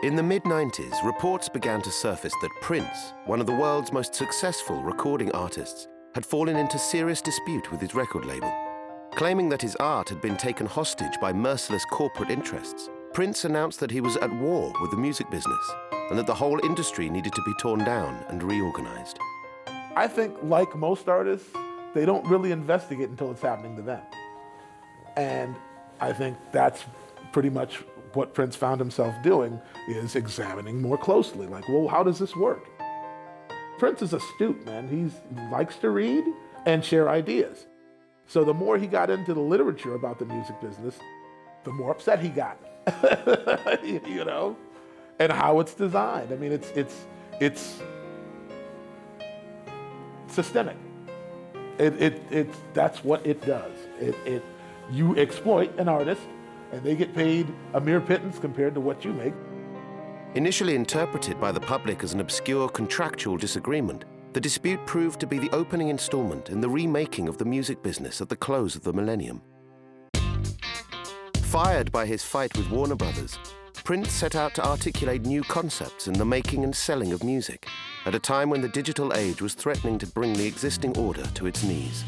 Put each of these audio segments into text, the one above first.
In the mid-90s, reports began to surface that Prince, one of the world's most successful recording artists, had fallen into serious dispute with his record label. Claiming that his art had been taken hostage by merciless corporate interests, Prince announced that he was at war with the music business and that the whole industry needed to be torn down and reorganized. I think, like most artists, they don't really investigate until it's happening to them. And I think that's pretty much what Prince found himself doing, is examining more closely. Like, well, how does this work? Prince is astute, man. He likes to read and share ideas. So the more he got into the literature about the music business, the more upset he got, you know, and how it's designed. I mean, it's systemic. That's what it does. You exploit an artist, and they get paid a mere pittance compared to what you make. Initially interpreted by the public as an obscure contractual disagreement, the dispute proved to be the opening installment in the remaking of the music business at the close of the millennium. Fired by his fight with Warner Brothers, Prince set out to articulate new concepts in the making and selling of music, at a time when the digital age was threatening to bring the existing order to its knees.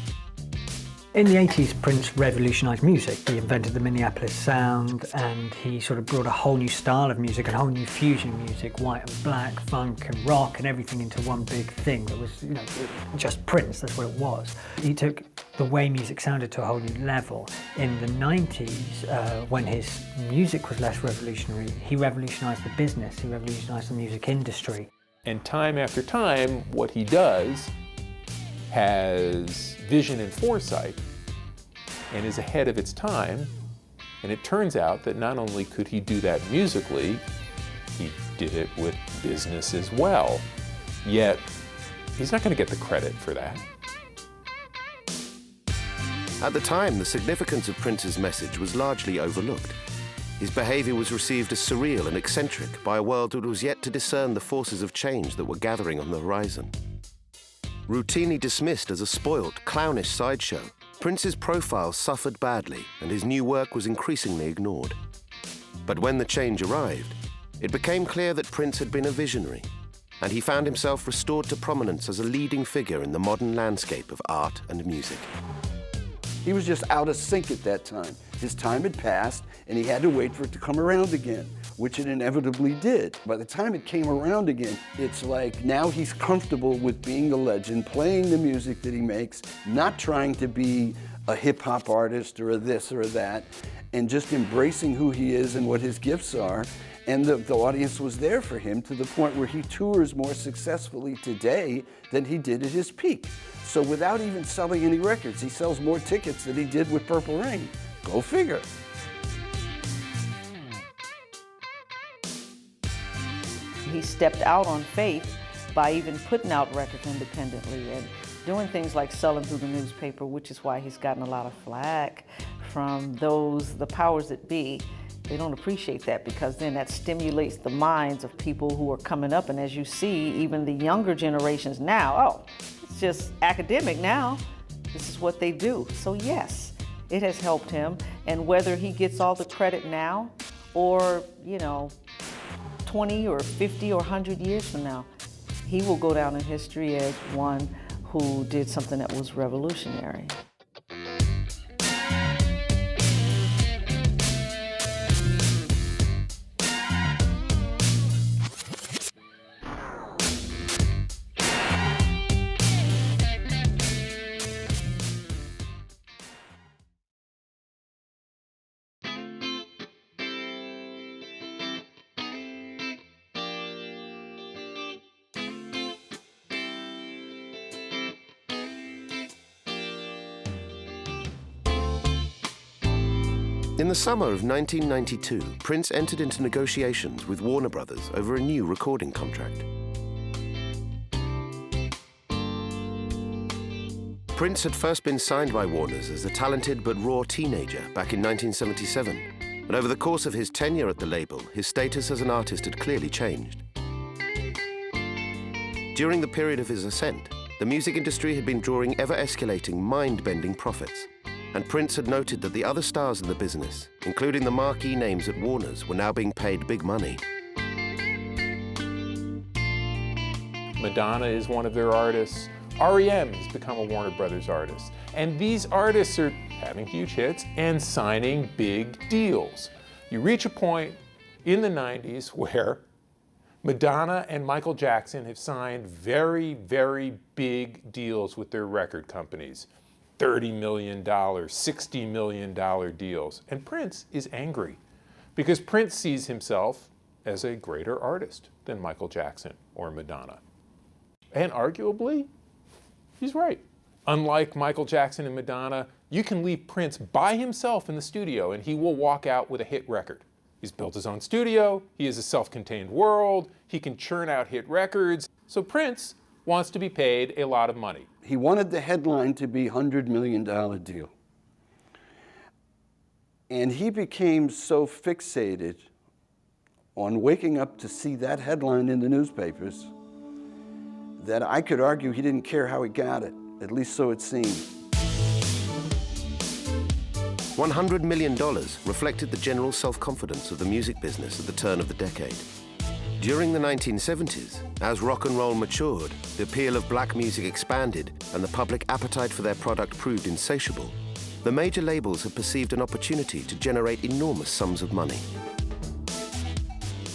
In the 80s, Prince revolutionized music. He invented the Minneapolis sound, and he sort of brought a whole new style of music, a whole new fusion music, white and black, funk and rock, and everything into one big thing that was, you know, just Prince. That's what it was. He took the way music sounded to a whole new level. In the 90s, when his music was less revolutionary, he revolutionized the business. He revolutionized the music industry. And time after time, what he does has vision and foresight and is ahead of its time. And it turns out that not only could he do that musically, he did it with business as well. Yet, he's not going to get the credit for that. At the time, the significance of Prince's message was largely overlooked. His behavior was received as surreal and eccentric by a world that was yet to discern the forces of change that were gathering on the horizon. Routinely dismissed as a spoilt, clownish sideshow, Prince's profile suffered badly and his new work was increasingly ignored. But when the change arrived, it became clear that Prince had been a visionary, and he found himself restored to prominence as a leading figure in the modern landscape of art and music. He was just out of sync at that time. His time had passed, and he had to wait for it to come around again, which it inevitably did. By the time it came around again, it's like now he's comfortable with being the legend, playing the music that he makes, not trying to be a hip-hop artist or a this or a that, and just embracing who he is and what his gifts are. And the audience was there for him to the point where he tours more successfully today than he did at his peak. So without even selling any records, he sells more tickets than he did with Purple Rain. Go figure. He stepped out on faith by even putting out records independently and doing things like selling through the newspaper, which is why he's gotten a lot of flack from the powers that be. They don't appreciate that because then that stimulates the minds of people who are coming up. And as you see, even the younger generations now, oh, it's just academic now. This is what they do. So yes, it has helped him. And whether he gets all the credit now or, 20 or 50 or 100 years from now, he will go down in history as one who did something that was revolutionary. In the summer of 1992, Prince entered into negotiations with Warner Brothers over a new recording contract. Prince had first been signed by Warner's as a talented but raw teenager back in 1977, and over the course of his tenure at the label, his status as an artist had clearly changed. During the period of his ascent, the music industry had been drawing ever-escalating, mind-bending profits, and Prince had noted that the other stars in the business, including the marquee names at Warner's, were now being paid big money. Madonna is one of their artists. REM has become a Warner Brothers artist. And these artists are having huge hits and signing big deals. You reach a point in the 90s where Madonna and Michael Jackson have signed very, very big deals with their record companies. $30 million, $60 million deals. And Prince is angry because Prince sees himself as a greater artist than Michael Jackson or Madonna. And arguably, he's right. Unlike Michael Jackson and Madonna, you can leave Prince by himself in the studio and he will walk out with a hit record. He's built his own studio, he is a self-contained world, he can churn out hit records. So Prince wants to be paid a lot of money. He wanted the headline to be $100 million deal. And he became so fixated on waking up to see that headline in the newspapers that I could argue he didn't care how he got it, at least so it seemed. $100 million reflected the general self-confidence of the music business at the turn of the decade. During the 1970s, as rock and roll matured, the appeal of black music expanded, and the public appetite for their product proved insatiable, the major labels had perceived an opportunity to generate enormous sums of money.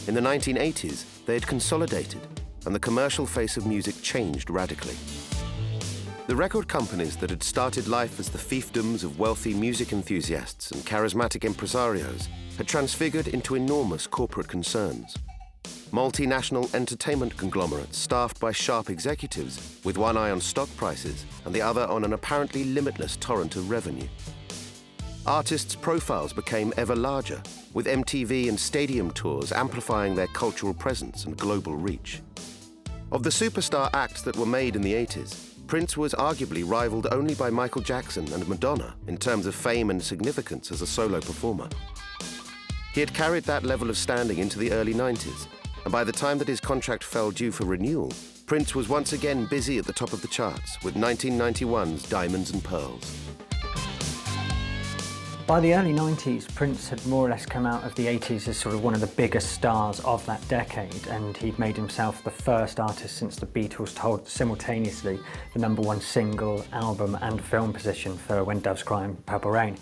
In the 1980s, they had consolidated, and the commercial face of music changed radically. The record companies that had started life as the fiefdoms of wealthy music enthusiasts and charismatic impresarios had transfigured into enormous corporate concerns. Multinational entertainment conglomerates staffed by sharp executives with one eye on stock prices and the other on an apparently limitless torrent of revenue. Artists' profiles became ever larger, with MTV and stadium tours amplifying their cultural presence and global reach. Of the superstar acts that were made in the 80s, Prince was arguably rivaled only by Michael Jackson and Madonna in terms of fame and significance as a solo performer. He had carried that level of standing into the early 90s, and by the time that his contract fell due for renewal, Prince was once again busy at the top of the charts with 1991's Diamonds and Pearls. By the early 90s, Prince had more or less come out of the 80s as sort of one of the biggest stars of that decade, and he'd made himself the first artist since the Beatles to hold simultaneously the #1 single, album and film position for When Doves Cry and Purple Rain.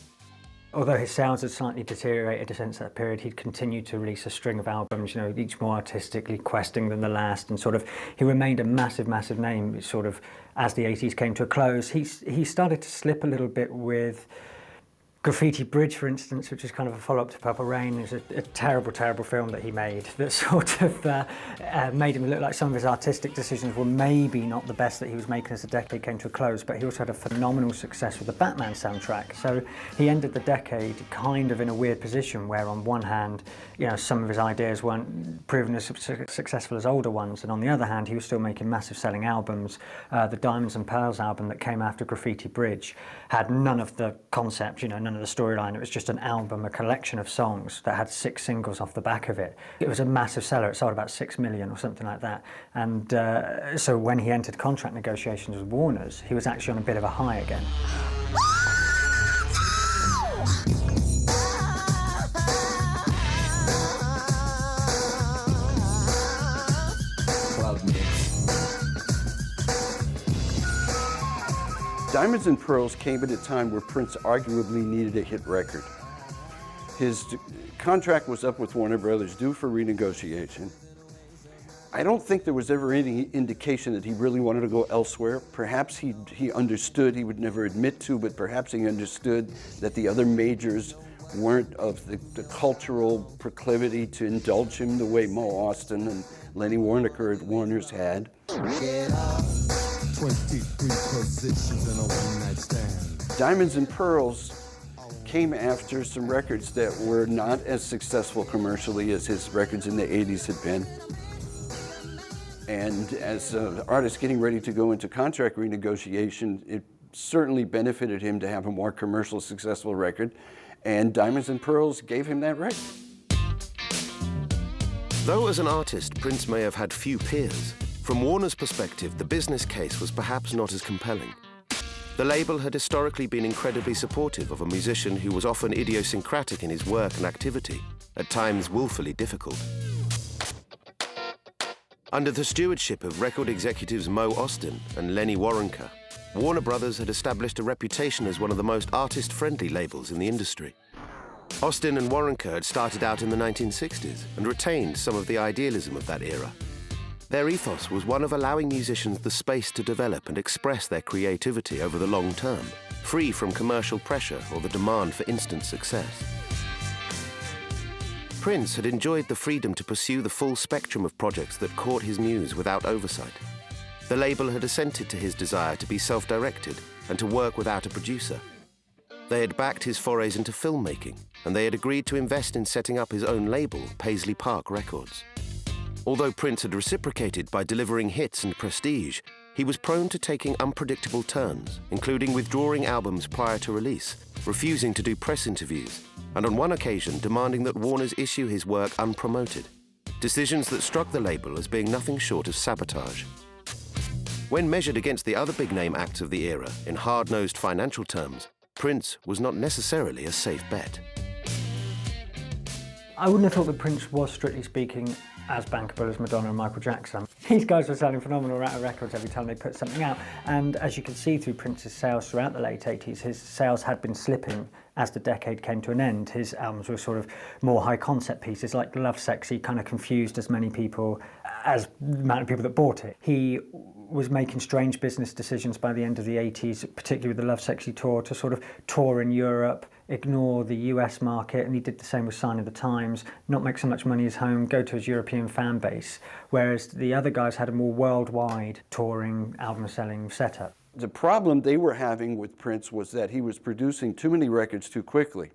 Although his sounds had slightly deteriorated since that period, he'd continued to release a string of albums, you know, each more artistically questing than the last, and sort of he remained a massive, massive name sort of as the 80s came to a close. He started to slip a little bit with Graffiti Bridge, for instance, which is kind of a follow-up to Purple Rain. It was a terrible, terrible film that he made that sort of made him look like some of his artistic decisions were maybe not the best that he was making as the decade came to a close, but he also had a phenomenal success with the Batman soundtrack. So he ended the decade kind of in a weird position where on one hand, you know, some of his ideas weren't proven as successful as older ones, and on the other hand, he was still making massive selling albums. The Diamonds and Pearls album that came after Graffiti Bridge had none of the concept, you know, none of the storyline. It was just an album, a collection of songs that had 6 singles off the back of it. It was a massive seller. It sold about 6 million or something like that. And so when he entered contract negotiations with Warner's, he was actually on a bit of a high again. Diamonds and Pearls came at a time where Prince arguably needed a hit record. His contract was up with Warner Brothers, due for renegotiation. I don't think there was ever any indication that he really wanted to go elsewhere. Perhaps he understood, he would never admit to, but perhaps he understood that the other majors weren't of the cultural proclivity to indulge him the way Mo Austin and Lenny Waronker at Warner's had. 23 positions in a one-night stand. Diamonds and Pearls came after some records that were not as successful commercially as his records in the 80s had been. And as an artist getting ready to go into contract renegotiation, it certainly benefited him to have a more commercial successful record, and Diamonds and Pearls gave him that right. Though as an artist, Prince may have had few peers, from Warner's perspective, the business case was perhaps not as compelling. The label had historically been incredibly supportive of a musician who was often idiosyncratic in his work and activity, at times willfully difficult. Under the stewardship of record executives Mo Ostin and Lenny Waronker, Warner Brothers had established a reputation as one of the most artist-friendly labels in the industry. Ostin and Waronker had started out in the 1960s and retained some of the idealism of that era. Their ethos was one of allowing musicians the space to develop and express their creativity over the long term, free from commercial pressure or the demand for instant success. Prince had enjoyed the freedom to pursue the full spectrum of projects that caught his muse without oversight. The label had assented to his desire to be self-directed and to work without a producer. They had backed his forays into filmmaking, and they had agreed to invest in setting up his own label, Paisley Park Records. Although Prince had reciprocated by delivering hits and prestige, he was prone to taking unpredictable turns, including withdrawing albums prior to release, refusing to do press interviews, and on one occasion demanding that Warner's issue his work unpromoted, decisions that struck the label as being nothing short of sabotage. When measured against the other big-name acts of the era in hard-nosed financial terms, Prince was not necessarily a safe bet. I wouldn't have thought that Prince was, strictly speaking, as bankable as Madonna and Michael Jackson. These guys were selling phenomenal amount of records every time they put something out, and as you can see through Prince's sales throughout the late 80s, his sales had been slipping as the decade came to an end. His albums were sort of more high concept pieces, like Lovesexy kind of confused as many people as the amount of people that bought it. He was making strange business decisions by the end of the 80s, particularly with the Lovesexy tour, to sort of tour in Europe, ignore the US market, and he did the same with Sign of the Times, not make so much money at home, go to his European fan base, whereas the other guys had a more worldwide touring, album-selling setup. The problem they were having with Prince was that he was producing too many records too quickly,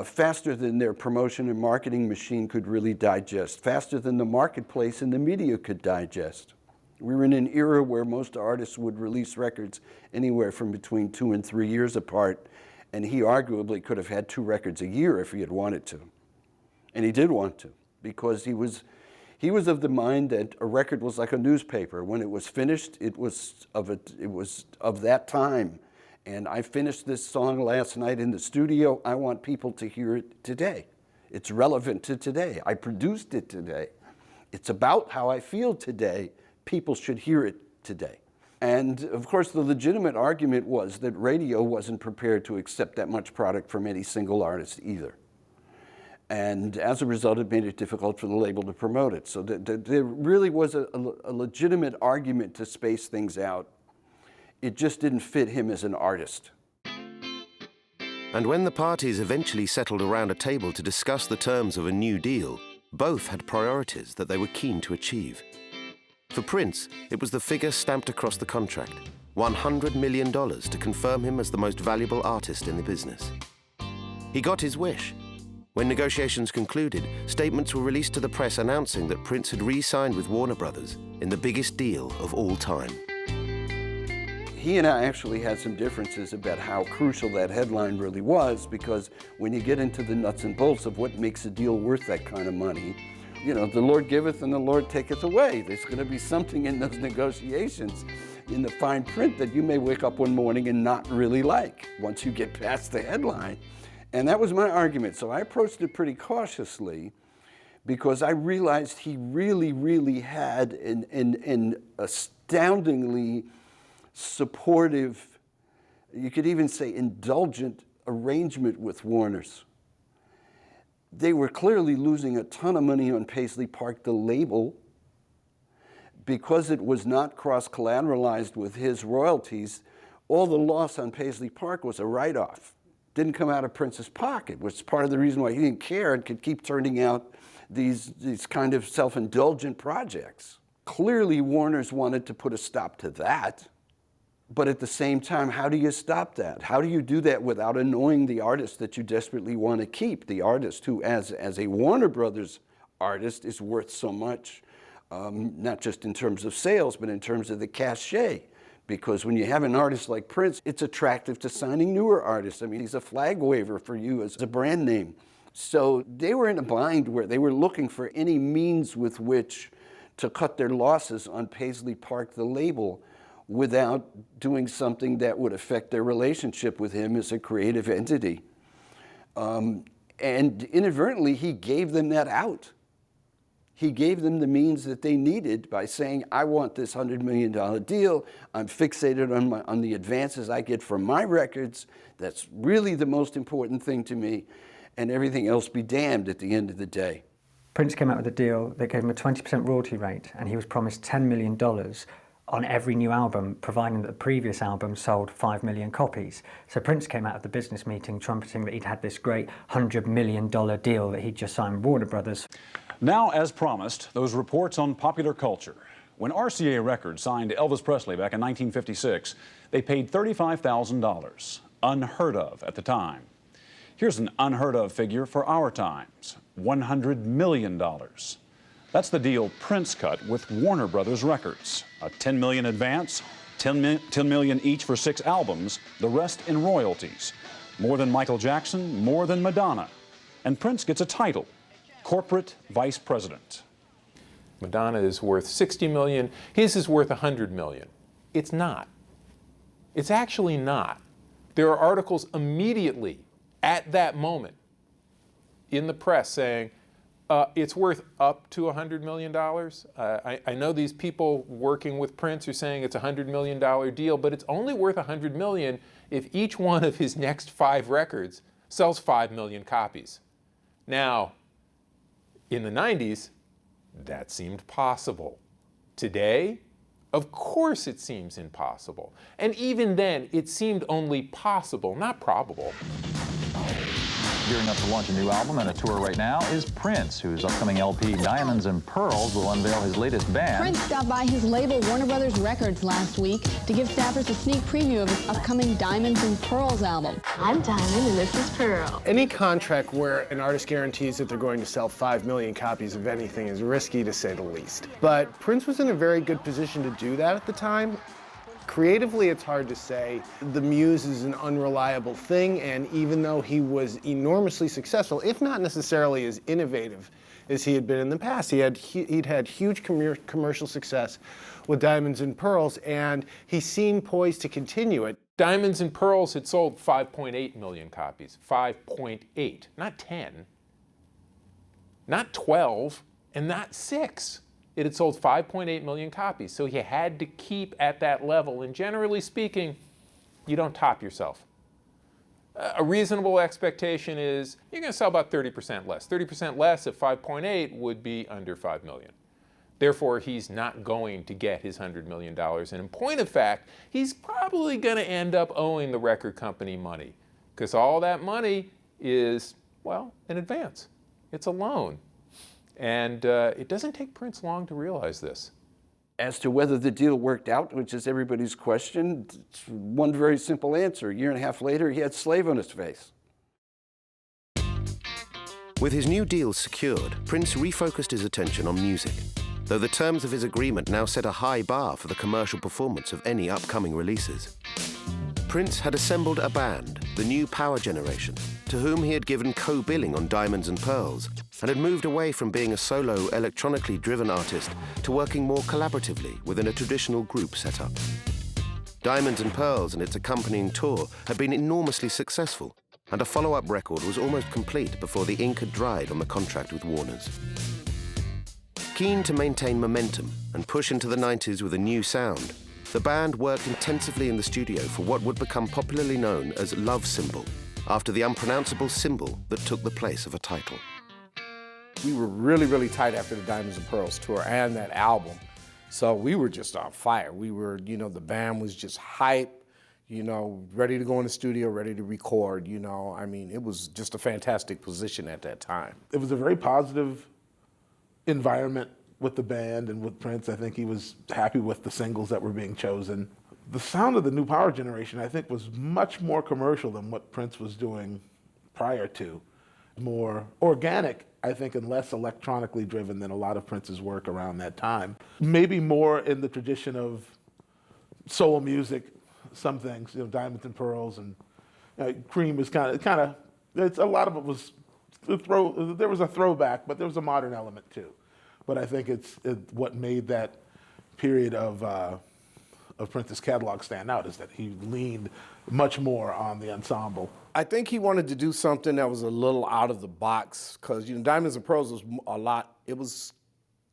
faster than their promotion and marketing machine could really digest, faster than the marketplace and the media could digest. We were in an era where most artists would release records anywhere from between 2 and 3 years apart, and he arguably could have had 2 records a year if he had wanted to. And he did want to, because he was of the mind that a record was like a newspaper. When it was finished, it was of that time. And I finished this song last night in the studio. I want people to hear it today. It's relevant to today. I produced it today. It's about how I feel today. People should hear it today. And of course, the legitimate argument was that radio wasn't prepared to accept that much product from any single artist either. And as a result, it made it difficult for the label to promote it. So there really was a legitimate argument to space things out. It just didn't fit him as an artist. And when the parties eventually settled around a table to discuss the terms of a new deal, both had priorities that they were keen to achieve. For Prince, it was the figure stamped across the contract, $100 million to confirm him as the most valuable artist in the business. He got his wish. When negotiations concluded, statements were released to the press announcing that Prince had re-signed with Warner Brothers in the biggest deal of all time. He and I actually had some differences about how crucial that headline really was, because when you get into the nuts and bolts of what makes a deal worth that kind of money, you know, the Lord giveth and the Lord taketh away. There's going to be something in those negotiations, in the fine print, that you may wake up one morning and not really like once you get past the headline. And that was my argument. So I approached it pretty cautiously, because I realized he really, really had an astoundingly supportive, you could even say indulgent arrangement with Warner's. They were clearly losing a ton of money on Paisley Park, the label, because it was not cross-collateralized with his royalties. All the loss on Paisley Park was a write-off. Didn't come out of Prince's pocket, which is part of the reason why he didn't care and could keep turning out these kind of self-indulgent projects. Clearly, Warner's wanted to put a stop to that. But at the same time, how do you stop that? How do you do that without annoying the artist that you desperately want to keep? The artist who, as a Warner Brothers artist, is worth so much, not just in terms of sales, but in terms of the cachet. Because when you have an artist like Prince, it's attractive to signing newer artists. I mean, he's a flag waver for you as a brand name. So they were in a bind where they were looking for any means with which to cut their losses on Paisley Park, the label, without doing something that would affect their relationship with him as a creative entity. And inadvertently, he gave them that out. He gave them the means that they needed by saying, I want this $100 million deal. I'm fixated on the advances I get from my records. That's really the most important thing to me. And everything else be damned at the end of the day. Prince came out with a deal that gave him a 20% royalty rate, and he was promised $10 million on every new album, providing that the previous album sold 5 million copies. So Prince came out of the business meeting trumpeting that he'd had this great $100 million deal that he'd just signed with Warner Brothers. Now, as promised, those reports on popular culture. When RCA Records signed Elvis Presley back in 1956, they paid $35,000, unheard of at the time. Here's an unheard of figure for our times, $100 million. That's the deal Prince cut with Warner Brothers Records. A $10 million advance, $10 million each for 6 albums, the rest in royalties. More than Michael Jackson, more than Madonna. And Prince gets a title, Corporate Vice President. Madonna is worth $60 million. His is worth $100 million. It's not. It's actually not. There are articles immediately at that moment in the press saying it's worth up to $100 million. I know these people working with Prince are saying it's a $100 million deal, but it's only worth $100 million if each one of his next 5 records sells 5 million copies. Now, in the 90s, that seemed possible. Today, of course it seems impossible. And even then, it seemed only possible, not probable. Gearing up to launch a new album and a tour right now is Prince, whose upcoming LP, Diamonds and Pearls, will unveil his latest band. Prince stopped by his label, Warner Brothers Records, last week to give staffers a sneak preview of his upcoming Diamonds and Pearls album. I'm Diamond and this is Pearl. Any contract where an artist guarantees that they're going to sell 5 million copies of anything is risky, to say the least. But Prince was in a very good position to do that at the time. Creatively, it's hard to say. The muse is an unreliable thing, and even though he was enormously successful, if not necessarily as innovative as he had been in the past, he'd had huge commercial success with Diamonds and Pearls, and he seemed poised to continue it. Diamonds and Pearls had sold 5.8 million copies. 5.8, not 10, not 12, and not 6. It had sold 5.8 million copies, so he had to keep at that level. And generally speaking, you don't top yourself. A reasonable expectation is you're going to sell about 30% less. 30% less at 5.8 would be under 5 million. Therefore, he's not going to get his $100 million. And in point of fact, he's probably going to end up owing the record company money, because all that money is, well, in advance. It's a loan. And it doesn't take Prince long to realize this. As to whether the deal worked out, which is everybody's question, it's one very simple answer. A year and a half later, he had Slave on his face. With his new deals secured, Prince refocused his attention on music, though the terms of his agreement now set a high bar for the commercial performance of any upcoming releases. Prince had assembled a band, the New Power Generation, to whom he had given co-billing on Diamonds and Pearls, and had moved away from being a solo, electronically driven artist to working more collaboratively within a traditional group setup. Diamonds and Pearls and its accompanying tour had been enormously successful, and a follow-up record was almost complete before the ink had dried on the contract with Warner's. Keen to maintain momentum and push into the 90s with a new sound, the band worked intensively in the studio for what would become popularly known as Love Symbol, after the unpronounceable symbol that took the place of a title. We were really, really tight after the Diamonds and Pearls tour and that album. So we were just on fire. We were, the band was just hype, ready to go in the studio, ready to record, it was just a fantastic position at that time. It was a very positive environment with the band and with Prince. I think he was happy with the singles that were being chosen. The sound of the New Power Generation, I think, was much more commercial than what Prince was doing prior to. More organic, I think, and less electronically driven than a lot of Prince's work around that time. Maybe more in the tradition of soul music, some things, Diamonds and Pearls, and Cream was kind of, a lot of it was, there was a throwback, but there was a modern element too. But I think it's what made that period of Prince's catalog stand out is that he leaned much more on the ensemble. I think he wanted to do something that was a little out of the box because Diamonds and Pearls was a lot. It was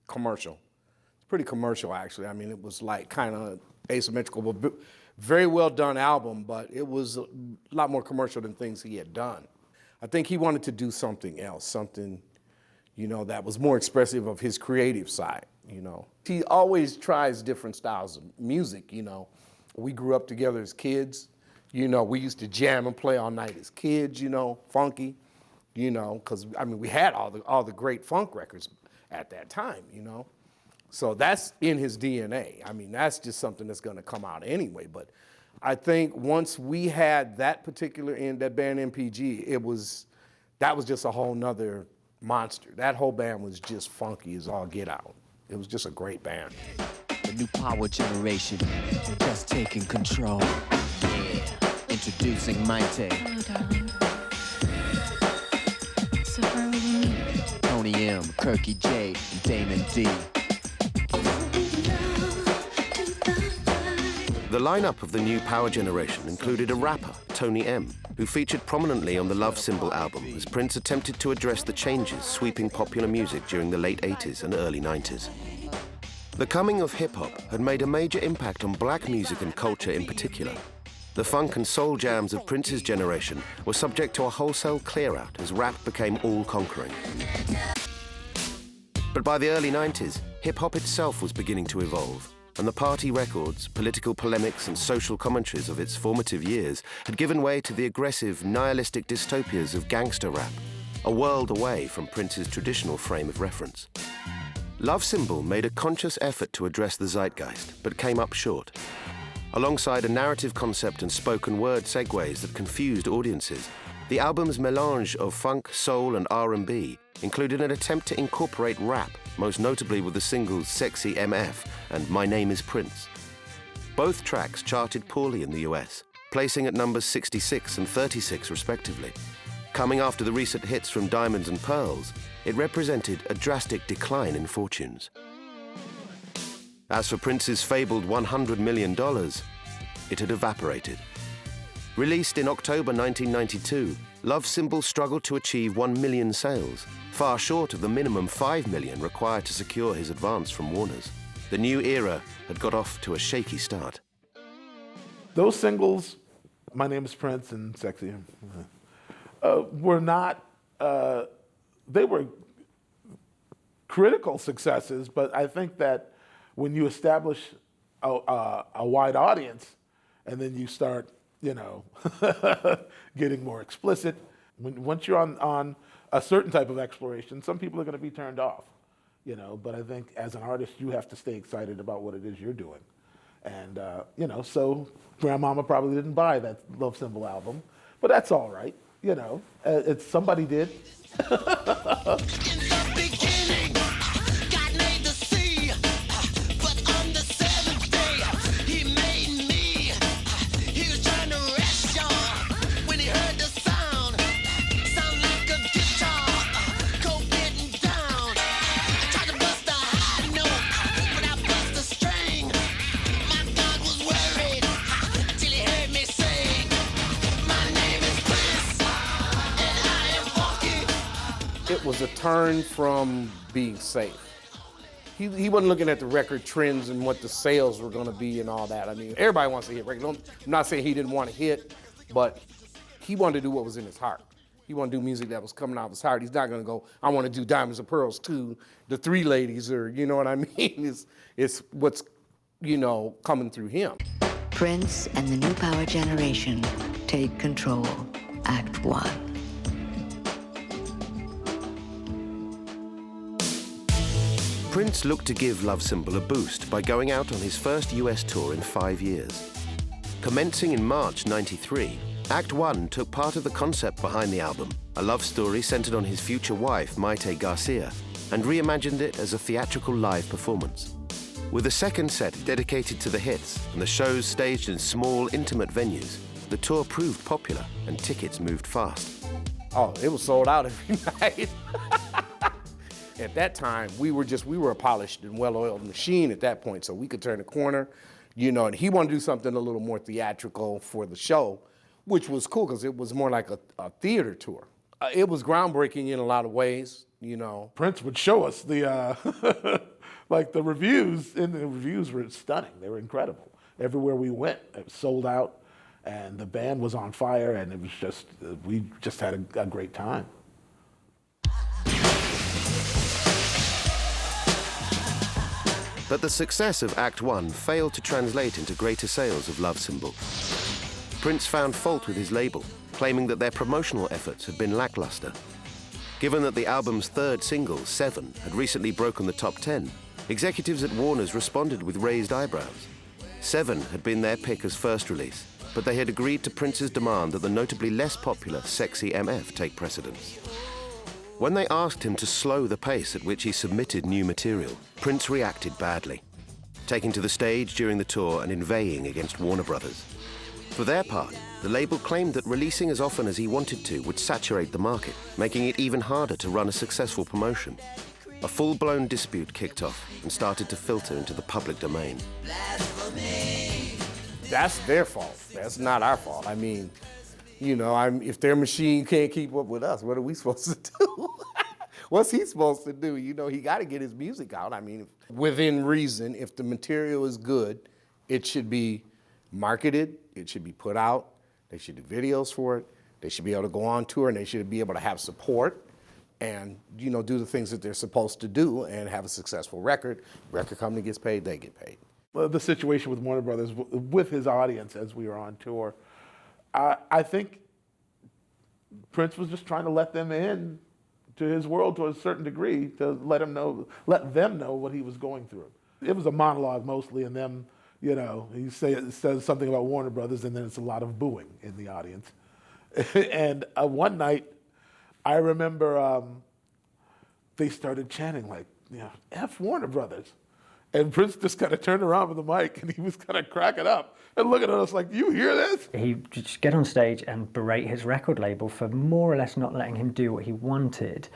commercial. It's pretty commercial, actually. I mean, it was like kind of asymmetrical, but very well done album, but it was a lot more commercial than things he had done. I think he wanted to do something else, something, you know, that was more expressive of his creative side, you know. He always tries different styles of music, you know. We grew up together as kids, you know, we used to jam and play all night as kids, you know, funky, you know, because, I mean, we had all the great funk records at that time, you know. So that's in his DNA. I mean, that's just something that's gonna come out anyway, but I think once we had that particular that band MPG, that was just a whole nother monster. That whole band was just funky as all get out. It was just a great band. The new power generation, just taking control. Yeah, introducing Mpg. Hello, darling. So far with me. Tony M, Kirky J, and Damon D. The lineup of the new power generation included a rapper, Tony M, who featured prominently on the Love Symbol album as Prince attempted to address the changes sweeping popular music during the late 80s and early 90s. The coming of hip-hop had made a major impact on black music and culture in particular. The funk and soul jams of Prince's generation were subject to a wholesale clear-out as rap became all-conquering. But by the early 90s, hip-hop itself was beginning to evolve, and the party records, political polemics and social commentaries of its formative years had given way to the aggressive, nihilistic dystopias of gangster rap, a world away from Prince's traditional frame of reference. Love Symbol made a conscious effort to address the zeitgeist, but came up short. Alongside a narrative concept and spoken word segues that confused audiences, the album's melange of funk, soul and R&B included an attempt to incorporate rap, most notably with the singles Sexy MF and My Name is Prince. Both tracks charted poorly in the US, placing at numbers 66 and 36 respectively. Coming after the recent hits from Diamonds and Pearls, it represented a drastic decline in fortunes. As for Prince's fabled $100 million, it had evaporated. Released in October 1992, Love Symbol struggled to achieve 1 million sales, far short of the minimum 5 million required to secure his advance from Warner's. The new era had got off to a shaky start. Those singles, My Name is Prince and Sexy, were not, they were critical successes, but I think that when you establish a wide audience and then you start, you know, getting more explicit, once you're on a certain type of exploration, some people are going to be turned off, you know, but I think as an artist, you have to stay excited about what it is you're doing. And, you know, so Grandmama probably didn't buy that Love Symbol album, but that's all right, you know, somebody did. It was a turn from being safe. He wasn't looking at the record trends and what the sales were going to be and all that. I mean, everybody wants to hit records. I'm not saying he didn't want to hit, but he wanted to do what was in his heart. He wanted to do music that was coming out of his heart. He's not going to go, I want to do Diamonds and Pearls too, the Three Ladies, or you know what I mean? It's what's, you know, coming through him. Prince and the new power generation take control. Act 1. Prince looked to give Love Symbol a boost by going out on his first US tour in 5 years. Commencing in March '93, Act 1 took part of the concept behind the album, a love story centered on his future wife, Maite Garcia, and reimagined it as a theatrical live performance. With a second set dedicated to the hits and the shows staged in small, intimate venues, the tour proved popular and tickets moved fast. Oh, it was sold out every night. At that time, we were a polished and well-oiled machine at that point, so we could turn a corner, you know, and he wanted to do something a little more theatrical for the show, which was cool because it was more like a theater tour. It was groundbreaking in a lot of ways, you know. Prince would show us the Like the reviews were stunning. They were incredible. Everywhere we went, it was sold out, and the band was on fire, and it was just, we just had a great time. But the success of Act One failed to translate into greater sales of Love Symbol. Prince found fault with his label, claiming that their promotional efforts had been lackluster. Given that the album's third single, Seven, had recently broken the top 10, executives at Warner's responded with raised eyebrows. Seven had been their pick as first release, but they had agreed to Prince's demand that the notably less popular Sexy MF take precedence. When they asked him to slow the pace at which he submitted new material, Prince reacted badly, taking to the stage during the tour and inveighing against Warner Brothers. For their part, the label claimed that releasing as often as he wanted to would saturate the market, making it even harder to run a successful promotion. A full-blown dispute kicked off and started to filter into the public domain. That's their fault. That's not our fault. I mean, you know, if their machine can't keep up with us, what are we supposed to do? What's he supposed to do? You know, he got to get his music out. I mean, within reason, if the material is good, it should be marketed, it should be put out, they should do videos for it, they should be able to go on tour, and they should be able to have support and, you know, do the things that they're supposed to do and have a successful record. Record company gets paid, they get paid. Well, the situation with Warner Brothers, with his audience as we were on tour, I think Prince was just trying to let them in to his world to a certain degree, to let them know what he was going through. It was a monologue mostly, and them, you know, he says something about Warner Brothers, and then it's a lot of booing in the audience. And one night, I remember they started chanting like, you know, F Warner Brothers. And Prince just kind of turned around with the mic, and he was kind of cracking up and looking at us like, you hear this? He'd just get on stage and berate his record label for more or less not letting him do what he wanted,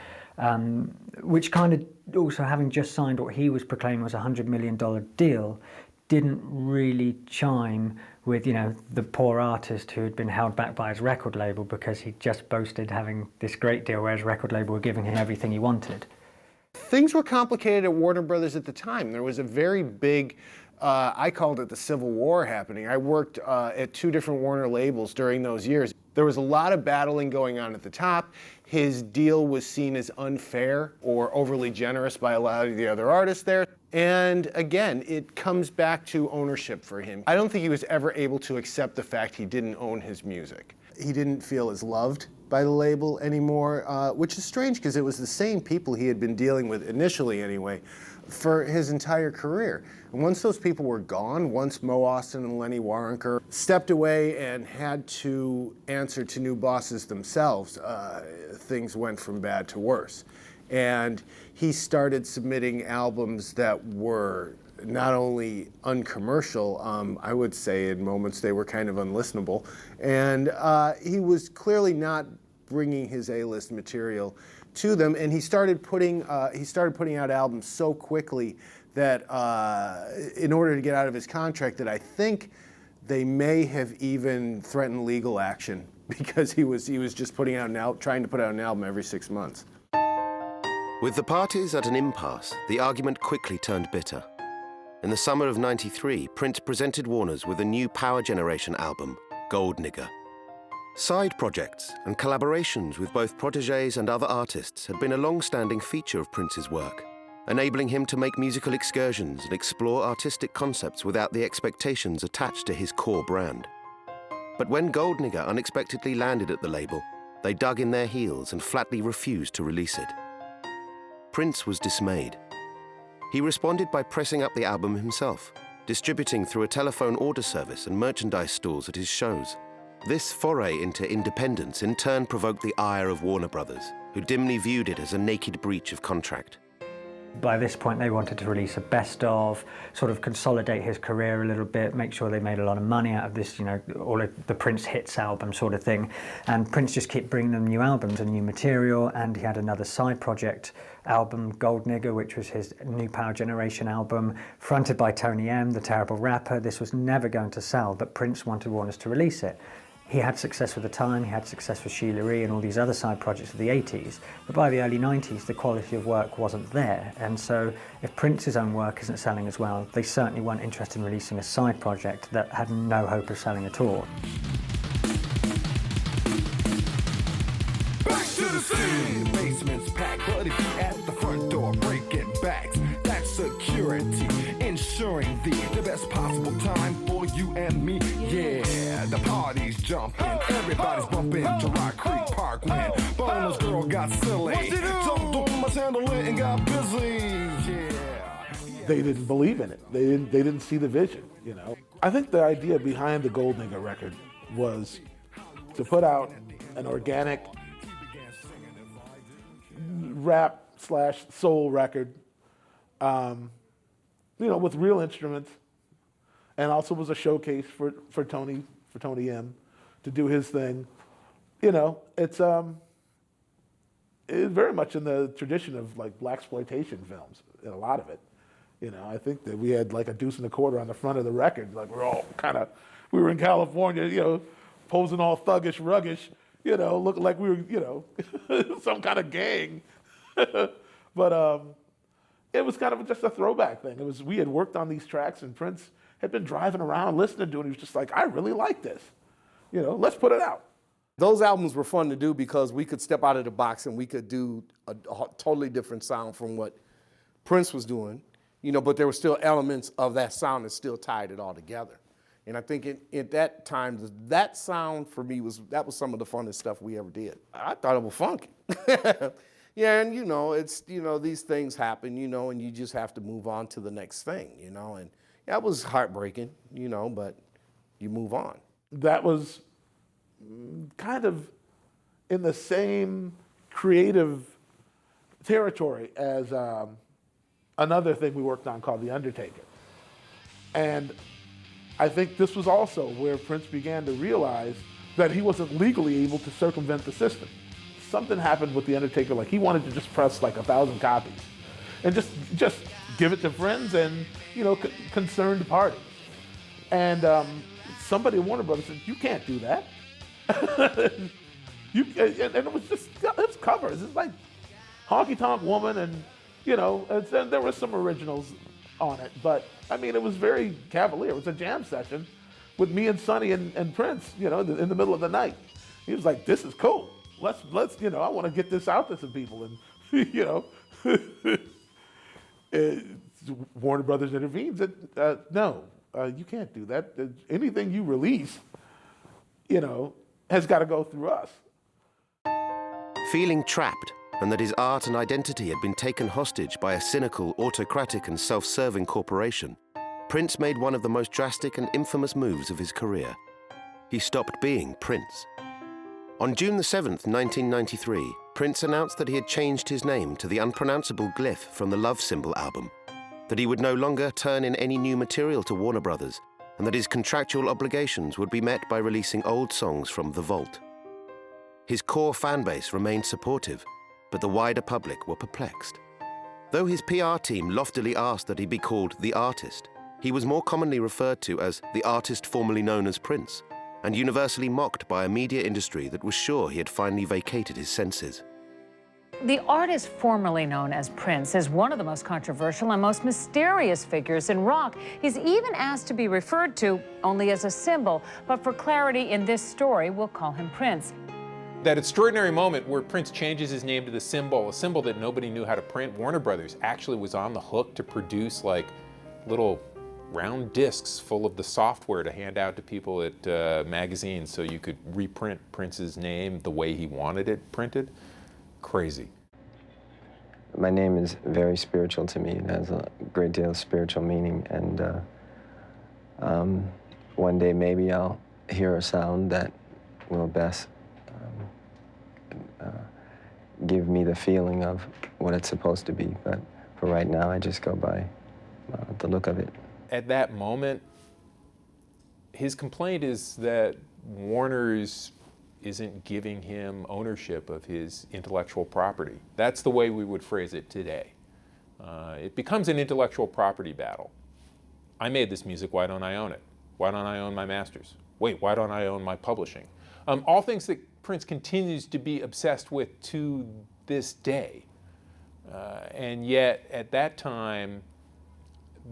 which kind of also, having just signed what he was proclaiming was a $100 million deal, didn't really chime with, you know, the poor artist who had been held back by his record label because he just boasted having this great deal where his record label were giving him everything he wanted. Things were complicated at Warner Brothers at the time. There was a very big, I called it the Civil War happening. I worked at 2 different Warner labels during those years. There was a lot of battling going on at the top. His deal was seen as unfair or overly generous by a lot of the other artists there. And again, it comes back to ownership for him. I don't think he was ever able to accept the fact he didn't own his music. He didn't feel as loved by the label anymore, which is strange because it was the same people he had been dealing with, initially anyway, for his entire career. And once those people were gone, once Mo Austin and Lenny Waronker stepped away and had to answer to new bosses themselves, things went from bad to worse. And he started submitting albums that were not only uncommercial, I would say in moments they were kind of unlistenable, and he was clearly not bringing his A-list material to them, and he started putting out albums so quickly that in order to get out of his contract, that I think they may have even threatened legal action because he was just trying to put out an album every 6 months. With the parties at an impasse, the argument quickly turned bitter. In the summer of '93, Prince presented Warner's with a new Power Generation album, Gold Nigger. Side projects and collaborations with both protégés and other artists had been a long-standing feature of Prince's work, enabling him to make musical excursions and explore artistic concepts without the expectations attached to his core brand. But when Gold Nigger unexpectedly landed at the label, they dug in their heels and flatly refused to release it. Prince was dismayed. He responded by pressing up the album himself, distributing through a telephone order service and merchandise stalls at his shows. This foray into independence in turn provoked the ire of Warner Brothers, who dimly viewed it as a naked breach of contract. By this point, they wanted to release a best of, sort of consolidate his career a little bit, make sure they made a lot of money out of this, you know, all of the Prince hits album sort of thing. And Prince just kept bringing them new albums and new material, and he had another side project album, Gold Nigger, which was his new Power Generation album, fronted by Tony M, the terrible rapper. This was never going to sell, but Prince wanted Warner's to release it. He had success with The Time, he had success with Sheila E. and all these other side projects of the 80s, but by the early 90s the quality of work wasn't there, and so if Prince's own work isn't selling as well, they certainly weren't interested in releasing a side project that had no hope of selling at all. Back to the scene. The basement's packed, but if you at the front door breaking backs, that's security, ensuring the best possible time for you and me. Yeah, the party's jumping, everybody's bumping to Rock Creek Park when Bonus Girl got silly, jumped on my chandelier and got busy. Yeah. They didn't believe in it. They didn't see the vision, you know. I think the idea behind the Gold Digger record was to put out an organic rap/soul record, you know, with real instruments, and also was a showcase for Tony M to do his thing. You know, it's very much in the tradition of like blaxploitation films, in a lot of it. You know, I think that we had like a deuce and a quarter on the front of the record. Like we were in California, you know, posing all thuggish, ruggish, you know, looking like we were, you know, some kind of gang. But it was kind of just a throwback thing. We had worked on these tracks, and Prince had been driving around listening to it. He was just like, I really like this. You know, let's put it out. Those albums were fun to do because we could step out of the box and we could do a totally different sound from what Prince was doing, you know, but there were still elements of that sound that still tied it all together. And I think at that time, that sound for me was some of the funnest stuff we ever did. I thought it was funky. Yeah, and you know, these things happen, you know, and you just have to move on to the next thing, you know, and that was heartbreaking, you know, but you move on. That was kind of in the same creative territory as another thing we worked on called The Undertaker. And I think this was also where Prince began to realize that he wasn't legally able to circumvent the system. Something happened with The Undertaker, like he wanted to just press like 1,000 copies and just give it to friends and, you know, concerned parties. And somebody at Warner Brothers said, you can't do that. And it was covers. It's like Honky Tonk Woman and, you know, and there were some originals on it, but I mean, it was very cavalier. It was a jam session with me and Sonny and Prince, you know, in the middle of the night. He was like, this is cool. Let's, you know, I want to get this out to some people. And, you know, Warner Brothers intervenes. No, you can't do that. Anything you release, you know, has got to go through us. Feeling trapped, and that his art and identity had been taken hostage by a cynical, autocratic and self-serving corporation, Prince made one of the most drastic and infamous moves of his career. He stopped being Prince. On June the 7th, 1993, Prince announced that he had changed his name to the unpronounceable glyph from the Love Symbol album, that he would no longer turn in any new material to Warner Brothers, and that his contractual obligations would be met by releasing old songs from The Vault. His core fan base remained supportive, but the wider public were perplexed. Though his PR team loftily asked that he be called The Artist, he was more commonly referred to as the artist formerly known as Prince, and universally mocked by a media industry that was sure he had finally vacated his senses. The artist formerly known as Prince is one of the most controversial and most mysterious figures in rock. He's even asked to be referred to only as a symbol, but for clarity in this story, we'll call him Prince. That extraordinary moment where Prince changes his name to the symbol, a symbol that nobody knew how to print. Warner Brothers actually was on the hook to produce like little round discs full of the software to hand out to people at magazines so you could reprint Prince's name the way he wanted it printed. Crazy. My name is very spiritual to me. It has a great deal of spiritual meaning, and one day maybe I'll hear a sound that will best give me the feeling of what it's supposed to be, but for right now I just go by the look of it. At that moment, his complaint is that Warner's isn't giving him ownership of his intellectual property. That's the way we would phrase it today. It becomes an intellectual property battle. I made this music, why don't I own it? Why don't I own my masters? Wait, why don't I own my publishing? All things that Prince continues to be obsessed with to this day. And yet, at that time,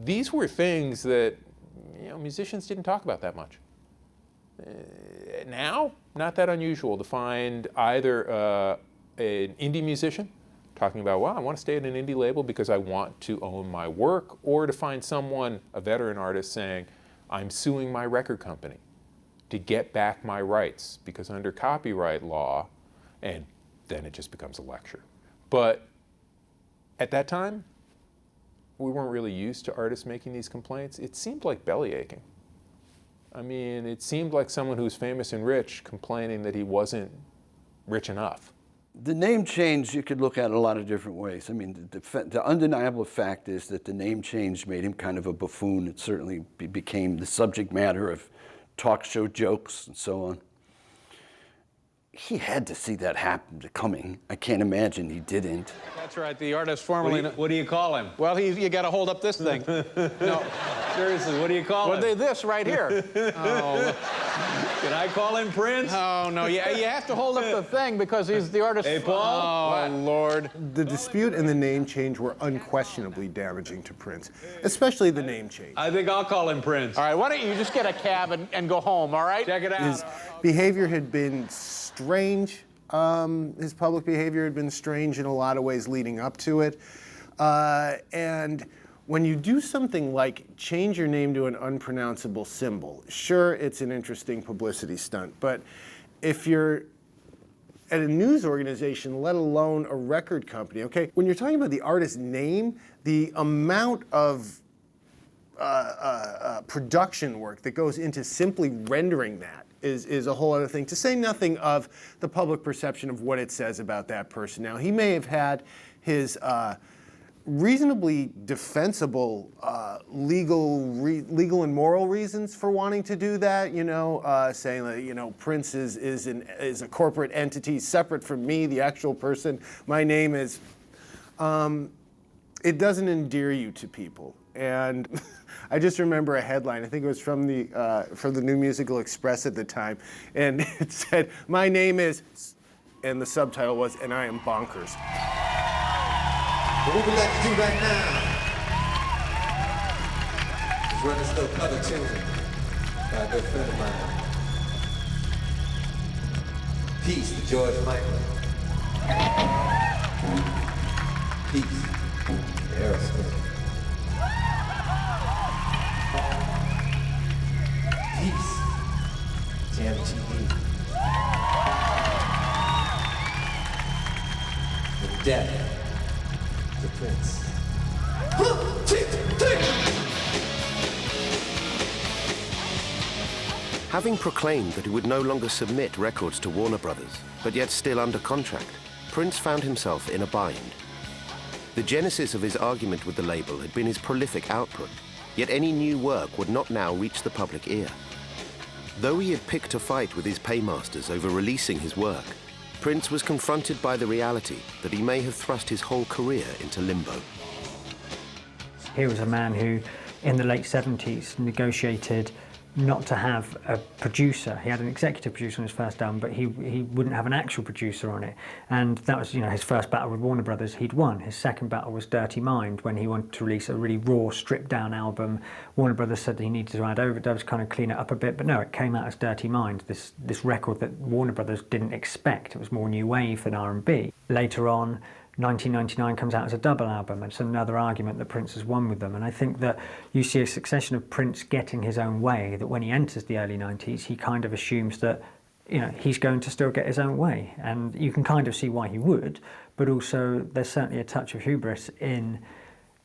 these were things that musicians didn't talk about that much. Now, not that unusual to find either an indie musician talking about, well, I want to stay at an indie label because I want to own my work, or to find someone, a veteran artist, saying, I'm suing my record company to get back my rights because under copyright law, and then it just becomes a lecture. But at that time, we weren't really used to artists making these complaints. It seemed like belly aching. I mean, it seemed like someone who's famous and rich complaining that he wasn't rich enough. The name change you could look at a lot of different ways. I mean, the undeniable fact is that the name change made him kind of a buffoon. It certainly became the subject matter of talk show jokes and so on. He had to see that happen coming. I can't imagine he didn't. That's right, the artist formerly... What do you call him? Well, you got to hold up this thing. No, seriously, what do you call him? Well, this right here. Oh, can I call him Prince? Oh, no, you have to hold up the thing because he's the artist... Hey, Paul? Oh, Lord. The dispute and the name change were unquestionably damaging to Prince, especially the name change. I think I'll call him Prince. All right, why don't you just get a cab and go home, all right? Check it out. His behavior had been strange. His public behavior had been strange in a lot of ways leading up to it. And when you do something like change your name to an unpronounceable symbol, sure, it's an interesting publicity stunt, but if you're at a news organization, let alone a record company, okay, when you're talking about the artist's name, the amount of production work that goes into simply rendering that is a whole other thing, to say nothing of the public perception of what it says about that person. Now, he may have had his reasonably defensible legal and moral reasons for wanting to do that, saying that, Prince is a corporate entity separate from me, the actual person. My name is, it doesn't endear you to people. And I just remember a headline, I think it was from the New Musical Express at the time, and it said, my name is, and the subtitle was, and I am bonkers. What we'd like to do right now is run this little cover tune by a good friend of mine. Peace to George Michael. Peace to Aerosmith. Peace to MTV. And death to Prince. Having proclaimed that he would no longer submit records to Warner Brothers, but yet still under contract, Prince found himself in a bind. The genesis of his argument with the label had been his prolific output, yet any new work would not now reach the public ear. Though he had picked a fight with his paymasters over releasing his work, Prince was confronted by the reality that he may have thrust his whole career into limbo. He was a man who, in the late 70s, negotiated not to have a producer. He had an executive producer on his first album, but he wouldn't have an actual producer on it. And that was, his first battle with Warner Brothers, he'd won. His second battle was Dirty Mind, when he wanted to release a really raw, stripped-down album. Warner Brothers said that he needed to add overdubs, kind of clean it up a bit, but no, it came out as Dirty Mind, this record that Warner Brothers didn't expect. It was more new wave than R&B. Later on, 1999 comes out as a double album. It's another argument that Prince has won with them. And I think that you see a succession of Prince getting his own way, that when he enters the early 90s, he kind of assumes that, he's going to still get his own way. And you can kind of see why he would, but also there's certainly a touch of hubris in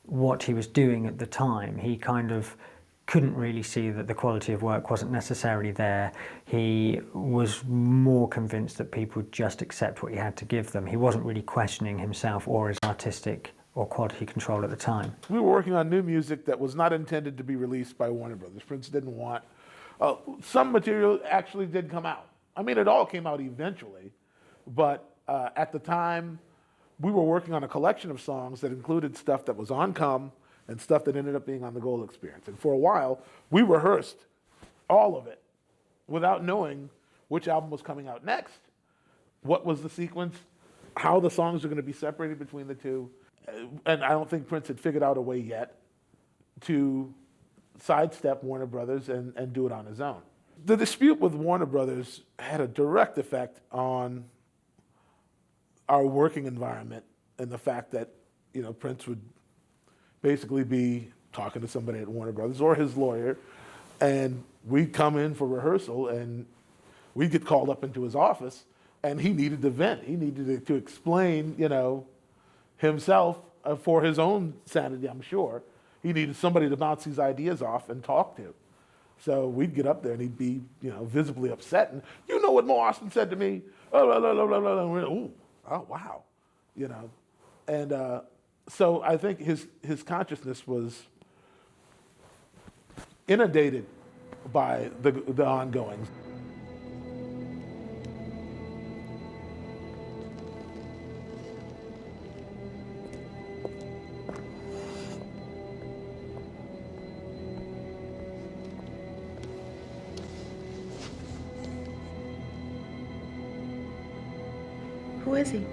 what he was doing at the time. He kind of couldn't really see that the quality of work wasn't necessarily there. He was more convinced that people would just accept what he had to give them. He wasn't really questioning himself or his artistic or quality control at the time. We were working on new music that was not intended to be released by Warner Brothers. Prince didn't want. Some material actually did come out. I mean, it all came out eventually, but at the time, we were working on a collection of songs that included stuff that was on Come, and stuff that ended up being on the Gold Experience. And for a while, we rehearsed all of it without knowing which album was coming out next, what was the sequence, how the songs are going to be separated between the two. And I don't think Prince had figured out a way yet to sidestep Warner Brothers and do it on his own. The dispute with Warner Brothers had a direct effect on our working environment, and the fact that, you know, Prince would basically be talking to somebody at Warner Brothers or his lawyer, and we'd come in for rehearsal and we'd get called up into his office, and he needed to vent. He needed to explain, you know, himself for his own sanity, I'm sure. He needed somebody to bounce these ideas off and talk to. So we'd get up there and he'd be, you know, visibly upset. And you know what Mo Austin said to me? Oh, blah, blah, blah, blah, blah. And we're like, ooh, oh, wow. You know, and so I think his consciousness was inundated by the ongoings. Who is he?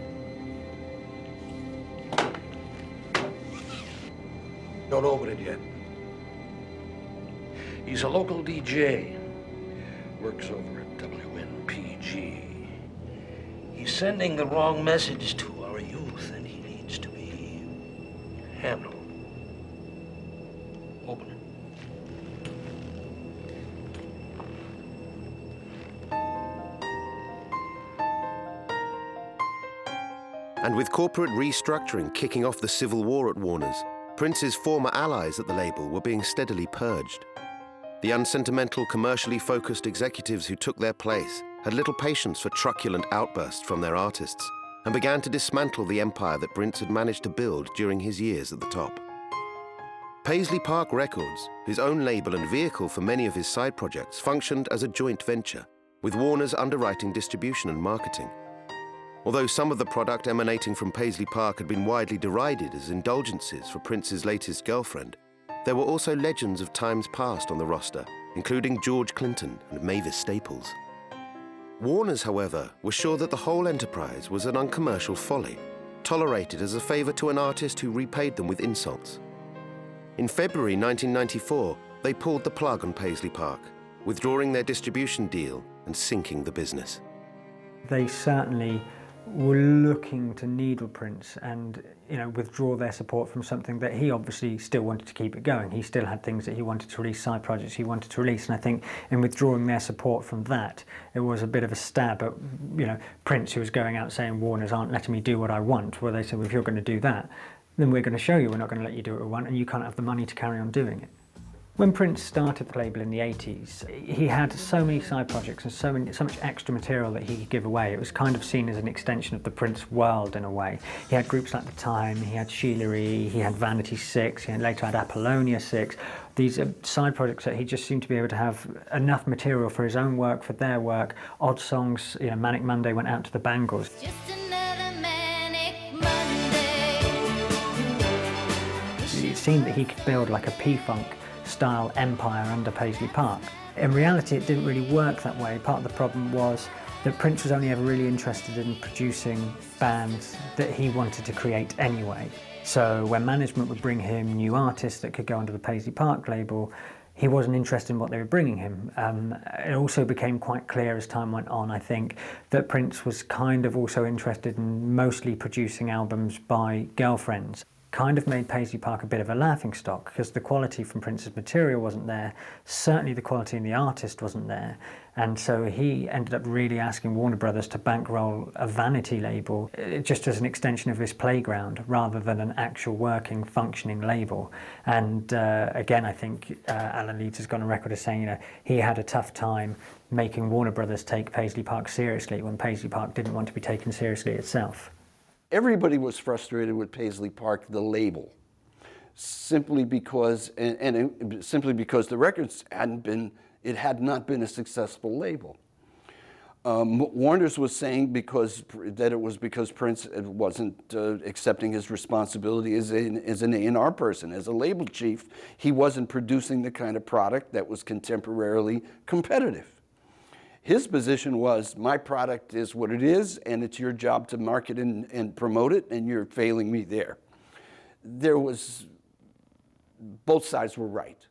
Don't open it yet. He's a local DJ. Works over at Mpg. He's sending the wrong message to our youth, and he needs to be handled. Open it. And with corporate restructuring kicking off the civil war at Warner's, Prince's former allies at the label were being steadily purged. The unsentimental, commercially focused executives who took their place had little patience for truculent outbursts from their artists and began to dismantle the empire that Prince had managed to build during his years at the top. Paisley Park Records, his own label and vehicle for many of his side projects, functioned as a joint venture, with Warner's underwriting distribution and marketing. Although some of the product emanating from Paisley Park had been widely derided as indulgences for Prince's latest girlfriend, there were also legends of times past on the roster, including George Clinton and Mavis Staples. Warner's, however, were sure that the whole enterprise was an uncommercial folly, tolerated as a favor to an artist who repaid them with insults. In February 1994, they pulled the plug on Paisley Park, withdrawing their distribution deal and sinking the business. They certainly were looking to needle Prince and, you know, withdraw their support from something that he obviously still wanted to keep it going. He still had things that he wanted to release, side projects he wanted to release, and I think in withdrawing their support from that, it was a bit of a stab at, you know, Prince, who was going out saying Warners aren't letting me do what I want. Well, they said, well, if you're going to do that, then we're going to show you we're not going to let you do what we want, and you can't have the money to carry on doing it. When Prince started the label in the 80s, he had so many side projects and so much extra material that he could give away. It was kind of seen as an extension of the Prince world in a way. He had groups like The Time, he had Sheila E., he had Vanity 6, he later had Apollonia 6. These are side projects that he just seemed to be able to have enough material for his own work, for their work. Odd songs, you know, Manic Monday went out to the Bangles. It seemed that he could build like a P-Funk style empire under Paisley Park. In reality, it didn't really work that way. Part of the problem was that Prince was only ever really interested in producing bands that he wanted to create anyway. So when management would bring him new artists that could go under the Paisley Park label, he wasn't interested in what they were bringing him. It also became quite clear as time went on, I think, that Prince was kind of also interested in mostly producing albums by girlfriends. Kind of made Paisley Park a bit of a laughingstock because the quality from Prince's material wasn't there, certainly the quality in the artist wasn't there, and so he ended up really asking Warner Brothers to bankroll a vanity label just as an extension of his playground rather than an actual working, functioning label. And again, I think Alan Leeds has gone on record as saying, you know, he had a tough time making Warner Brothers take Paisley Park seriously when Paisley Park didn't want to be taken seriously itself. Everybody was frustrated with Paisley Park, the label, simply because, simply because the records had not been a successful label. Warner's was saying that it was because Prince wasn't accepting his responsibility as an A&R person, as a label chief. He wasn't producing the kind of product that was contemporarily competitive. His position was, my product is what it is, and it's your job to market and promote it, and you're failing me there. Both sides were right.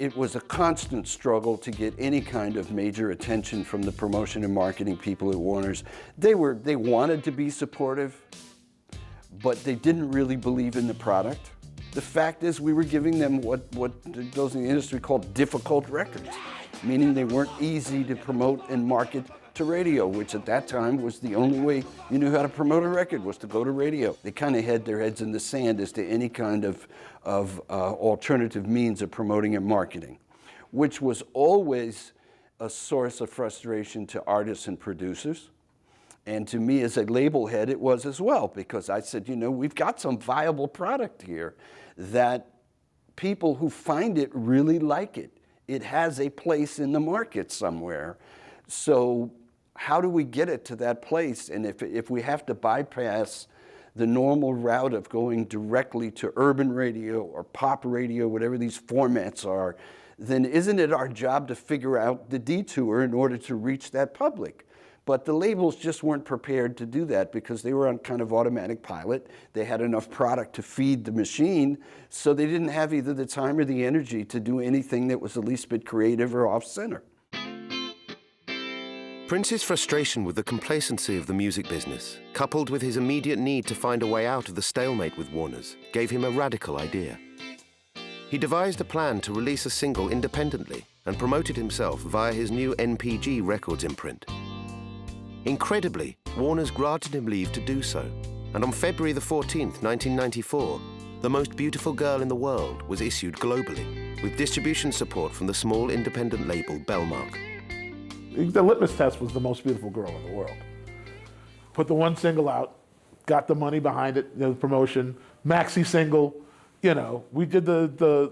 It was a constant struggle to get any kind of major attention from the promotion and marketing people at Warner's. They wanted to be supportive, but they didn't really believe in the product. The fact is, we were giving them what those in the industry call difficult records, meaning they weren't easy to promote and market to radio, which at that time was the only way you knew how to promote a record, was to go to radio. They kind of had their heads in the sand as to any kind of alternative means of promoting and marketing, which was always a source of frustration to artists and producers. And to me as a label head, it was as well, because I said, you know, we've got some viable product here that people who find it really like it. It has a place in the market somewhere. So how do we get it to that place? And if we have to bypass the normal route of going directly to urban radio or pop radio, whatever these formats are, then isn't it our job to figure out the detour in order to reach that public? But the labels just weren't prepared to do that because they were on kind of automatic pilot. They had enough product to feed the machine, so they didn't have either the time or the energy to do anything that was the least bit creative or off-center. Prince's frustration with the complacency of the music business, coupled with his immediate need to find a way out of the stalemate with Warner's, gave him a radical idea. He devised a plan to release a single independently and promoted himself via his new Mpg Records imprint. Incredibly, Warner's granted him leave to do so, and on February the 14th, 1994, The Most Beautiful Girl in the World was issued globally, with distribution support from the small independent label Bellmark. The litmus test was The Most Beautiful Girl in the World. Put the one single out, got the money behind it, the promotion, maxi single, you know, we did the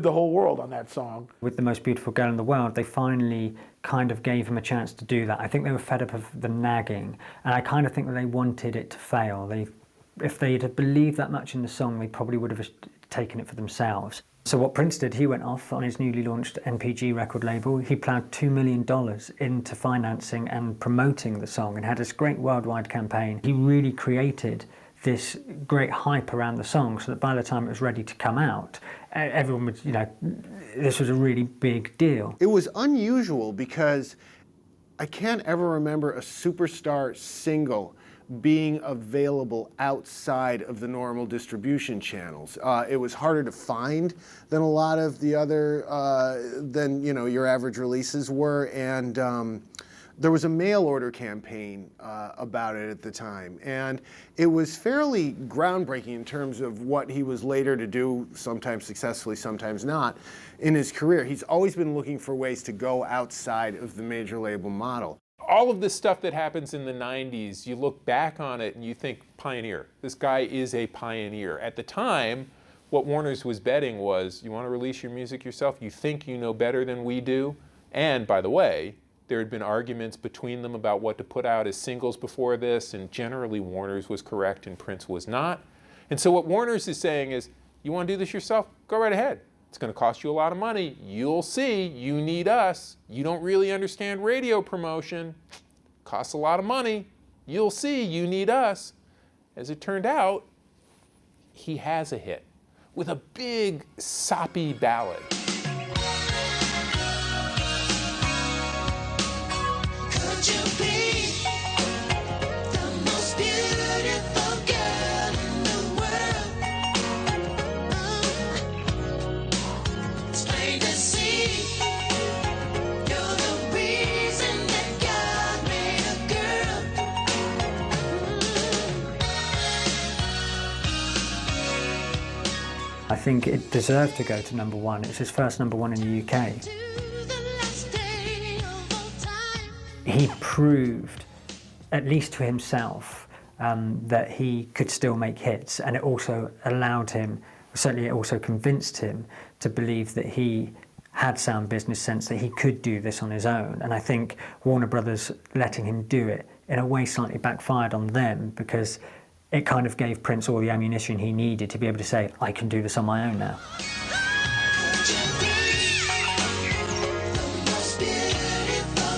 whole world on that song. With The Most Beautiful Girl in the World, they finally kind of gave him a chance to do that. I think they were fed up of the nagging, and I kind of think that they wanted it to fail. If they had believed that much in the song, they probably would have taken it for themselves. So what Prince did, he went off on his newly launched Mpg record label. He plowed $2 million into financing and promoting the song and had this great worldwide campaign. He really created this great hype around the song so that by the time it was ready to come out, everyone would, you know, this was a really big deal. It was unusual because I can't ever remember a superstar single being available outside of the normal distribution channels. It was harder to find than a lot of the other, than, you know, your average releases were, and there was a mail order campaign about it at the time, and it was fairly groundbreaking in terms of what he was later to do, sometimes successfully, sometimes not, in his career. He's always been looking for ways to go outside of the major label model. All of this stuff that happens in the 90s, you look back on it and you think, pioneer. This guy is a pioneer. At the time, what Warner's was betting was, you want to release your music yourself? You think you know better than we do? And by the way, there had been arguments between them about what to put out as singles before this, and generally Warner's was correct and Prince was not. And so what Warner's is saying is, you want to do this yourself? Go right ahead. It's going to cost you a lot of money. You'll see. You need us. You don't really understand radio promotion. Costs a lot of money. You'll see. You need us. As it turned out, he has a hit with a big, soppy ballad. Could you be the most beautiful girl in the world? It's plain to see you're the reason that God made a girl. I think it deserved to go to #1. It's his first #1 in the UK. He proved, at least to himself, that he could still make hits, and it also allowed him, certainly it also convinced him to believe that he had sound business sense, that he could do this on his own. And I think Warner Brothers letting him do it in a way slightly backfired on them, because it kind of gave Prince all the ammunition he needed to be able to say, I can do this on my own now. The most beautiful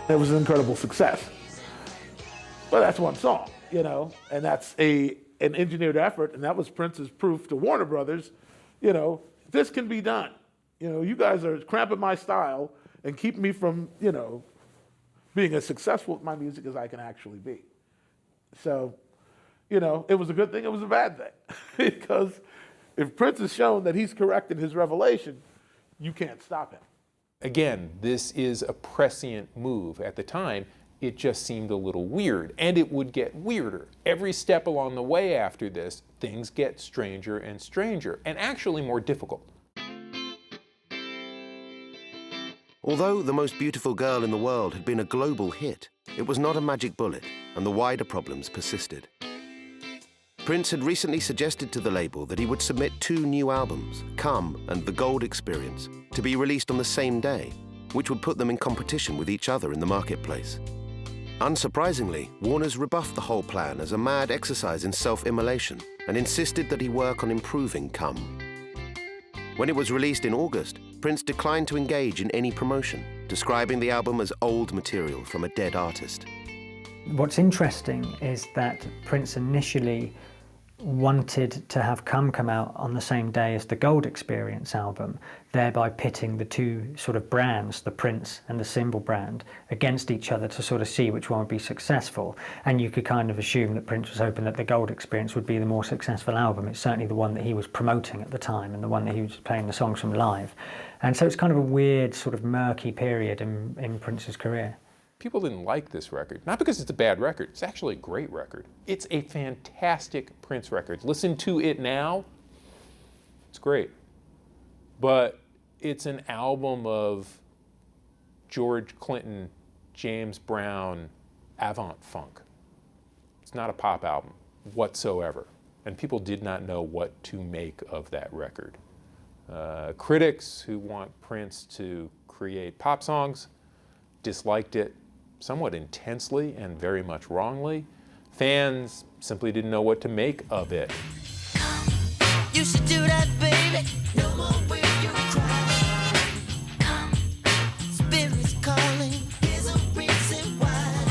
It was an incredible success. But that's one song, you know, and that's an engineered effort, and that was Prince's proof to Warner Brothers, you know, this can be done. You know, you guys are cramping my style and keep me from, you know, being as successful with my music as I can actually be. So, you know, it was a good thing, it was a bad thing. Because if Prince has shown that he's correct in his revelation, you can't stop him. Again, this is a prescient move. At the time, it just seemed a little weird, and it would get weirder. Every step along the way after this, things get stranger and stranger, and actually more difficult. Although The Most Beautiful Girl in the World had been a global hit, it was not a magic bullet, and the wider problems persisted. Prince had recently suggested to the label that he would submit 2 new albums, Come and The Gold Experience, to be released on the same day, which would put them in competition with each other in the marketplace. Unsurprisingly, Warner's rebuffed the whole plan as a mad exercise in self-immolation and insisted that he work on improving Come. When it was released in August, Prince declined to engage in any promotion, describing the album as old material from a dead artist. What's interesting is that Prince initially wanted to have Come out on the same day as the Gold Experience album, thereby pitting the two sort of brands, the Prince and the Symbol brand, against each other to sort of see which one would be successful. And you could kind of assume that Prince was hoping that the Gold Experience would be the more successful album. It's certainly the one that he was promoting at the time and the one that he was playing the songs from live. And so it's kind of a weird, sort of murky period in Prince's career. People didn't like this record, not because it's a bad record, it's actually a great record. It's a fantastic Prince record. Listen to it now, it's great. But it's an album of George Clinton, James Brown, avant funk. It's not a pop album whatsoever. And people did not know what to make of that record. Critics who want Prince to create pop songs disliked it somewhat intensely and very much wrongly. Fans simply didn't know what to make of it. You should do that, baby. No more will you cry. Spirit's calling. Here's a reason why.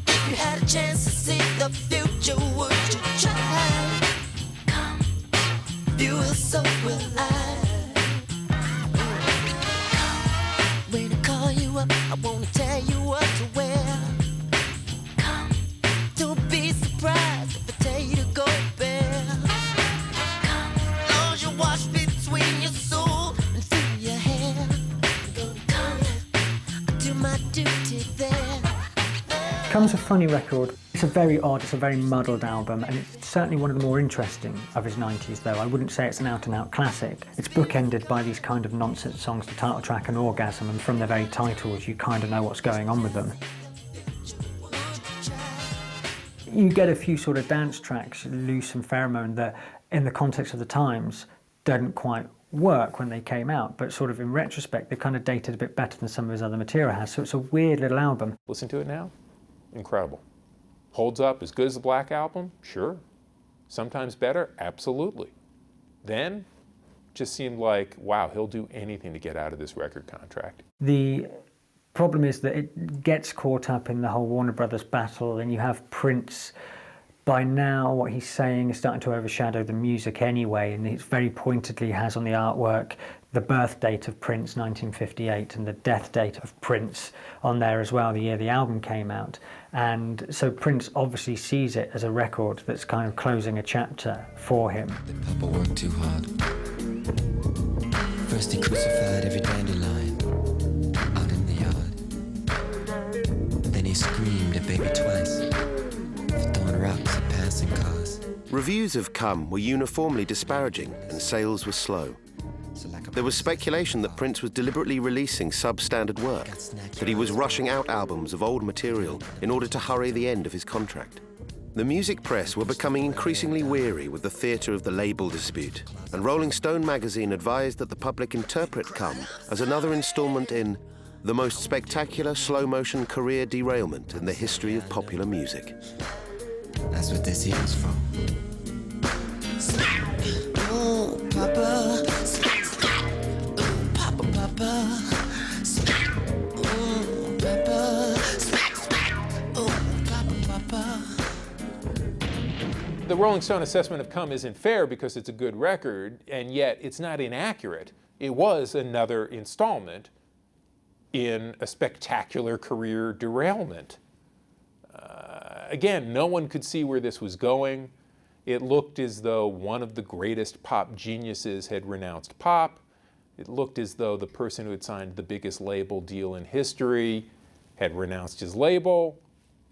If you had a chance to see the future, would you try? If you will, so will I. When I call you up, I wanna tell you what to wear. Don't be surprised if I tell you to go bare. Long as you wash between your soul and through your hair. I do my duty there. Come's a funny record. It's a very odd, it's a very muddled album, and it's certainly one of the more interesting of his 90s, though. I wouldn't say it's an out-and-out classic. It's bookended by these kind of nonsense songs, the title track and Orgasm, and from their very titles you kind of know what's going on with them. You get a few sort of dance tracks, Loose and Pheromone, that in the context of the times didn't quite work when they came out, but sort of in retrospect they kind of dated a bit better than some of his other material has, so it's a weird little album. Listen to it now, incredible. Holds up as good as the Black Album? Sure. Sometimes better? Absolutely. Then, just seemed like, wow, he'll do anything to get out of this record contract. The problem is that it gets caught up in the whole Warner Brothers battle, and you have Prince. By now, what he's saying is starting to overshadow the music anyway, and it very pointedly has on the artwork the birth date of Prince, 1958, and the death date of Prince on there as well, the year the album came out. And so Prince obviously sees it as a record that's kind of closing a chapter for him. Papa worked too hard. First he crucified every dandelion out in the yard. Then he screamed at baby twice for throwing rocks at passing cars. Reviews of Come were uniformly disparaging and sales were slow. There was speculation that Prince was deliberately releasing substandard work, that he was rushing out albums of old material in order to hurry the end of his contract. The music press were becoming increasingly weary with the theatre of the label dispute, and Rolling Stone magazine advised that the public interpret Come as another installment in the most spectacular slow-motion career derailment in the history of popular music. That's what this year's for. Oh, Papa. Oh, Papa, Papa. Rolling Stone assessment of Come isn't fair because it's a good record, and yet it's not inaccurate. It was another installment in a spectacular career derailment. Again, no one could see where this was going. It looked as though one of the greatest pop geniuses had renounced pop. It looked as though the person who had signed the biggest label deal in history had renounced his label.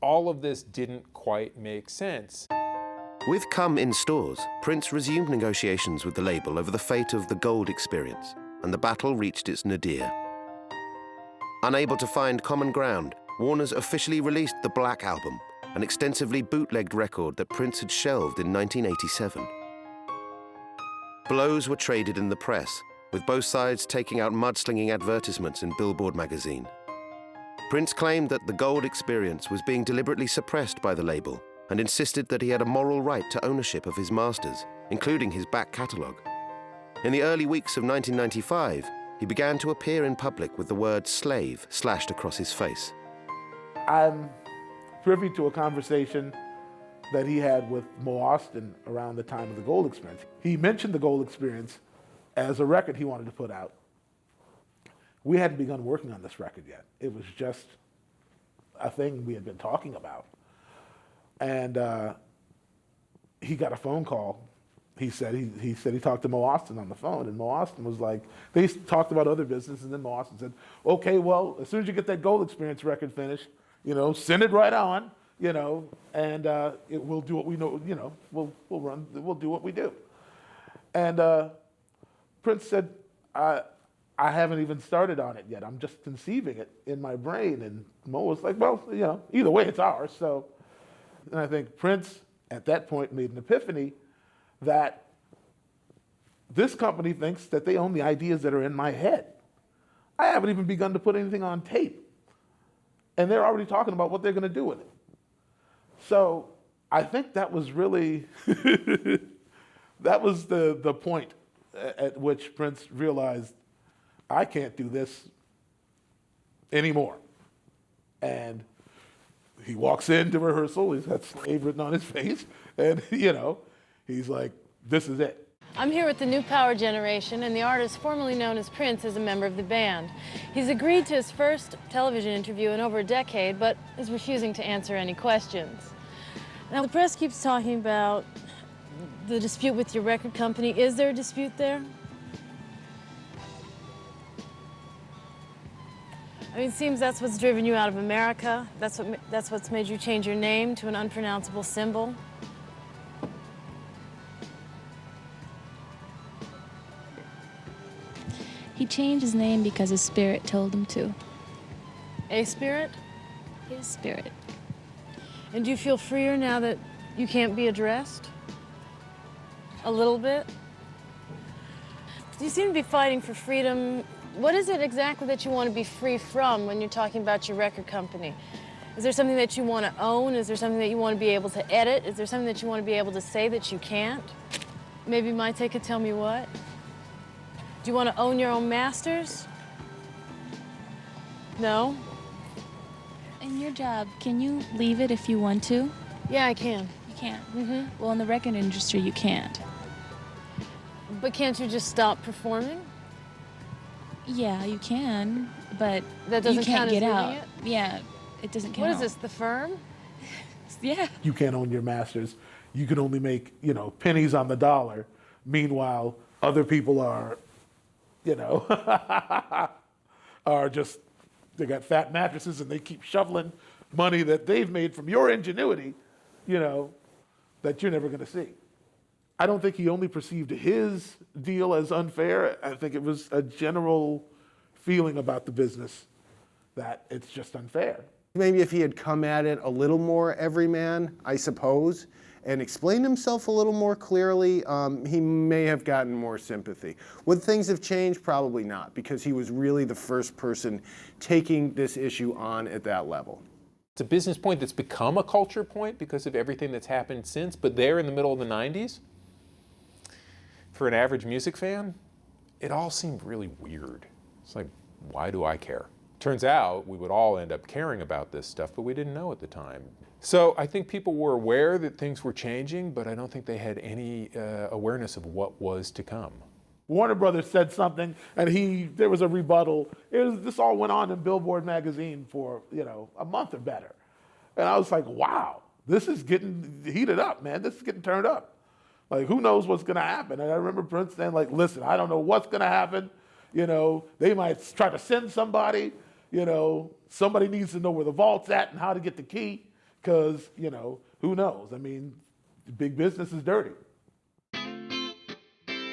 All of this didn't quite make sense. With Come in stores, Prince resumed negotiations with the label over the fate of the Gold Experience, and the battle reached its nadir. Unable to find common ground, Warner's officially released the Black Album, an extensively bootlegged record that Prince had shelved in 1987. Blows were traded in the press, with both sides taking out mudslinging advertisements in Billboard magazine. Prince claimed that the Gold Experience was being deliberately suppressed by the label and insisted that he had a moral right to ownership of his masters, including his back catalogue. In the early weeks of 1995, he began to appear in public with the word slave slashed across his face. I'm privy to a conversation that he had with Mo Austin around the time of the Gold Experience. He mentioned the Gold Experience as a record he wanted to put out. We hadn't begun working on this record yet. It was just a thing we had been talking about. And he got a phone call. He said he talked to Mo Austin on the phone, and Mo Austin was like, they talked about other business, and then Mo Austin said, okay, well, as soon as you get that Gold Experience record finished, send it right on, and we'll do what we know, we'll do what we do. And Prince said, I haven't even started on it yet. I'm just conceiving it in my brain. And Mo was like, well, either way, it's ours. So, and I think Prince at that point made an epiphany that this company thinks that they own the ideas that are in my head. I haven't even begun to put anything on tape. And they're already talking about what they're going to do with it. So I think that was really, that was the point at which Prince realized, I can't do this anymore. And he walks into rehearsal, he's got slave written on his face, and he's like, this is it. I'm here with the New Power Generation, and the artist formerly known as Prince is a member of the band. He's agreed to his first television interview in over a decade, but is refusing to answer any questions. Now, the press keeps talking about the dispute with your record company. Is there a dispute there? I mean, it seems that's what's driven you out of America. That's what's made you change your name to an unpronounceable symbol. He changed his name because his spirit told him to. A spirit? His spirit. And do you feel freer now that you can't be addressed? A little bit? You seem to be fighting for freedom. What is it exactly that you want to be free from when you're talking about your record company? Is there something that you want to own? Is there something that you want to be able to edit? Is there something that you want to be able to say that you can't? Maybe my take could tell me what? Do you want to own your own masters? No? In your job, can you leave it if you want to? Yeah, I can. You can? Mm-hmm. Well, in the record industry, you can't. But can't you just stop performing? Yeah, you can, but that doesn't you can't count get as out. it? Yeah, it doesn't count. What is this, the firm? Yeah. You can't own your masters. You can only make, pennies on the dollar. Meanwhile, other people are, are just, they got fat mattresses and they keep shoveling money that they've made from your ingenuity, that you're never going to see. I don't think he only perceived his deal as unfair. I think it was a general feeling about the business that it's just unfair. Maybe if he had come at it a little more everyman, I suppose, and explained himself a little more clearly, he may have gotten more sympathy. Would things have changed? Probably not, because he was really the first person taking this issue on at that level. It's a business point that's become a culture point because of everything that's happened since, but there in the middle of the 90s, for an average music fan, it all seemed really weird. It's like, why do I care? Turns out we would all end up caring about this stuff, but we didn't know at the time. So I think people were aware that things were changing, but I don't think they had any awareness of what was to come. Warner Brothers said something, and there was a rebuttal. This all went on in Billboard magazine for, a month or better. And I was like, wow, this is getting heated up, man. This is getting turned up. Like, who knows what's gonna happen? And I remember Prince saying, like, listen, I don't know what's gonna happen. They might try to send somebody. Somebody needs to know where the vault's at and how to get the key, because, who knows? I mean, big business is dirty.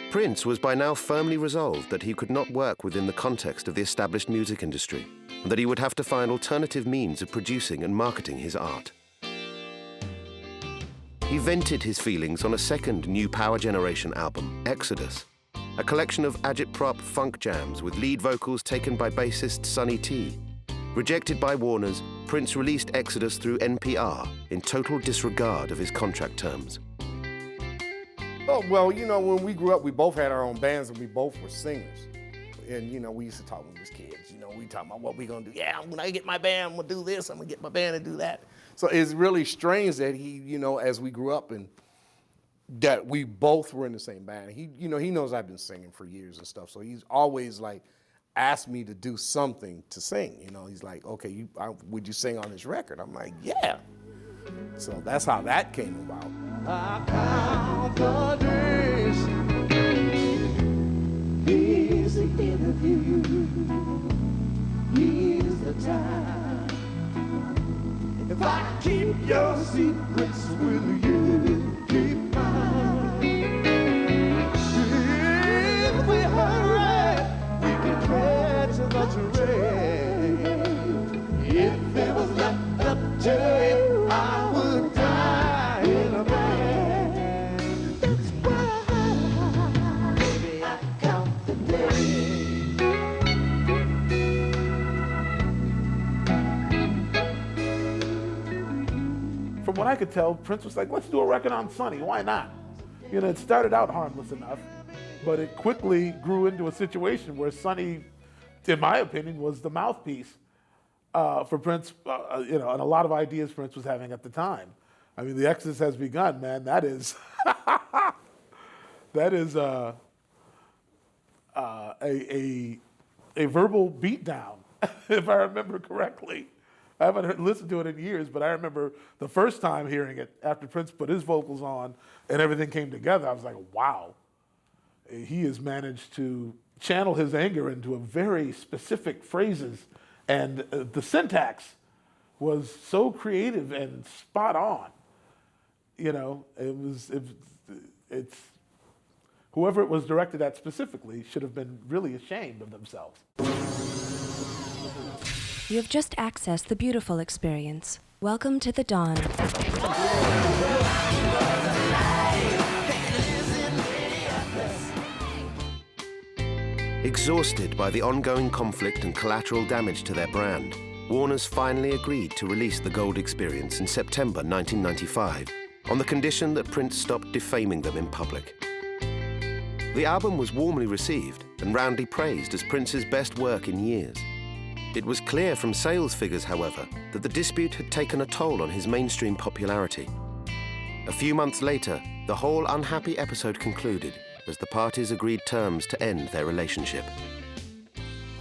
Prince was by now firmly resolved that he could not work within the context of the established music industry, and that he would have to find alternative means of producing and marketing his art. He vented his feelings on a second New Power Generation album, Exodus, a collection of agitprop funk jams with lead vocals taken by bassist Sonny T. Rejected by Warner's, Prince released Exodus through NPR in total disregard of his contract terms. Oh, well, when we grew up, we both had our own bands and we both were singers. And, we used to talk when we was kids, we talking about what we gonna do. Yeah, when I get my band, I'm gonna do this, I'm gonna get my band to do that. So it's really strange that he, as we grew up and that we both were in the same band. He knows I've been singing for years and stuff. So he's always like asked me to do something to sing. He's like, okay, would you sing on this record? I'm like, yeah. So that's how that came about. I count the days. Here's the interview. Here's the time. If I keep your secrets, will you keep mine? If we hurry, we can catch the train. If it was left up to you, I would die in a bed. That's why, baby, I count the days. From what I could tell, Prince was like, let's do a record on Sonny, why not? It started out harmless enough, but it quickly grew into a situation where Sonny, in my opinion, was the mouthpiece for Prince, and a lot of ideas Prince was having at the time. I mean, the Exodus has begun, man. That is, a verbal beatdown, if I remember correctly. I haven't listened to it in years, but I remember the first time hearing it after Prince put his vocals on and everything came together. I was like, wow. He has managed to channel his anger into a very specific phrases, and the syntax was so creative and spot on. It's whoever it was directed at specifically should have been really ashamed of themselves. You have just accessed the beautiful experience. Welcome to the dawn. Exhausted by the ongoing conflict and collateral damage to their brand, Warner's finally agreed to release the Gold Experience in September 1995, on the condition that Prince stopped defaming them in public. The album was warmly received and roundly praised as Prince's best work in years. It was clear from sales figures, however, that the dispute had taken a toll on his mainstream popularity. A few months later, the whole unhappy episode concluded as the parties agreed terms to end their relationship.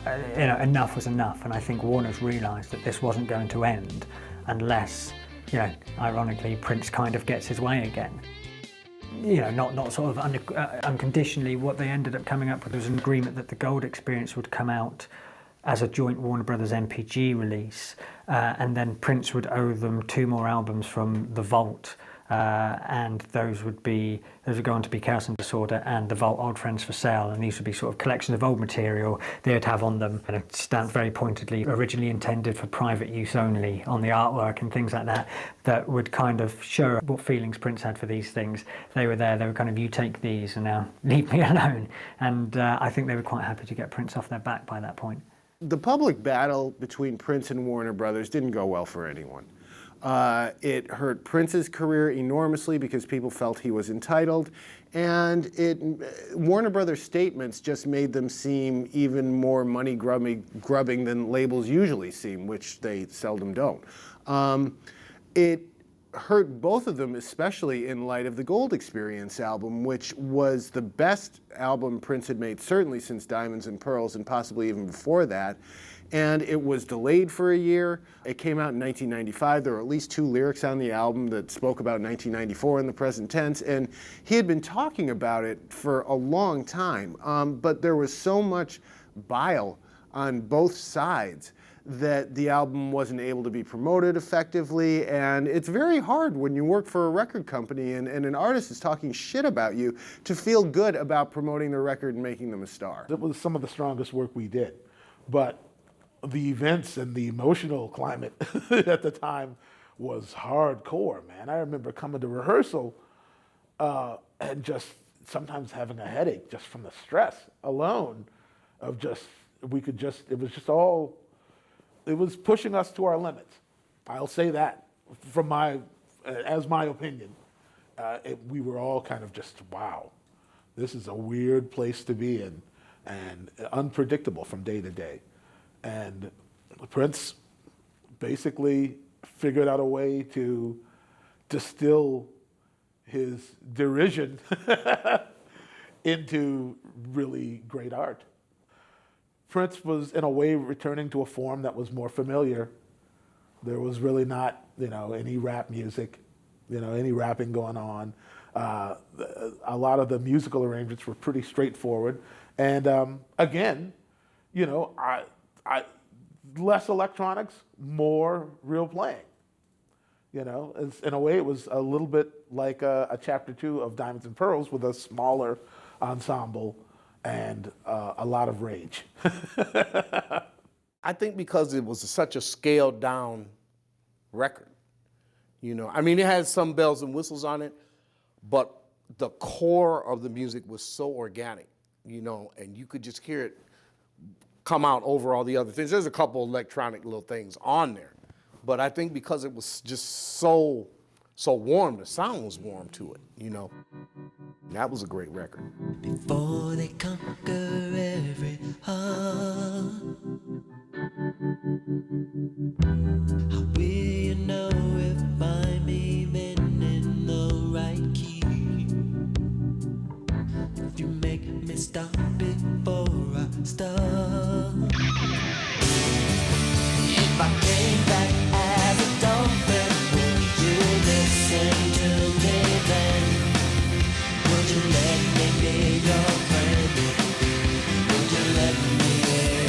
Enough was enough, and I think Warner's realised that this wasn't going to end unless, ironically, Prince kind of gets his way again. Not sort of unconditionally. What they ended up coming up with was an agreement that the Gold Experience would come out as a joint Warner Brothers Mpg release, and then Prince would owe them 2 more albums from The Vault, and those would go on to be Chaos and Disorder and The Vault Old Friends for Sale, and these would be sort of collections of old material they would have on them, and stamped very pointedly, originally intended for private use only on the artwork and things like that, that would kind of show what feelings Prince had for these things. They were there, they were kind of, you take these and now leave me alone. And I think they were quite happy to get Prince off their back by that point. The public battle between Prince and Warner Brothers didn't go well for anyone. It hurt Prince's career enormously because people felt he was entitled, and Warner Brothers statements just made them seem even more money grubbing than labels usually seem, which they seldom don't. It hurt both of them, especially in light of the Gold Experience album, which was the best album Prince had made, certainly since Diamonds and Pearls, and possibly even before that. And it was delayed for a year. It came out in 1995. There were at least 2 lyrics on the album that spoke about 1994 in the present tense, and he had been talking about it for a long time. But there was so much bile on both sides that the album wasn't able to be promoted effectively, and it's very hard when you work for a record company and an artist is talking shit about you to feel good about promoting their record and making them a star. It was some of the strongest work we did, but the events and the emotional climate at the time was hardcore, man. I remember coming to rehearsal and just sometimes having a headache just from the stress alone of just, it was pushing us to our limits. I'll say that from as my opinion. We were all kind of just, wow, this is a weird place to be in and unpredictable from day to day. And Prince basically figured out a way to distill his derision into really great art. Prince was, in a way, returning to a form that was more familiar. There was really not, any rap music, any rapping going on. A lot of the musical arrangements were pretty straightforward. And again, less electronics, more real playing. In a way, it was a little bit like a chapter 2 of Diamonds and Pearls with a smaller ensemble and a lot of rage. I think because it was such a scaled down record, it had some bells and whistles on it, but the core of the music was so organic, and you could just hear it come out over all the other things. There's a couple electronic little things on there, but I think because it was just so warm, the sound was warm to it, That was a great record. Before they conquer every heart, how will you know if I'm even in the right key? If you make me stop before I start. If I came back as a dolphin, would you listen to me then? Would you let me be your friend? Would you let me in?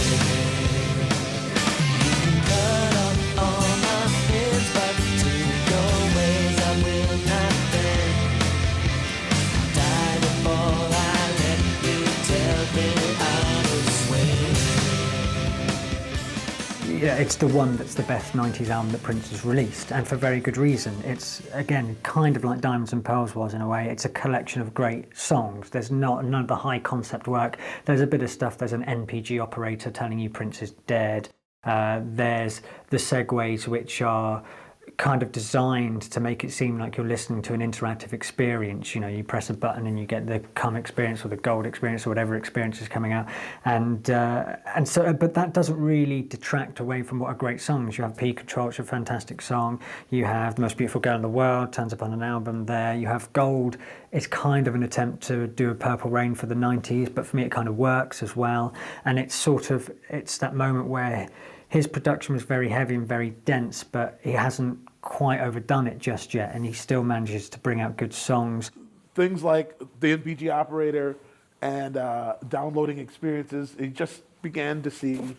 You can cut off all my friends, but to your ways I will not bend. Die before I let you tell me how to swim. Yeah, it's the one that's the best 90s album that Prince has released, and for very good reason. It's, again, kind of like Diamonds and Pearls was in a way. It's a collection of great songs. There's none of the high concept work. There's a bit of stuff. There's an Mpg operator telling you Prince is dead. There's the segues, which are kind of designed to make it seem like you're listening to an interactive experience. You press a button and you get the Come experience or the Gold experience or whatever experience is coming out, and so, but that doesn't really detract away from what are great songs. You have Mpg Control, which is a fantastic song. You have The Most Beautiful Girl in the World, turns up on an album there. You have Gold. It's kind of an attempt to do a Purple Rain for the 90s, but for me it kind of works as well. And it's that moment where his production was very heavy and very dense, but he hasn't quite overdone it just yet, and he still manages to bring out good songs. Things like the Mpg operator and downloading experiences, he just began to see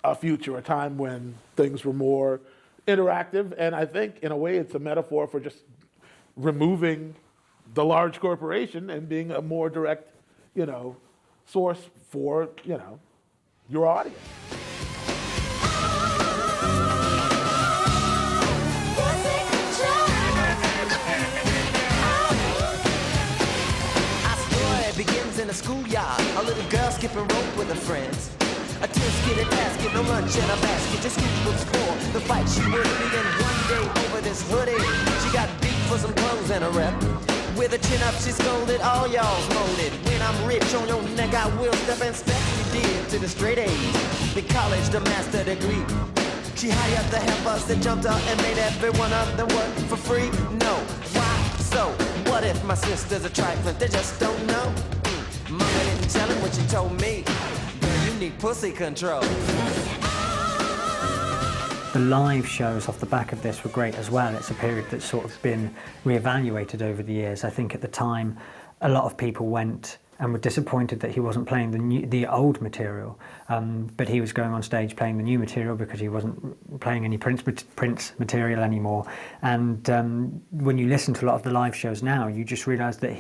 a future, a time when things were more interactive, and I think in a way it's a metaphor for just removing the large corporation and being a more direct, source for, your audience. Begins in a schoolyard, a little girl skipping rope with her friends. A tisket, a tasket, a lunch and a basket. Your school books for the fight she would begin one day over this hoodie. She got beat for some clothes and a rep. With a chin up, she scolded, all y'all's molded. When I'm rich on your neck, I will step and step. You did to the straight A's, the college, the master degree. She hired the helpers that jumped up and made every one of them work for free. No, why? So, what if my sister's a trifling? They just don't know. Mama didn't tell him what she told me. Girl, you need pussy control. The live shows off the back of this were great as well. It's a period that's sort of been reevaluated over the years. I think at the time, a lot of people went and were disappointed that he wasn't playing the old material, but he was going on stage playing the new material because he wasn't playing any Prince material anymore. And when you listen to a lot of the live shows now, you just realise that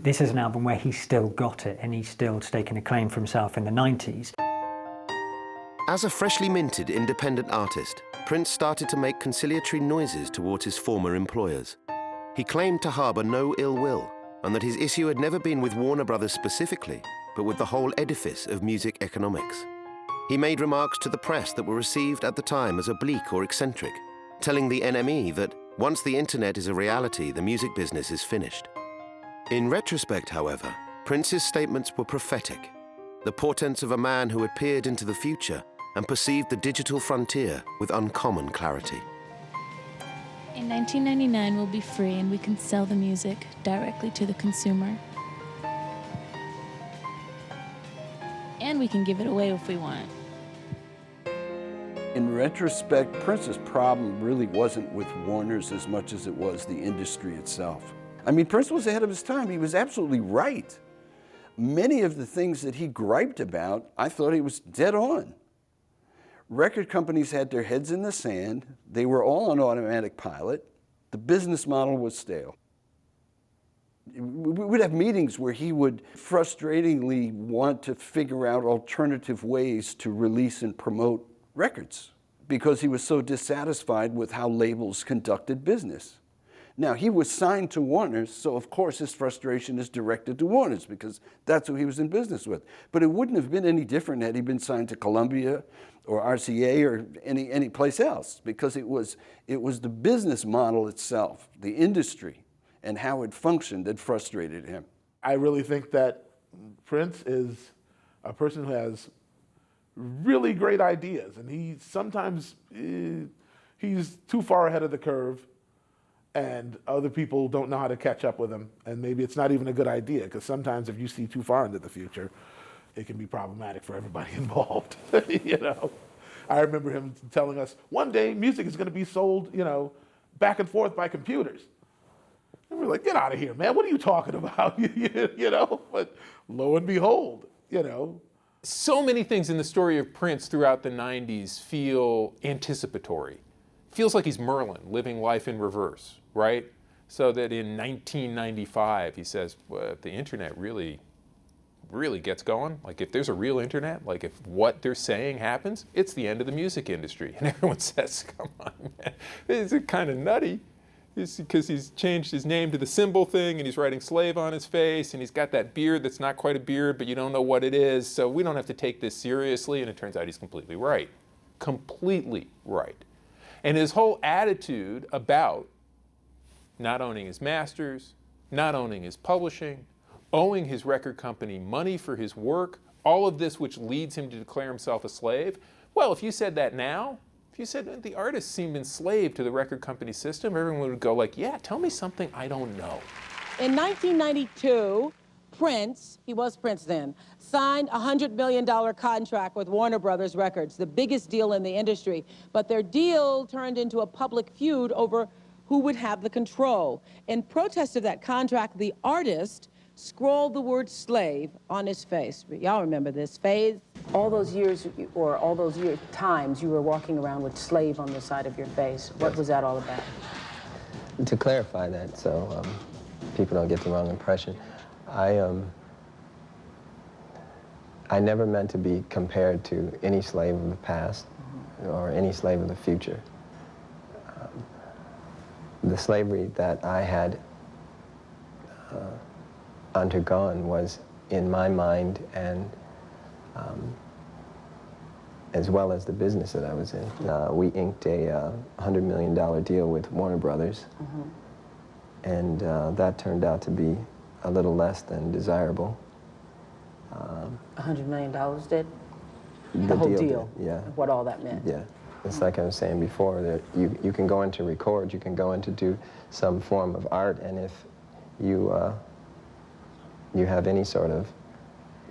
this is an album where he's still got it, and he's still staking a claim for himself in the 90s. As a freshly minted independent artist, Prince started to make conciliatory noises towards his former employers. He claimed to harbour no ill will, and that his issue had never been with Warner Brothers specifically, but with the whole edifice of music economics. He made remarks to the press that were received at the time as oblique or eccentric, telling the NME that once the internet is a reality, the music business is finished. In retrospect, however, Prince's statements were prophetic, the portents of a man who had peered into the future and perceived the digital frontier with uncommon clarity. In 1999, we'll be free and we can sell the music directly to the consumer. And we can give it away if we want. In retrospect, Prince's problem really wasn't with Warner's as much as it was the industry itself. I mean, Prince was ahead of his time. He was absolutely right. Many of the things that he griped about, I thought he was dead on. Record companies had their heads in the sand. They were all on automatic pilot. The business model was stale. We would have meetings where he would frustratingly want to figure out alternative ways to release and promote records because he was so dissatisfied with how labels conducted business. Now, he was signed to Warner's, so of course his frustration is directed to Warner's because that's who he was in business with. But it wouldn't have been any different had he been signed to Columbia or RCA or any place else, because it was the business model itself, the industry, and how it functioned that frustrated him. I really think that Prince is a person who has really great ideas, and he sometimes he's too far ahead of the curve, and other people don't know how to catch up with him, and maybe it's not even a good idea, because sometimes if you see too far into the future, it can be problematic for everybody involved. You know, I remember him telling us one day music is going to be sold, you know, back and forth by computers. And we're like, get out of here, man! What are you talking about? You know, but lo and behold, you know. So many things in the story of Prince throughout the 90s feel anticipatory. Feels like he's Merlin, living life in reverse, right? So that in 1995, he says, well, if the internet really gets going, like if there's a real internet, like if what they're saying happens, it's the end of the music industry. And everyone says, come on, man, this is kind of nutty. Because he's changed his name to the symbol thing, and he's writing slave on his face, and he's got that beard that's not quite a beard, but you don't know what it is, so we don't have to take this seriously. And it turns out he's completely right. Completely right. And his whole attitude about not owning his masters, not owning his publishing, owing his record company money for his work, all of this which leads him to declare himself a slave. Well, if you said that now, if you said the artist seemed enslaved to the record company system, everyone would go like, yeah, tell me something I don't know. In 1992, Prince, he was Prince then, signed a $100 million contract with Warner Brothers Records, the biggest deal in the industry. But their deal turned into a public feud over who would have the control. In protest of that contract, the artist scrawled the word slave on his face. Y'all remember this phase? All those years, or all those times you were walking around with slave on the side of your face. What was that all about? To clarify that, so people don't get the wrong impression, I never meant to be compared to any slave of the past or any slave of the future. The slavery that I had undergone was in my mind, and as well as the business that I was in. We inked a $100 million deal with Warner Brothers, and that turned out to be a little less than desirable. $100 million did? The whole did, deal? yeah. What all that meant? Yeah. It's like I was saying before, that you can go in to record, you can go in to do some form of art, and if you you have any sort of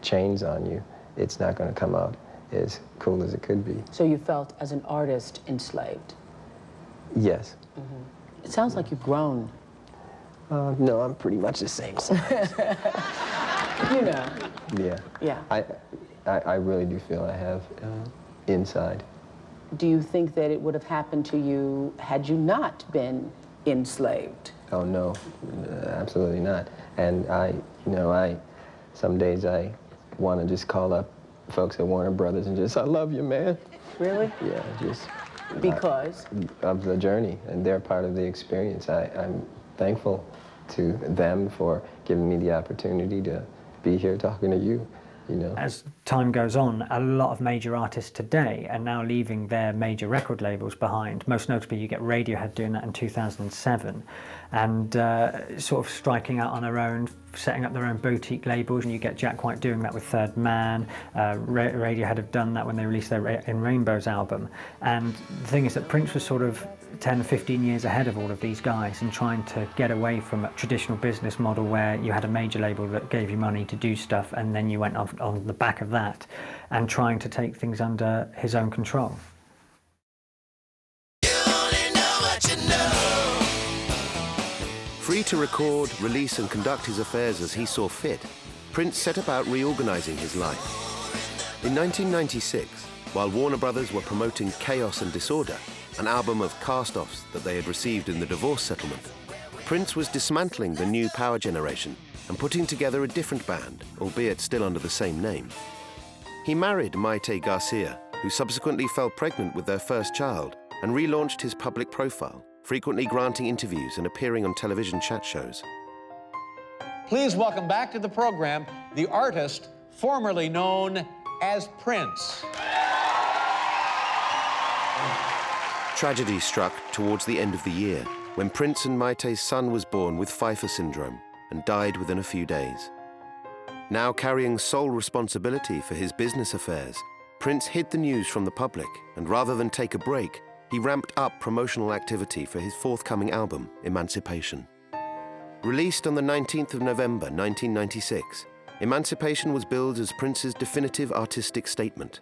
chains on you, it's not going to come out as cool as it could be. So you felt, as an artist, enslaved? Yes. It sounds like you've grown. No, I'm pretty much the same size. You know. Yeah. Yeah. I really do feel I have inside. Do you think that it would have happened to you had you not been enslaved? Oh no, absolutely not. And some days I want to just call up folks at Warner Brothers and just, I love you, man. Really? Yeah, just. Because? Of the journey, and they're part of the experience. I'm thankful to them for giving me the opportunity to be here talking to you. You know. As time goes on, a lot of major artists today are now leaving their major record labels behind. Most notably, you get Radiohead doing that in 2007, and sort of striking out on their own, setting up their own boutique labels. And you get Jack White doing that with Third Man. Radiohead have done that when they released their In Rainbows album. And the thing is that Prince was sort of 10, 15 years ahead of all of these guys and trying to get away from a traditional business model where you had a major label that gave you money to do stuff and then you went off on the back of that, and trying to take things under his own control. Free to record, release and conduct his affairs as he saw fit, Prince set about reorganizing his life. In 1996, while Warner Brothers were promoting Chaos and Disorder, an album of cast-offs that they had received in the divorce settlement, Prince was dismantling the new power generation and putting together a different band, albeit still under the same name. He married Maite Garcia, who subsequently fell pregnant with their first child, and relaunched his public profile, frequently granting interviews and appearing on television chat shows. Please welcome back to the program the artist formerly known as Prince. Tragedy struck towards the end of the year when Prince and Maite's son was born with Pfeiffer syndrome and died within a few days. Now carrying sole responsibility for his business affairs, Prince hid the news from the public, and rather than take a break, he ramped up promotional activity for his forthcoming album, Emancipation. Released on the 19th of November 1996, Emancipation was billed as Prince's definitive artistic statement.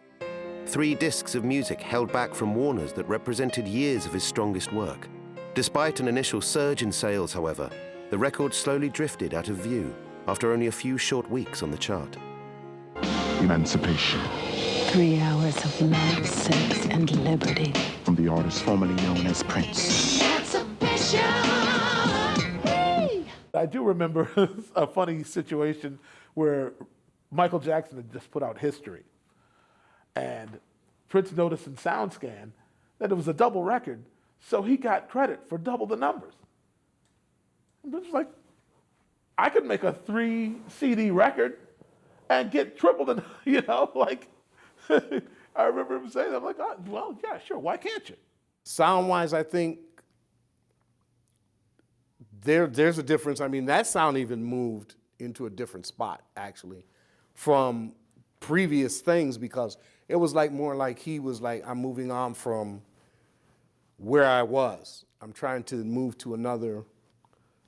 3 discs of music held back from Warner's that represented years of his strongest work. Despite an initial surge in sales, however, the record slowly drifted out of view after only a few short weeks on the chart. Emancipation. 3 hours of love, sex, and liberty. From the artist formerly known as Prince. Emancipation. I do remember a funny situation where Michael Jackson had just put out History. And Prince noticed in SoundScan that it was a double record, so he got credit for double the numbers. And Prince was like, I could make a 3 CD record and get triple the, I remember him saying that. I'm like, oh, well, yeah, sure, why can't you? Sound-wise, I think there's a difference. I mean, that sound even moved into a different spot, actually, from previous things, because it was like more like he was like, I'm moving on from where I was. I'm trying to move to another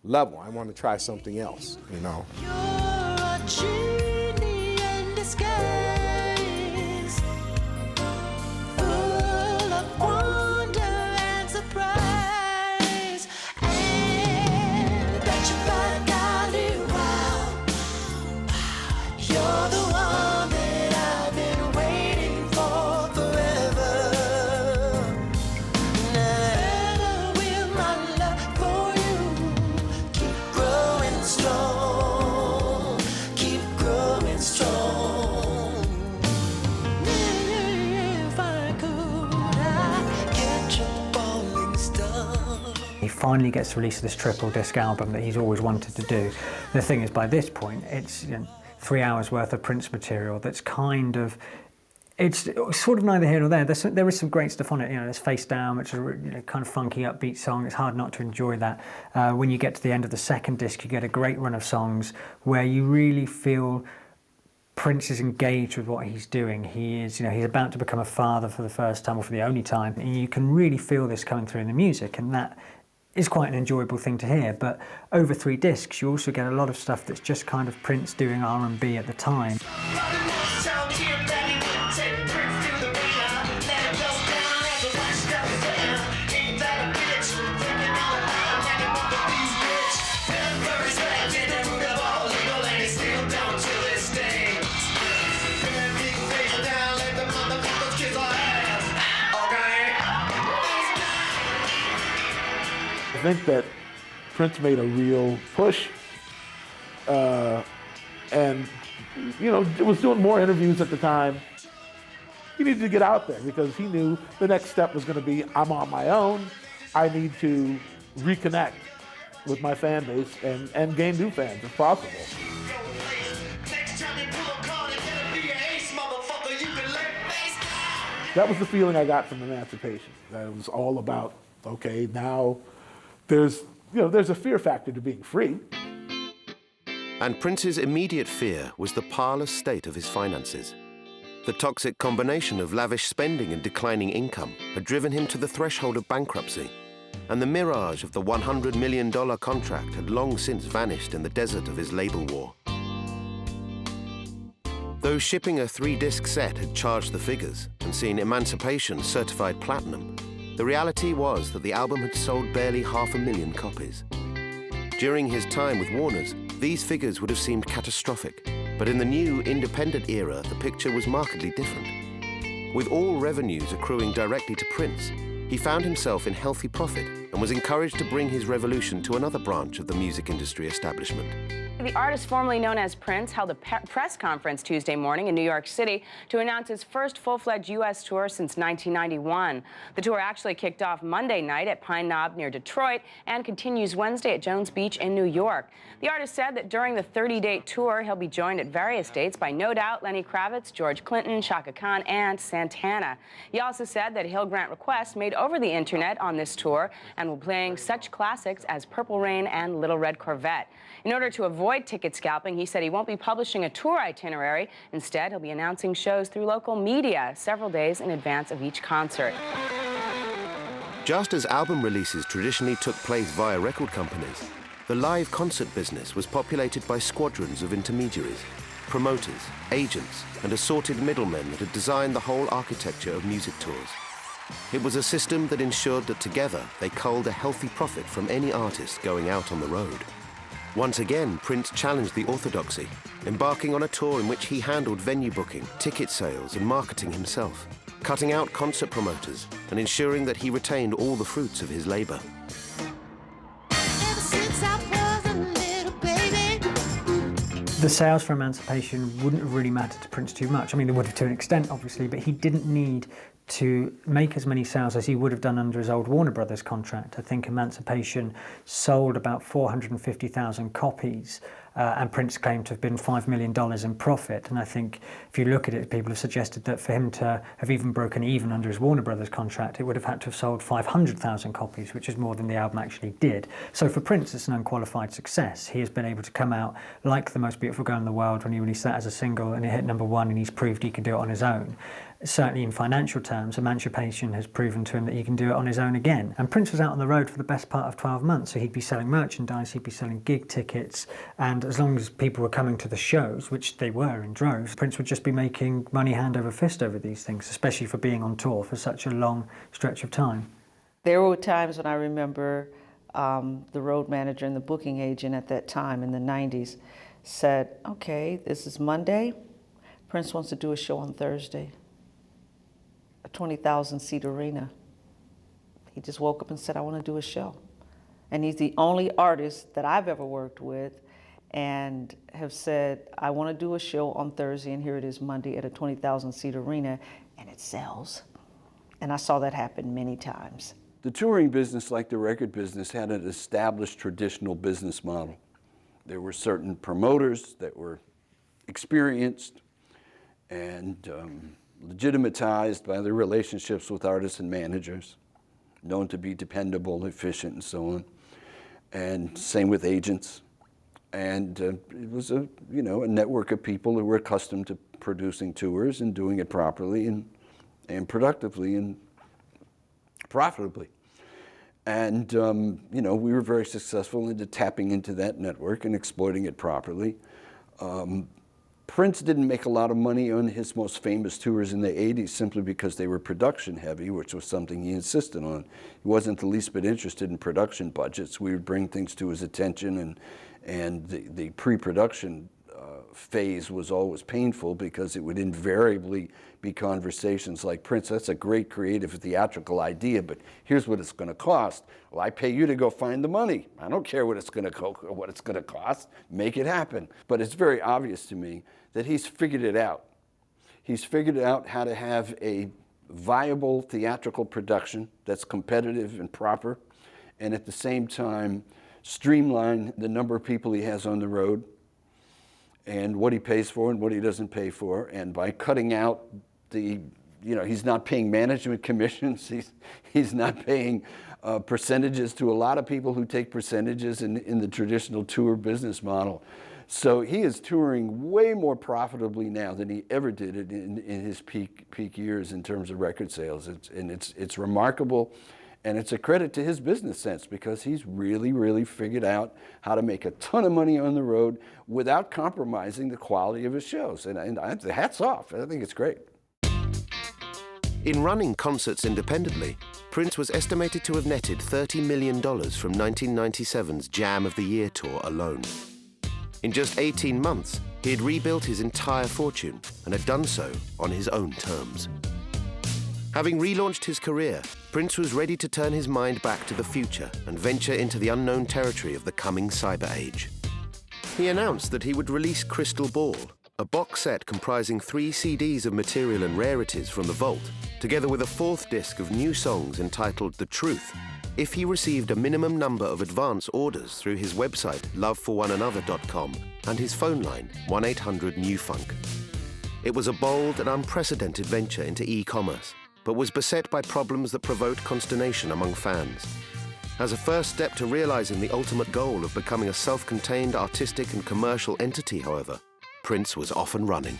level. I want to try something else, you know. You're a genie in disguise, full of wonder and surprise, and that you by golly, wow, you're the one that I've been waiting for forever. Now will my love for you keep growing strong, keep growing strong. If I could, I'd get your falling star. He finally gets to release this triple disc album that he's always wanted to do. The thing is, by this point, it's 3 hours worth of Prince material that's kind of, it's sort of neither here nor there. There is some great stuff on it. There's Face Down, which is a kind of funky, upbeat song. It's hard not to enjoy that. When you get to the end of the second disc, you get a great run of songs where you really feel Prince is engaged with what he's doing. He is, he's about to become a father for the first time, or for the only time, and you can really feel this coming through in the music, and that is quite an enjoyable thing to hear. But over 3 discs, you also get a lot of stuff that's just kind of Prince doing R&B at the time. I think that Prince made a real push, and was doing more interviews at the time. He needed to get out there because he knew the next step was going to be, I'm on my own. I need to reconnect with my fan base and gain new fans if possible. That was the feeling I got from Emancipation. That it was all about, okay, now there's a fear factor to being free. And Prince's immediate fear was the parlous state of his finances. The toxic combination of lavish spending and declining income had driven him to the threshold of bankruptcy, and the mirage of the $100 million contract had long since vanished in the desert of his label war. Though shipping a 3-disc set had charged the figures and seen Emancipation certified platinum, the reality was that the album had sold barely 500,000 copies. During his time with Warner's, these figures would have seemed catastrophic, but in the new independent era, the picture was markedly different. With all revenues accruing directly to Prince, he found himself in healthy profit and was encouraged to bring his revolution to another branch of the music industry establishment. The artist formerly known as Prince held a press conference Tuesday morning in New York City to announce his first full-fledged U.S. tour since 1991. The tour actually kicked off Monday night at Pine Knob near Detroit and continues Wednesday at Jones Beach in New York. The artist said that during the 30-date tour, he'll be joined at various dates by No Doubt, Lenny Kravitz, George Clinton, Chaka Khan, and Santana. He also said that he'll grant requests made over the internet on this tour and will be playing such classics as Purple Rain and Little Red Corvette. In order to avoid ticket scalping, he said he won't be publishing a tour itinerary. Instead, he'll be announcing shows through local media several days in advance of each concert. Just as album releases traditionally took place via record companies, the live concert business was populated by squadrons of intermediaries, promoters, agents, and assorted middlemen that had designed the whole architecture of music tours. It was a system that ensured that together they culled a healthy profit from any artist going out on the road. Once again, Prince challenged the orthodoxy, embarking on a tour in which he handled venue booking, ticket sales, and marketing himself, cutting out concert promoters and ensuring that he retained all the fruits of his labor. The sales for Emancipation wouldn't have really mattered to Prince too much. I mean, they would have to an extent, obviously, but he didn't need to make as many sales as he would have done under his old Warner Brothers contract. I think Emancipation sold about 450,000 copies, and Prince claimed to have been $5 million in profit. And I think if you look at it, people have suggested that for him to have even broken even under his Warner Brothers contract, it would have had to have sold 500,000 copies, which is more than the album actually did. So for Prince, it's an unqualified success. He has been able to come out like the most beautiful girl in the world when he released that as a single, and it hit #1, and he's proved he can do it on his own. Certainly in financial terms, Emancipation has proven to him that he can do it on his own again. And Prince was out on the road for the best part of 12 months, so he'd be selling merchandise, he'd be selling gig tickets, and as long as people were coming to the shows, which they were in droves, Prince would just be making money hand over fist over these things, especially for being on tour for such a long stretch of time. There were times when I remember the road manager and the booking agent at that time in the 90s said, okay, this is Monday, Prince wants to do a show on Thursday. A 20,000-seat arena. He just woke up and said, I want to do a show. And he's the only artist that I've ever worked with and have said, I want to do a show on Thursday, and here it is Monday at a 20,000-seat arena, and it sells. And I saw that happen many times. The touring business, like the record business, had an established traditional business model. There were certain promoters that were experienced and legitimatized by their relationships with artists and managers, known to be dependable, efficient, and so on. And same with agents. And it was a network of people who were accustomed to producing tours and doing it properly and productively and profitably. And we were very successful into tapping into that network and exploiting it properly. Prince didn't make a lot of money on his most famous tours in the 80s simply because they were production heavy, which was something he insisted on. He wasn't the least bit interested in production budgets. We would bring things to his attention, and the pre-production phase was always painful because it would invariably be conversations like, Prince, that's a great creative theatrical idea, but here's what it's going to cost. Well, I pay you to go find the money. I don't care what it's going to cost. Make it happen. But it's very obvious to me that he's figured it out. He's figured out how to have a viable theatrical production that's competitive and proper, and at the same time streamline the number of people he has on the road and what he pays for and what he doesn't pay for. And by cutting out he's not paying management commissions, he's not paying percentages to a lot of people who take percentages in the traditional tour business model. So he is touring way more profitably now than he ever did in his peak years in terms of record sales. It's remarkable, and it's a credit to his business sense because he's really, really figured out how to make a ton of money on the road without compromising the quality of his shows. And hats off. I think it's great. In running concerts independently, Prince was estimated to have netted $30 million from 1997's Jam of the Year tour alone. In just 18 months, he had rebuilt his entire fortune and had done so on his own terms. Having relaunched his career, Prince was ready to turn his mind back to the future and venture into the unknown territory of the coming cyber age. He announced that he would release Crystal Ball, a box set comprising 3 CDs of material and rarities from the vault, together with a 4th disc of new songs entitled The Truth, if he received a minimum number of advance orders through his website loveforonanother.com and his phone line 1-800-NEW-FUNK. It was a bold and unprecedented venture into e-commerce, but was beset by problems that provoked consternation among fans. As a first step to realizing the ultimate goal of becoming a self-contained artistic and commercial entity, however, Prince was off and running.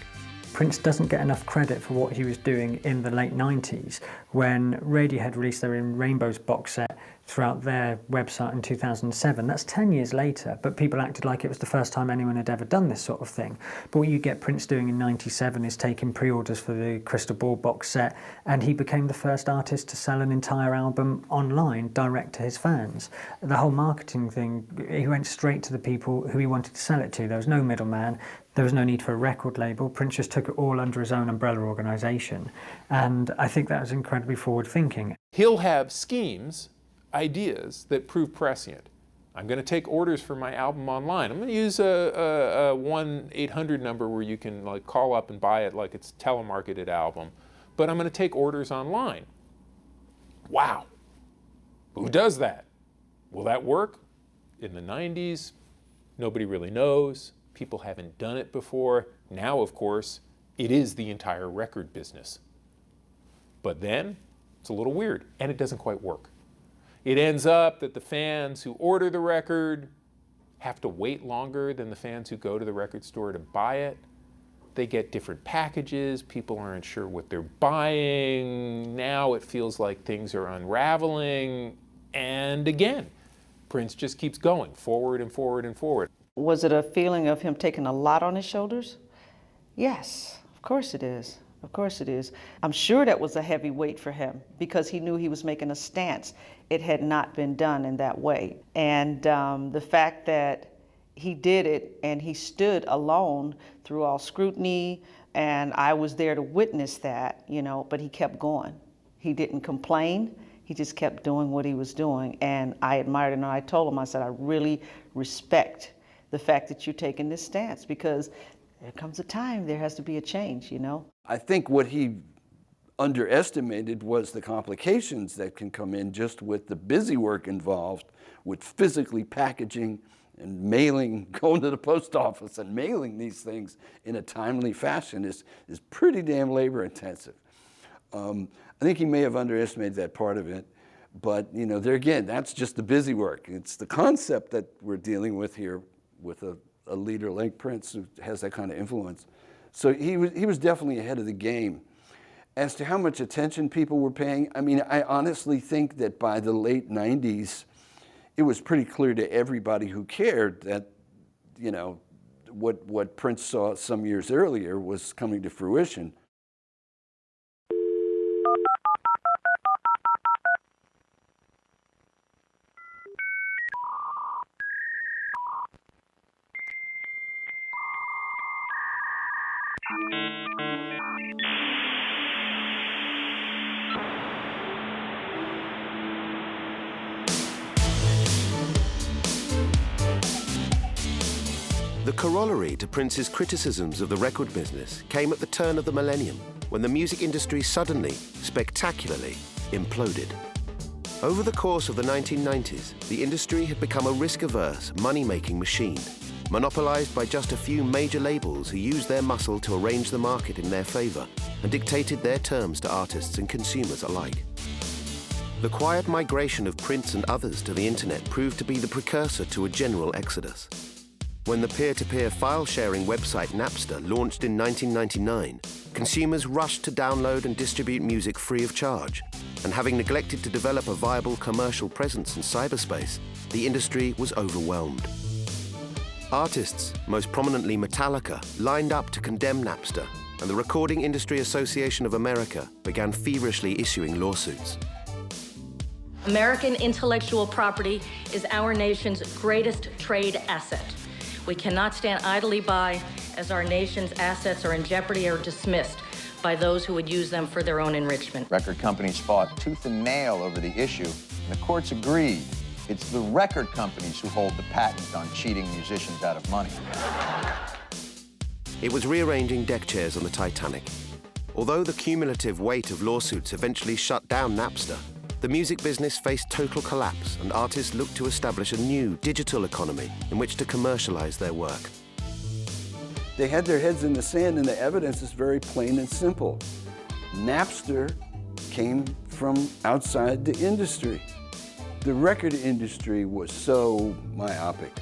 Prince doesn't get enough credit for what he was doing in the late 90s when Radiohead released their In Rainbows box set throughout their website in 2007. That's 10 years later, but people acted like it was the first time anyone had ever done this sort of thing. But what you get Prince doing in 97 is taking pre-orders for the Crystal Ball box set, and he became the first artist to sell an entire album online direct to his fans. The whole marketing thing, he went straight to the people who he wanted to sell it to. There was no middleman. There was no need for a record label. Prince just took it all under his own umbrella organisation. And I think that was incredibly forward thinking. He'll have schemes, ideas that prove prescient. I'm going to take orders for my album online. I'm going to use a 1-800 number where you can call up and buy it like it's a telemarketed album. But I'm going to take orders online. Wow. Who does that? Will that work? In the 90s, nobody really knows. People haven't done it before. Now, of course, it is the entire record business. But then, it's a little weird, and it doesn't quite work. It ends up that the fans who order the record have to wait longer than the fans who go to the record store to buy it. They get different packages. People aren't sure what they're buying. Now it feels like things are unraveling. And again, Prince just keeps going forward and forward and forward. Was it a feeling of him taking a lot on his shoulders? Yes, of course it is. Of course it is. I'm sure that was a heavy weight for him because he knew he was making a stance. It had not been done in that way. And the fact that he did it and he stood alone through all scrutiny, and I was there to witness that, but he kept going. He didn't complain. He just kept doing what he was doing. And I admired it, and I told him, I said, I really respect the fact that you're taking this stance because there comes a time there has to be a change, I think what he underestimated was the complications that can come in just with the busy work involved with physically packaging and mailing, going to the post office and mailing these things in a timely fashion is pretty damn labor intensive. I think he may have underestimated that part of it, but there again, that's just the busy work. It's the concept that we're dealing with here with a leader like Prince who has that kind of influence. So he was definitely ahead of the game. As to how much attention people were paying, I mean, I honestly think that by the late 90s, it was pretty clear to everybody who cared that, you know, what Prince saw some years earlier was coming to fruition. The corollary to Prince's criticisms of the record business came at the turn of the millennium, when the music industry suddenly, spectacularly, imploded. Over the course of the 1990s, the industry had become a risk-averse, money-making machine, monopolized by just a few major labels who used their muscle to arrange the market in their favor and dictated their terms to artists and consumers alike. The quiet migration of Prince and others to the internet proved to be the precursor to a general exodus. When the peer-to-peer file-sharing website Napster launched in 1999, consumers rushed to download and distribute music free of charge, and having neglected to develop a viable commercial presence in cyberspace, the industry was overwhelmed. Artists, most prominently Metallica, lined up to condemn Napster, and the Recording Industry Association of America began feverishly issuing lawsuits. American intellectual property is our nation's greatest trade asset. We cannot stand idly by as our nation's assets are in jeopardy or dismissed by those who would use them for their own enrichment. Record companies fought tooth and nail over the issue, and the courts agreed. It's the record companies who hold the patent on cheating musicians out of money. It was rearranging deck chairs on the Titanic. Although the cumulative weight of lawsuits eventually shut down Napster, the music business faced total collapse, and artists looked to establish a new digital economy in which to commercialize their work. They had their heads in the sand, and the evidence is very plain and simple. Napster came from outside the industry. The record industry was so myopic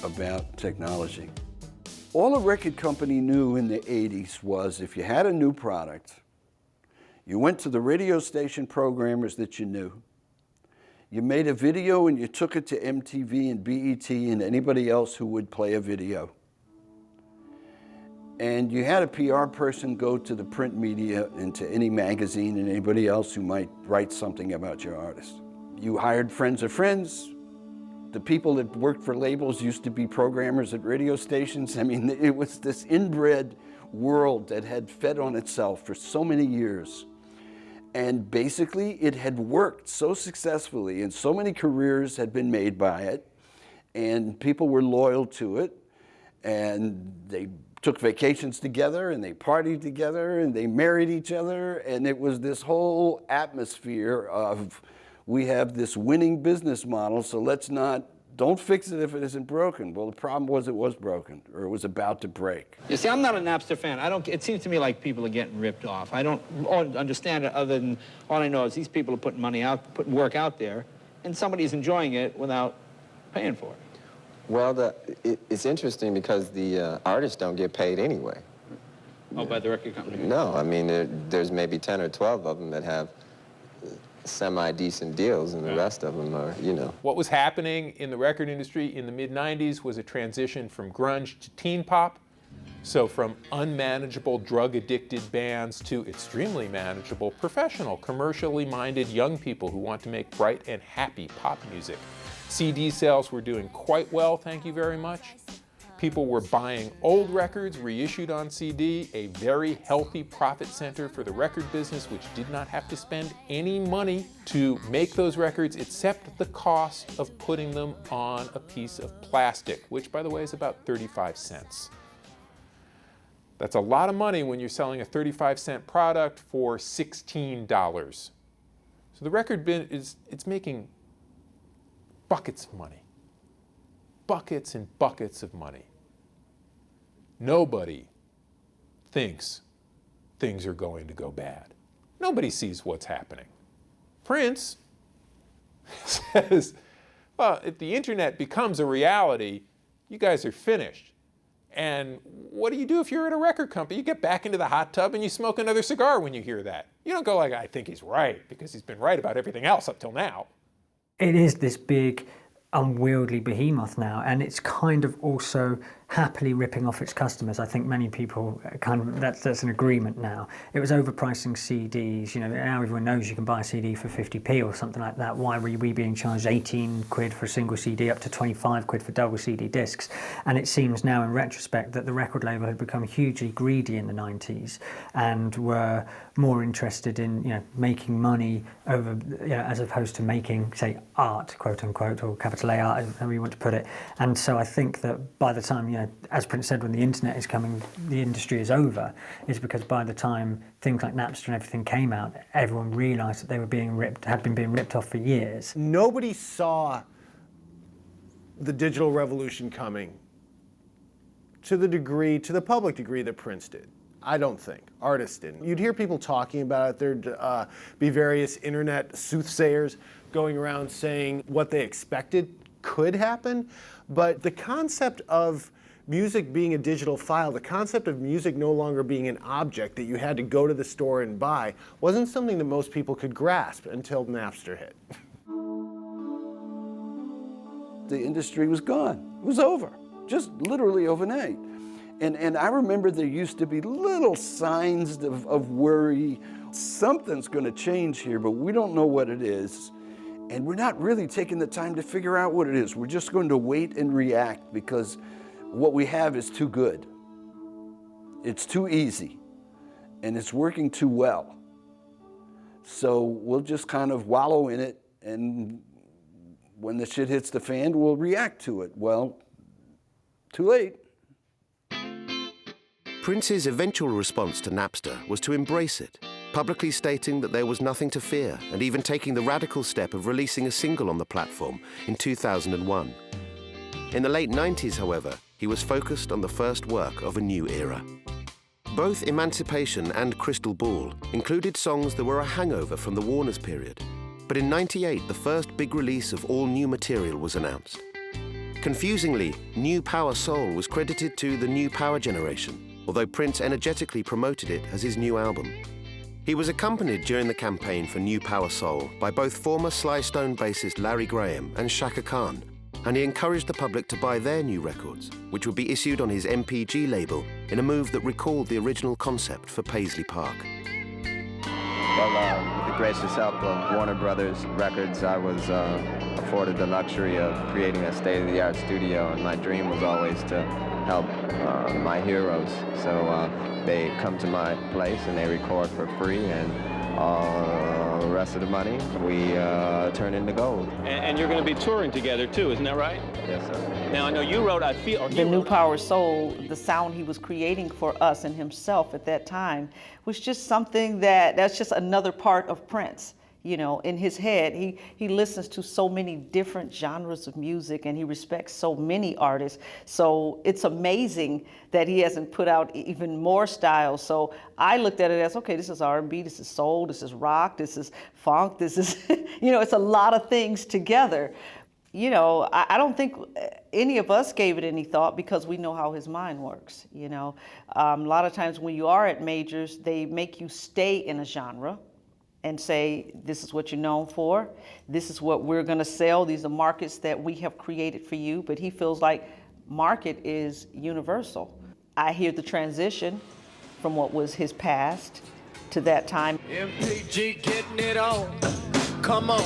about technology. All a record company knew in the 80s was if you had a new product, you went to the radio station programmers that you knew. You made a video and you took it to MTV and BET and anybody else who would play a video. And you had a PR person go to the print media and to any magazine and anybody else who might write something about your artist. You hired friends of friends. The people that worked for labels used to be programmers at radio stations. I mean, it was this inbred world that had fed on itself for so many years. And basically, it had worked so successfully, and so many careers had been made by it, and people were loyal to it, and they took vacations together, and they partied together, and they married each other, and it was this whole atmosphere of, we have this winning business model, so don't fix it if it isn't broken. Well, the problem was it was broken, or it was about to break. You see, I'm not a Napster fan. It seems to me like people are getting ripped off. I don't understand it other than all I know is these people are putting money out, putting work out there, and somebody's enjoying it without paying for it. Well, it's interesting because the artists don't get paid anyway. Oh, by the record company? No, I mean, there's maybe 10 or 12 of them that have semi-decent deals, and the rest of them are, you know. What was happening in the record industry in the mid-90s was a transition from grunge to teen pop. So from unmanageable drug-addicted bands to extremely manageable professional, commercially minded young people who want to make bright and happy pop music. CD sales were doing quite well, thank you very much. People were buying old records reissued on CD, a very healthy profit center for the record business, which did not have to spend any money to make those records except the cost of putting them on a piece of plastic, which, by the way, is about 35 cents. That's a lot of money when you're selling a 35-cent product for $16. So the record bin it's making buckets of money. Buckets and buckets of money. Nobody thinks things are going to go bad. Nobody sees what's happening. Prince says, well, if the internet becomes a reality, you guys are finished. And what do you do if you're at a record company? You get back into the hot tub and you smoke another cigar when you hear that. You don't go like, I think he's right, because he's been right about everything else up till now. It is this big, unwieldy behemoth now, and it's kind of also happily ripping off its customers. I think many people kind of, that's an agreement now. It was overpricing CDs, you know, now everyone knows you can buy a CD for 50p or something like that. Why were we being charged 18 quid for a single CD up to 25 quid for double CD discs? And it seems now in retrospect that the record label had become hugely greedy in the 90s and were more interested in, you know, making money over, you know, as opposed to making, say, art, quote unquote, or capital A art, however you want to put it. And so I think that by the time, you know, as Prince said, when the internet is coming, the industry is over, is because by the time things like Napster and everything came out, everyone realised that they were being ripped, had been being ripped off for years. Nobody saw the digital revolution coming to the public degree that Prince did. I don't think. Artists didn't. You'd hear people talking about it. There'd be various internet soothsayers going around saying what they expected could happen, but the concept of music being a digital file, the concept of music no longer being an object that you had to go to the store and buy, wasn't something that most people could grasp until Napster hit. The industry was gone. It was over, just literally overnight. And I remember there used to be little signs of worry. Something's going to change here, but we don't know what it is. And we're not really taking the time to figure out what it is. We're just going to wait and react because what we have is too good. It's too easy, and it's working too well. So we'll just kind of wallow in it, and when the shit hits the fan, we'll react to it. Well, too late. Prince's eventual response to Napster was to embrace it, publicly stating that there was nothing to fear and even taking the radical step of releasing a single on the platform in 2001. In the late 90s, however, he was focused on the first work of a new era. Both Emancipation and Crystal Ball included songs that were a hangover from the Warner's period, but in '98 the first big release of all new material was announced. Confusingly, New Power Soul was credited to the New Power generation, although Prince energetically promoted it as his new album. He was accompanied during the campaign for New Power Soul by both former Sly Stone bassist Larry Graham and Shaka Khan, and he encouraged the public to buy their new records, which would be issued on his Mpg label in a move that recalled the original concept for Paisley Park. Well, with the gracious help of Warner Brothers Records, I was afforded the luxury of creating a state-of-the-art studio, and my dream was always to help my heroes. So they come to my place and they record for free, and the rest of the money we turn into gold. And you're going to be touring together too, isn't that right? Yes, sir. Now I know you wrote "I Feel." The New Power Soul, the sound he was creating for us and himself at that time, was just something that's just another part of Prince. You know, in his head, he listens to so many different genres of music, and he respects so many artists. So it's amazing that he hasn't put out even more styles. So I looked at it as, okay, this is R&B, this is soul, this is rock, this is funk, this is, you know, it's a lot of things together. You know, I don't think any of us gave it any thought because we know how his mind works, you know. A lot of times when you are at majors, they make you stay in a genre and say, this is what you're known for, this is what we're gonna sell, these are markets that we have created for you, but he feels like market is universal. I hear the transition from what was his past to that time. Mpg getting it on, come on.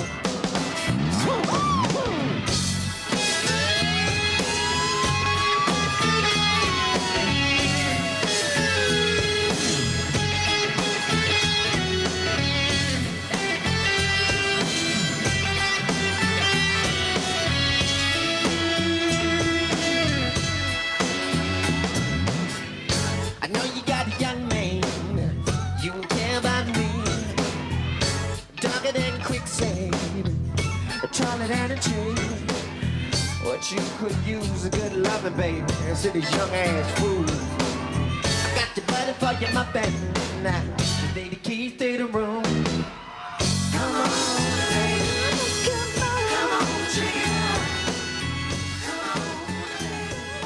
Taller than a chain. What you could use a good loving, baby, instead of young ass fools. I got the money for you, my baby. Now, they the keys to the room. Come on, baby. Come on, chill. Come on, baby.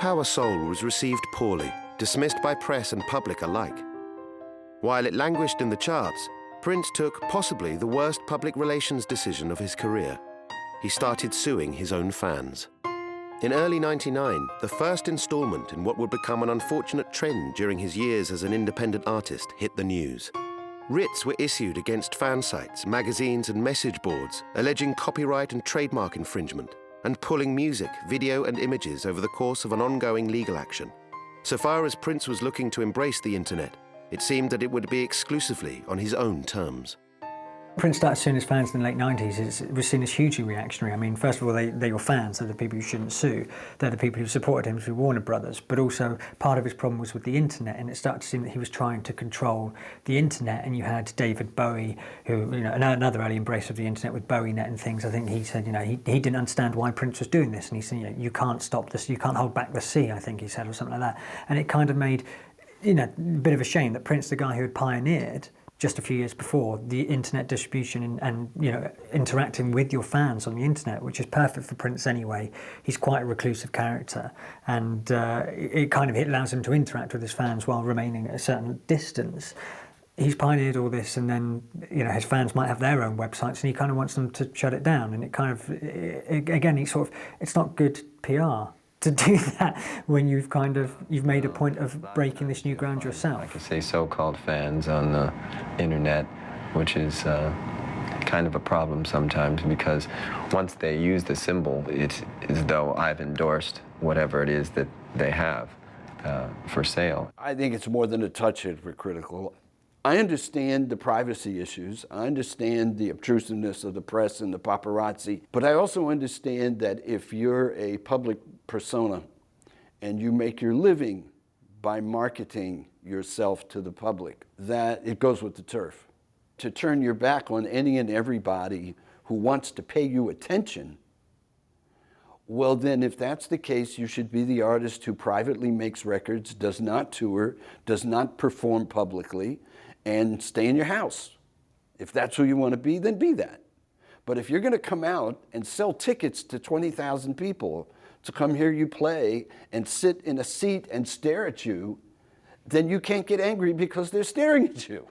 Power Soul was received poorly, dismissed by press and public alike. While it languished in the charts, Prince took possibly the worst public relations decision of his career. He started suing his own fans. In early '99, the first installment in what would become an unfortunate trend during his years as an independent artist hit the news. Writs were issued against fan sites, magazines and message boards, alleging copyright and trademark infringement, and pulling music, video and images over the course of an ongoing legal action. So far as Prince was looking to embrace the internet, it seemed that it would be exclusively on his own terms. Prince started suing his fans in the late 90s. It was seen as hugely reactionary. I mean, first of all, they're your fans, they're the people you shouldn't sue. They're the people who supported him through Warner Brothers. But also, part of his problem was with the internet, and it started to seem that he was trying to control the internet. And you had David Bowie, who, you know, another early embrace of the internet with BowieNet and things. I think he said, you know, he didn't understand why Prince was doing this. And he said, you know, you can't stop this, you can't hold back the sea, I think he said, or something like that. And it kind of made, you know, a bit of a shame that Prince, the guy who had pioneered just a few years before the internet distribution and you know, interacting with your fans on the internet, which is perfect for Prince anyway. He's quite a reclusive character, and it allows him to interact with his fans while remaining at a certain distance. He's pioneered all this, and then, you know, his fans might have their own websites, and he kind of wants them to shut it down. And it kind of, again, it's not good PR to do that when you've made a point of breaking this new ground yourself. I could say so-called fans on the internet, which is kind of a problem sometimes, because once they use the symbol, it's as though I've endorsed whatever it is that they have for sale. I think it's more than a touch hypocritical. I understand the privacy issues. I understand the obtrusiveness of the press and the paparazzi. But I also understand that if you're a public persona and you make your living by marketing yourself to the public, that it goes with the turf. To turn your back on any and everybody who wants to pay you attention, well then, if that's the case, you should be the artist who privately makes records, does not tour, does not perform publicly, and stay in your house. If that's who you want to be, then be that. But if you're going to come out and sell tickets to 20,000 people to come hear you play and sit in a seat and stare at you, then you can't get angry because they're staring at you.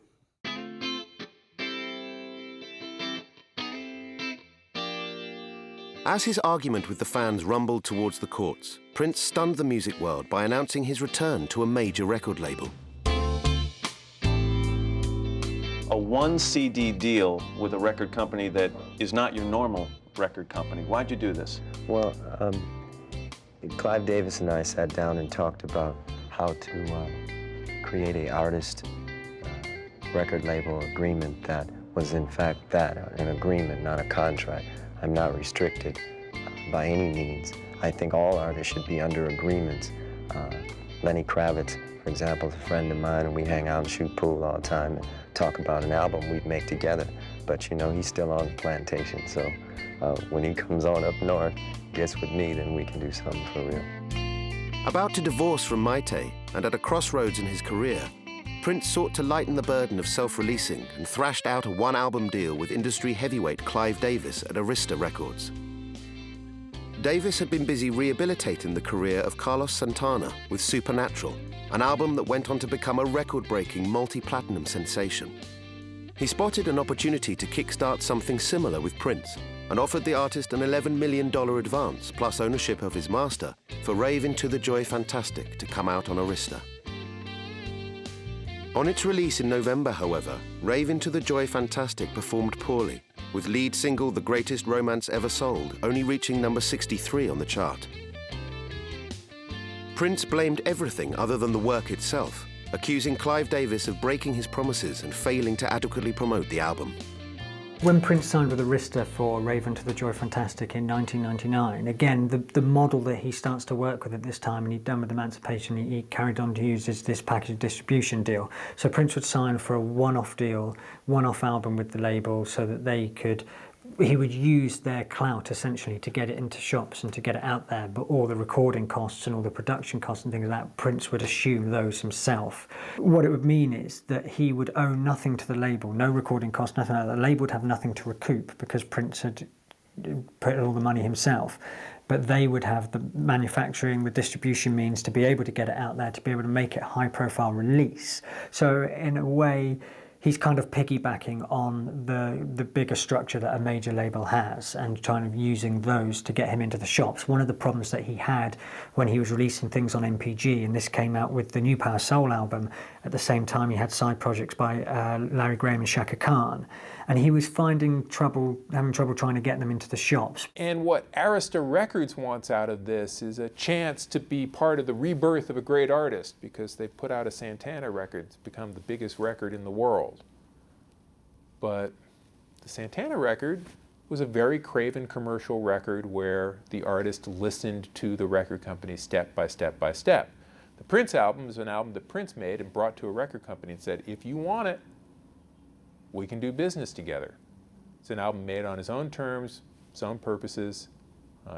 As his argument with the fans rumbled towards the courts, Prince stunned the music world by announcing his return to a major record label. A one CD deal with a record company that is not your normal record company. Why'd you do this? Well, Clive Davis and I sat down and talked about how to create an artist record label agreement that was in fact an agreement, not a contract. I'm not restricted by any means. I think all artists should be under agreements. Lenny Kravitz, for example, is a friend of mine, and we hang out and shoot pool all the time and talk about an album we'd make together. But you know, he's still on the plantation, so when he comes on up north, gets with me, then we can do something for real. About to divorce from Maite, and at a crossroads in his career, Prince sought to lighten the burden of self-releasing and thrashed out a one-album deal with industry heavyweight Clive Davis at Arista Records. Davis had been busy rehabilitating the career of Carlos Santana with Supernatural, an album that went on to become a record-breaking multi-platinum sensation. He spotted an opportunity to kickstart something similar with Prince and offered the artist an $11 million advance plus ownership of his master for Rave Into the Joy Fantastic to come out on Arista. On its release in November, however, Rave Into the Joy Fantastic performed poorly, with lead single The Greatest Romance Ever Sold only reaching number 63 on the chart. Prince blamed everything other than the work itself, accusing Clive Davis of breaking his promises and failing to adequately promote the album. When Prince signed with Arista for Rave Into the Joy Fantastic in 1999, again, the model that he starts to work with at this time, and he'd done with Emancipation, he carried on to use this package distribution deal. So Prince would sign for a one-off deal, one-off album with the label, so that he would use their clout essentially to get it into shops and to get it out there, but all the recording costs and all the production costs and things like that, Prince would assume those himself. What it would mean is that he would owe nothing to the label, no recording costs, nothing like that. The label would have nothing to recoup because Prince had put all the money himself. but they would have the manufacturing, the distribution means to be able to get it out there, to be able to make it high-profile release. So in a way, he's kind of piggybacking on the bigger structure that a major label has and kind of using those to get him into the shops. One of the problems that he had when he was releasing things on Mpg, and this came out with the New Power Soul album, at the same time he had side projects by Larry Graham and Shaka Khan, and he was having trouble trying to get them into the shops. And what Arista Records wants out of this is a chance to be part of the rebirth of a great artist, because they put out a Santana record. It's become the biggest record in the world. But the Santana record was a very craven commercial record where the artist listened to the record company step by step by step. The Prince album is an album that Prince made and brought to a record company and said, if you want it, we can do business together. It's an album made on his own terms, his own purposes.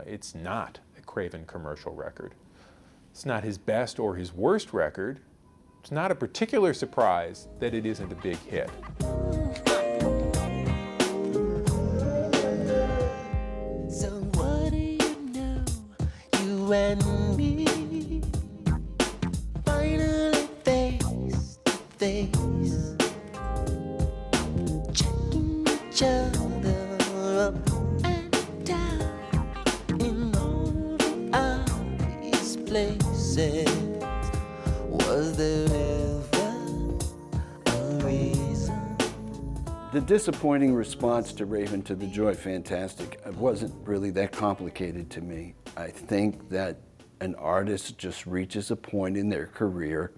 It's not a craven commercial record. It's not his best or his worst record. It's not a particular surprise that it isn't a big hit. So what do you know, you and me, finally face to face, checking each other up and down in all the obvious places. Was there ever a reason? The disappointing response to Raven to the Joy Fantastic wasn't really that complicated to me. I think that an artist just reaches a point in their career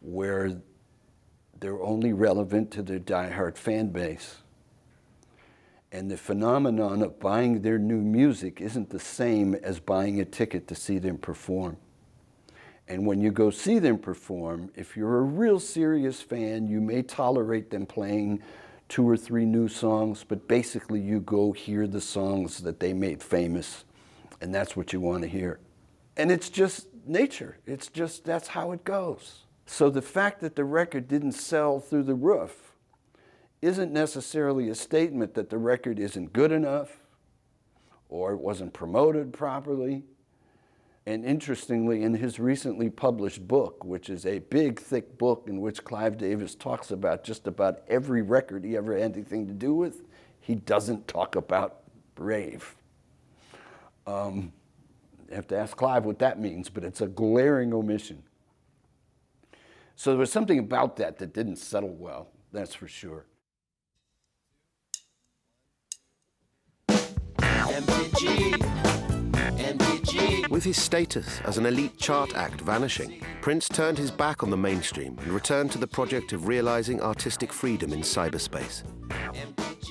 where they're only relevant to their diehard fan base. And the phenomenon of buying their new music isn't the same as buying a ticket to see them perform. And when you go see them perform, if you're a real serious fan, you may tolerate them playing 2 or 3 new songs, but basically you go hear the songs that they made famous, and that's what you want to hear. And it's just nature. It's just, that's how it goes. So the fact that the record didn't sell through the roof isn't necessarily a statement that the record isn't good enough or it wasn't promoted properly. And interestingly, in his recently published book, which is a big, thick book in which Clive Davis talks about just about every record he ever had anything to do with, he doesn't talk about Brave. You have to ask Clive what that means, but it's a glaring omission. So there was something about that that didn't settle well, that's for sure. With his status as an elite chart act vanishing, Prince turned his back on the mainstream and returned to the project of realizing artistic freedom in cyberspace.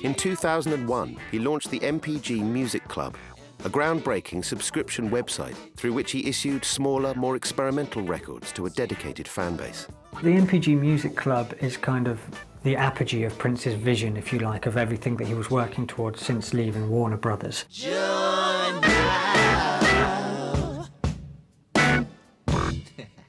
In 2001, he launched the Mpg Music Club, a groundbreaking subscription website through which he issued smaller, more experimental records to a dedicated fan base. The Mpg Music Club is kind of the apogee of Prince's vision, if you like, of everything that he was working towards since leaving Warner Brothers.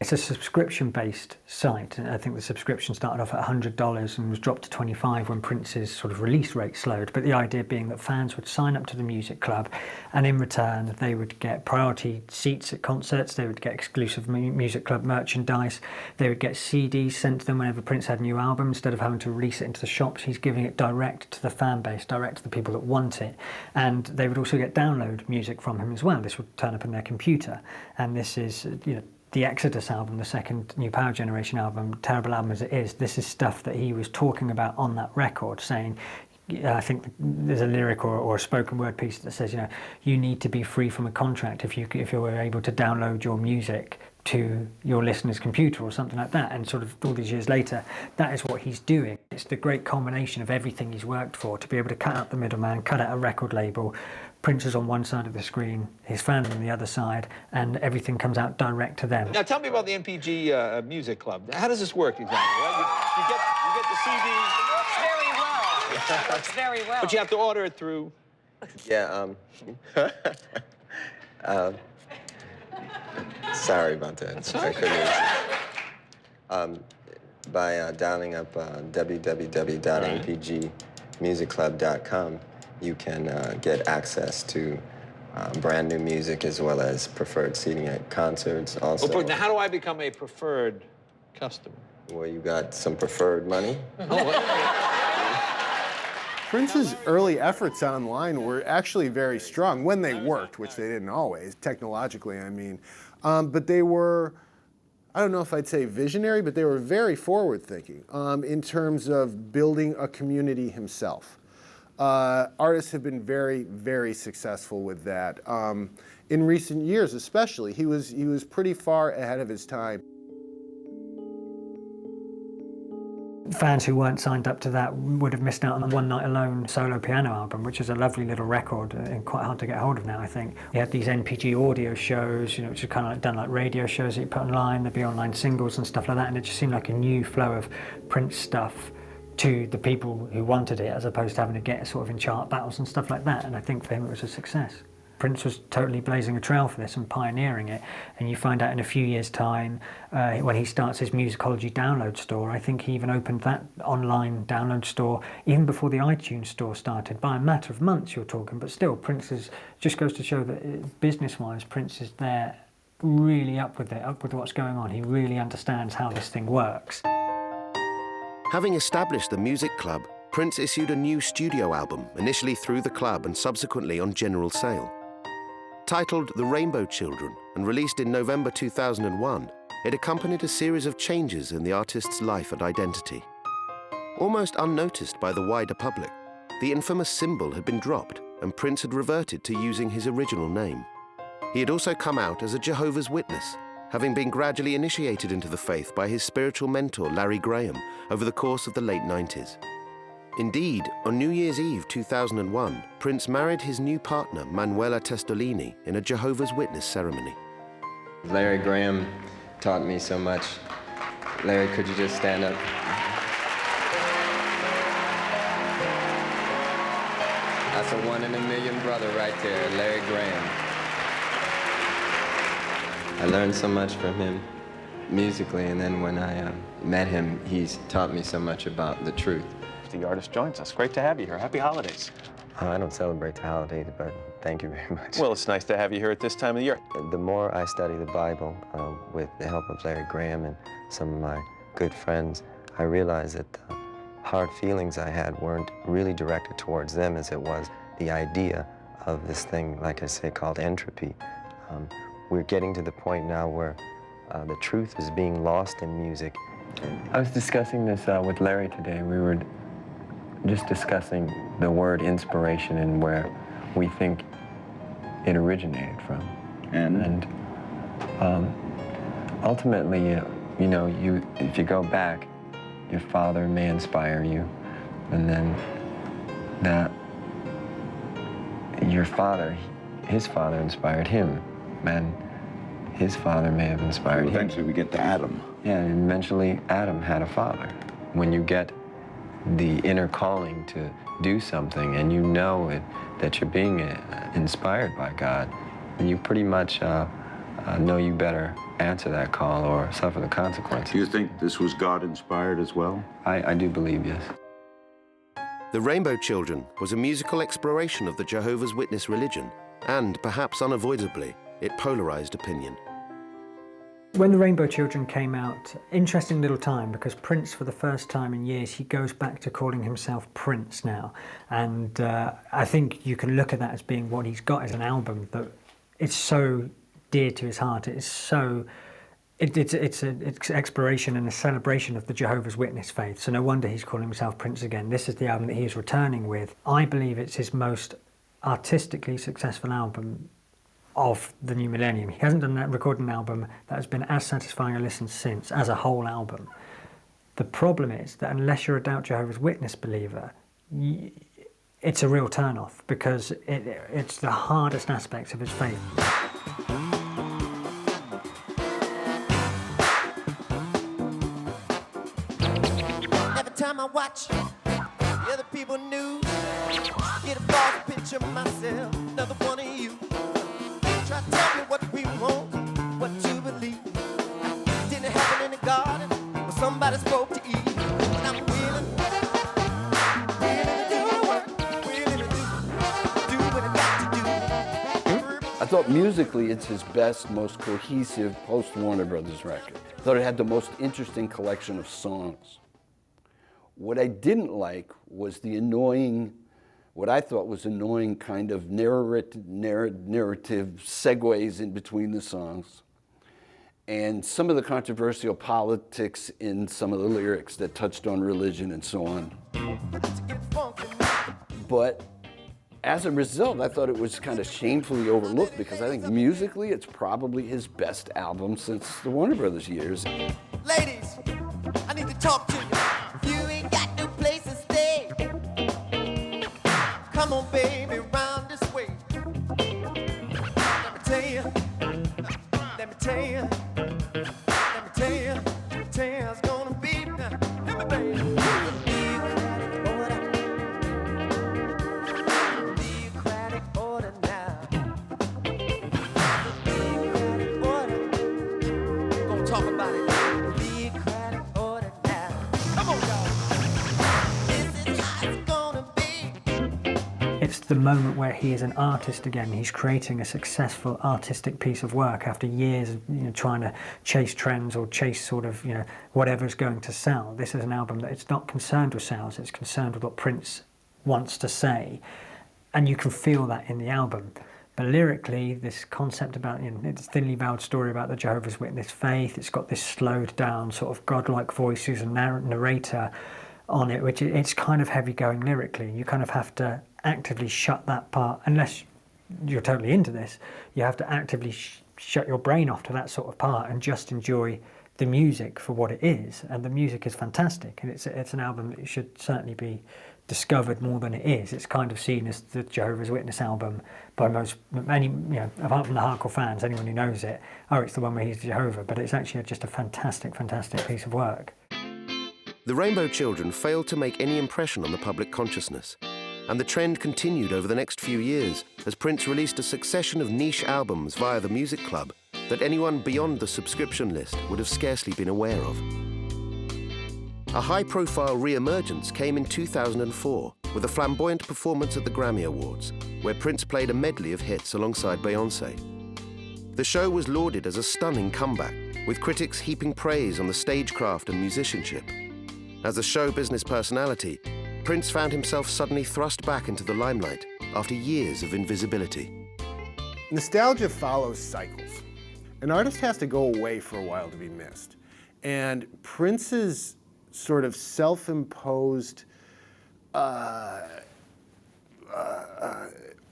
It's a subscription-based site, and I think the subscription started off at $100 and was dropped to $25 when Prince's sort of release rate slowed. But the idea being that fans would sign up to the music club, and in return they would get priority seats at concerts, they would get exclusive music club merchandise, they would get CDs sent to them whenever Prince had a new album. Instead of having to release it into the shops, he's giving it direct to the fan base, direct to the people that want it. And they would also get download music from him as well. This would turn up in their computer, and this is, you know, the Exodus album, the second New Power Generation album, terrible album as it is, this is stuff that he was talking about on that record, saying, I think there's a lyric or a spoken word piece that says, you know, you need to be free from a contract if you're able to download your music to your listener's computer or something like that. And sort of all these years later, that is what he's doing. It's the great culmination of everything he's worked for, to be able to cut out the middleman, cut out a record label. Prince is on one side of the screen, his fans on the other side, and everything comes out direct to them. Now tell me about the Mpg Music Club. How does this work exactly? Well, you get the CDs. It works very well. It works very well. But you have to order it through. Yeah, sorry about that. I couldn't by dialing up www.mpgmusicclub.com, you can get access to brand new music as well as preferred seating at concerts also. Well, now, how do I become a preferred customer? Well, you got some preferred money. Prince's early efforts online were actually very strong when they worked, which they didn't always, technologically, I mean. But they were, I don't know if I'd say visionary, but they were very forward-thinking in terms of building a community himself. Artists have been very, very successful with that. In recent years especially, he was pretty far ahead of his time. Fans who weren't signed up to that would have missed out on the One Night Alone solo piano album, which is a lovely little record and quite hard to get hold of now, I think. He had these Mpg audio shows, you know, which are kind of like done like radio shows that you put online, there'd be online singles and stuff like that, and it just seemed like a new flow of Prince stuff to the people who wanted it, as opposed to having to get sort of in chart battles and stuff like that, and I think for him it was a success. Prince was totally blazing a trail for this and pioneering it, and you find out in a few years' time when he starts his Musicology download store. I think he even opened that online download store even before the iTunes store started, by a matter of months you're talking, but still Prince just goes to show that business-wise Prince is there really up with what's going on. He really understands how this thing works. Having established the Music Club, Prince issued a new studio album, initially through the club and subsequently on general sale. Titled The Rainbow Children and released in November 2001, it accompanied a series of changes in the artist's life and identity. Almost unnoticed by the wider public, the infamous symbol had been dropped and Prince had reverted to using his original name. He had also come out as a Jehovah's Witness, having been gradually initiated into the faith by his spiritual mentor Larry Graham over the course of the late 90s. Indeed, on New Year's Eve 2001, Prince married his new partner, Manuela Testolini, in a Jehovah's Witness ceremony. Larry Graham taught me so much. Larry, could you just stand up? That's a one in a million brother right there, Larry Graham. I learned so much from him musically, and then when I met him, he's taught me so much about the truth. The artist joins us. Great to have you here. Happy holidays. I don't celebrate the holidays, but thank you very much. Well, it's nice to have you here at this time of the year. The more I study the Bible with the help of Larry Graham and some of my good friends, I realized that the hard feelings I had weren't really directed towards them as it was the idea of this thing, like I say, called entropy. We're getting to the point now where the truth is being lost in music. I was discussing this with Larry today. We were just discussing the word inspiration and where we think it originated from. And ultimately, you know, if you go back, your father may inspire you, and then your father, his father inspired him, and his father may have inspired him. Eventually we get to Adam. Yeah, and eventually Adam had a father. When you get the inner calling to do something and you know that you're being inspired by God, and you pretty much know you better answer that call or suffer the consequences. Do you think this was God-inspired as well? I do believe, yes. The Rainbow Children was a musical exploration of the Jehovah's Witness religion, and perhaps unavoidably, it polarized opinion. When the Rainbow Children came out, interesting little time, because Prince, for the first time in years, he goes back to calling himself Prince now. And I think you can look at that as being what he's got as an album that it's so dear to his heart. It's so, it's an exploration and a celebration of the Jehovah's Witness faith. So no wonder he's calling himself Prince again. This is the album that he's returning with. I believe it's his most artistically successful album of the new millennium. He hasn't done that recording album that has been as satisfying a listen since, as a whole album. The problem is that unless you're a Doubt Jehovah's Witness believer, it's a real turn-off, because it's the hardest aspects of his faith. Every time I watch the other people news, I get a false picture of myself, another one of you. Try to tell me what we want, what you believe. It didn't happen in the garden where somebody spoke to Eve. And I'm willing to do the work, willing to do what I got to do. thought musically it's his best, most cohesive post-Warner Brothers record. I thought it had the most interesting collection of songs. What I didn't like was the annoying, what I thought was annoying kind of narrative segues in between the songs, and some of the controversial politics in some of the lyrics that touched on religion and so on. But as a result, I thought it was kind of shamefully overlooked because I think musically it's probably his best album since the Warner Brothers years. Ladies, I need to talk to you. You ain't got no place to stay. Come on, baby, round this way. Let me tell you, let me tell you, let me tell you, it's gonna be, hear me, baby. Talk about it. Democratic order now. Come on, y'all. This is how it's gonna be. It's the moment where he is an artist again. He's creating a successful artistic piece of work after years of trying to chase trends or chase sort of whatever's going to sell. This is an album that it's not concerned with sales. It's concerned with what Prince wants to say, and you can feel that in the album. But lyrically, this concept about, it's a thinly veiled story about the Jehovah's Witness faith. It's got this slowed down sort of godlike voice who's a narrator on it, which it's kind of heavy going lyrically. You kind of have to actively shut that part, unless you're totally into this, you have to actively shut your brain off to that sort of part and just enjoy the music for what it is. And the music is fantastic, and it's an album that should certainly be discovered more than it is. It's kind of seen as the Jehovah's Witness album by most, apart from the hardcore fans, anyone who knows it, it's the one where he's Jehovah, but it's actually just a fantastic, fantastic piece of work. The Rainbow Children failed to make any impression on the public consciousness, and the trend continued over the next few years as Prince released a succession of niche albums via the Music Club that anyone beyond the subscription list would have scarcely been aware of. A high-profile re-emergence came in 2004 with a flamboyant performance at the Grammy Awards, where Prince played a medley of hits alongside Beyoncé. The show was lauded as a stunning comeback, with critics heaping praise on the stagecraft and musicianship. As a show business personality, Prince found himself suddenly thrust back into the limelight after years of invisibility. Nostalgia follows cycles. An artist has to go away for a while to be missed. And Prince's sort of self-imposed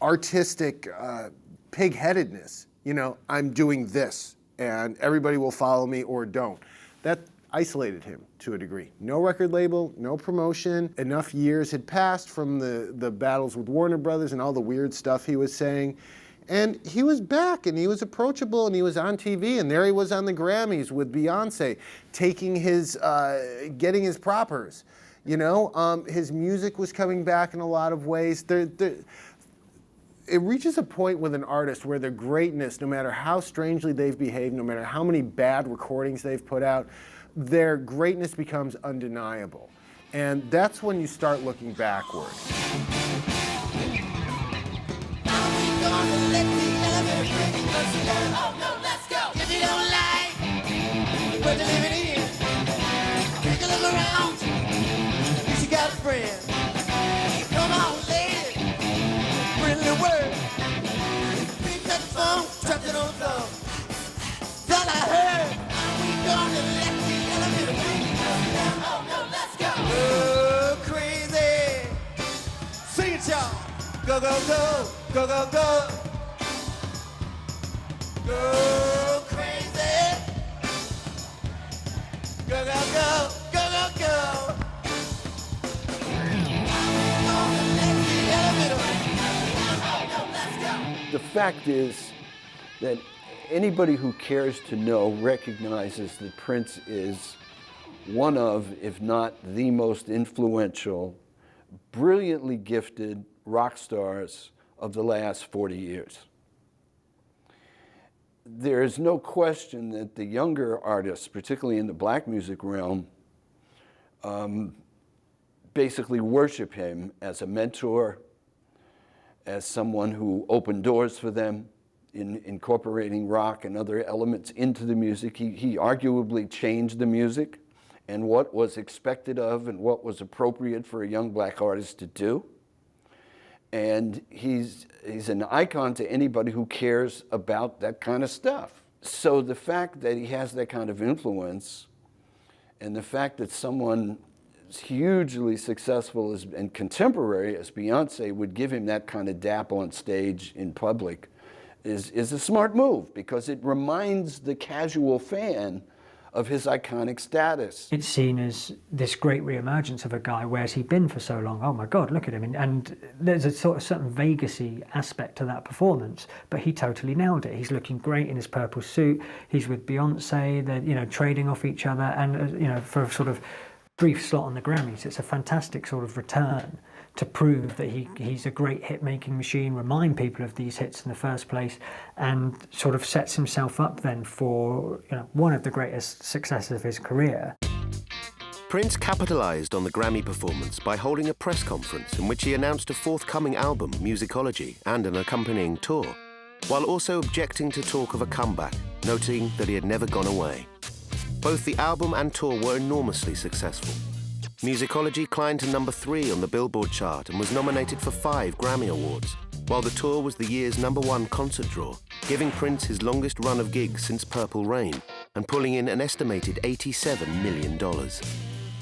artistic pig-headedness. I'm doing this and everybody will follow me or don't. That isolated him to a degree. No record label, no promotion. Enough years had passed from the battles with Warner Brothers and all the weird stuff he was saying. And he was back, and he was approachable, and he was on TV, and there he was on the Grammys with Beyonce, taking his, getting his propers. His music was coming back in a lot of ways. It reaches a point with an artist where their greatness, no matter how strangely they've behaved, no matter how many bad recordings they've put out, their greatness becomes undeniable. And that's when you start looking backward. Let the elevator bring us down. Oh no, let's go. If you don't like what you're living in, take a look around. You got a friend. Come on, lady. Friendly word. Pick up the phone, drop it on the floor. That's all I heard. We gonna let the elevator bring us down. Oh no, let's go. Oh, crazy. Sing it, y'all. Go, go, go. Go, go, go. Go crazy. Go, go, go. Go, go, go. The fact is that anybody who cares to know recognizes that Prince is one of, if not the most influential, brilliantly gifted rock stars of the last 40 years. There is no question that the younger artists, particularly in the black music realm, basically worship him as a mentor, as someone who opened doors for them, in incorporating rock and other elements into the music. He arguably changed the music and what was expected of and what was appropriate for a young black artist to do. And he's an icon to anybody who cares about that kind of stuff. So the fact that he has that kind of influence, and the fact that someone as hugely successful and contemporary as Beyonce would give him that kind of dap on stage in public is a smart move, because it reminds the casual fan of his iconic status. It's seen as this great reemergence of a guy. Where's he been for so long? Oh my God, look at him. And there's a sort of certain Vegas-y aspect to that performance, but he totally nailed it. He's looking great in his purple suit. He's with Beyonce. They're, you know, trading off each other, and you know, for a sort of brief slot on the Grammys, it's a fantastic sort of return to prove that he's a great hit-making machine, remind people of these hits in the first place, and sort of sets himself up then for, you know, one of the greatest successes of his career. Prince capitalized on the Grammy performance by holding a press conference in which he announced a forthcoming album, Musicology, and an accompanying tour, while also objecting to talk of a comeback, noting that he had never gone away. Both the album and tour were enormously successful. Musicology climbed to number 3 on the Billboard chart and was nominated for 5 Grammy Awards, while the tour was the year's #1 concert draw, giving Prince his longest run of gigs since Purple Rain and pulling in an estimated $87 million.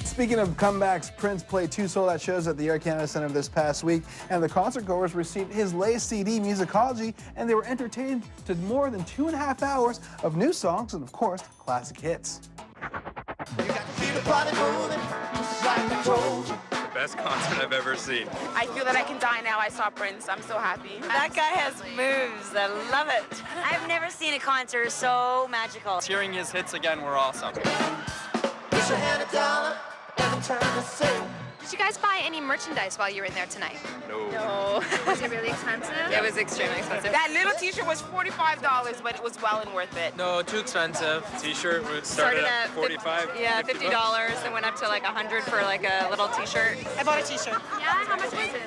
Speaking of comebacks, Prince played 2 sold-out shows at the Air Canada Centre this past week, and the concert-goers received his latest CD, Musicology, and they were entertained to more than 2.5 hours of new songs and, of course, classic hits. The best concert I've ever seen. I feel that I can die now. I saw Prince. I'm so happy. That guy has moves. I love it. I've never seen a concert so magical. Hearing his hits again were awesome. Did you guys buy any merchandise while you were in there tonight? No. Was it really expensive? It was extremely expensive. That little t-shirt was $45, but it was well and worth it. No, too expensive. T-shirt started at $45. Yeah, $50, and went up to like $100 for like a little t-shirt. I bought a t-shirt. Yeah, how much was it?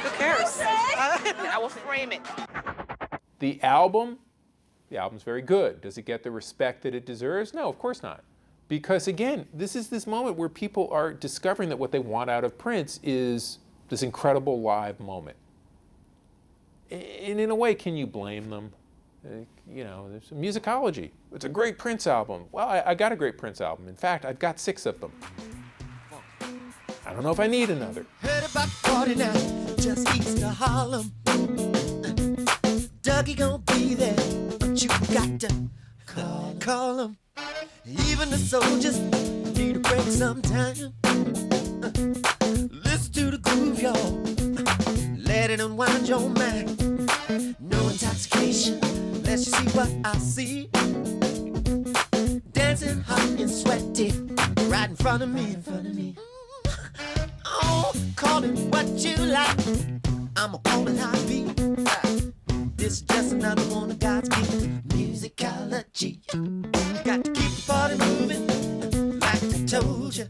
Who cares? I will frame it. The album's very good. Does it get the respect that it deserves? No, of course not. Because again, this is this moment where people are discovering that what they want out of Prince is this incredible live moment. And in a way, can you blame them? You know, there's Musicology. It's a great Prince album. Well, I got a great Prince album. In fact, I've got 6 of them. I don't know if I need another. Heard about party now, just east of Harlem. Dougie gon' be there, but you got to call him. Even the soldiers need a break sometime. Listen to the groove, y'all. Let it unwind your mind. No intoxication, let's see what I see. Dancing hot and sweaty, right in front of me, Oh, call it what you like. I'ma call it how it be. This is just another one of God's gifts. Musicology. Got to keep the party moving, like I told you.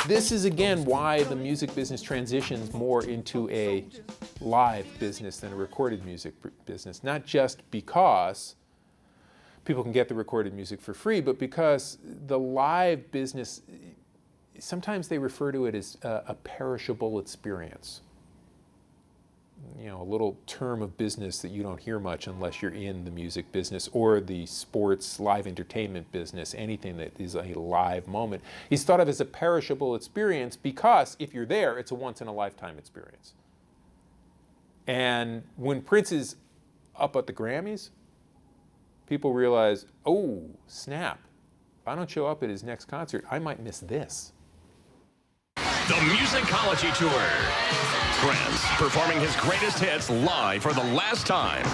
This is again why the music business transitions more into a live business than a recorded music business. Not just because people can get the recorded music for free, but because the live business, sometimes they refer to it as a perishable experience. You know, a little term of business that you don't hear much unless you're in the music business or the sports live entertainment business, anything that is a live moment. He's thought of as a perishable experience because if you're there, it's a once-in-a-lifetime experience. And when Prince is up at the Grammys, people realize, oh, snap. If I don't show up at his next concert, I might miss this. The Musicology Tour. Prince performing his greatest hits live for the last time.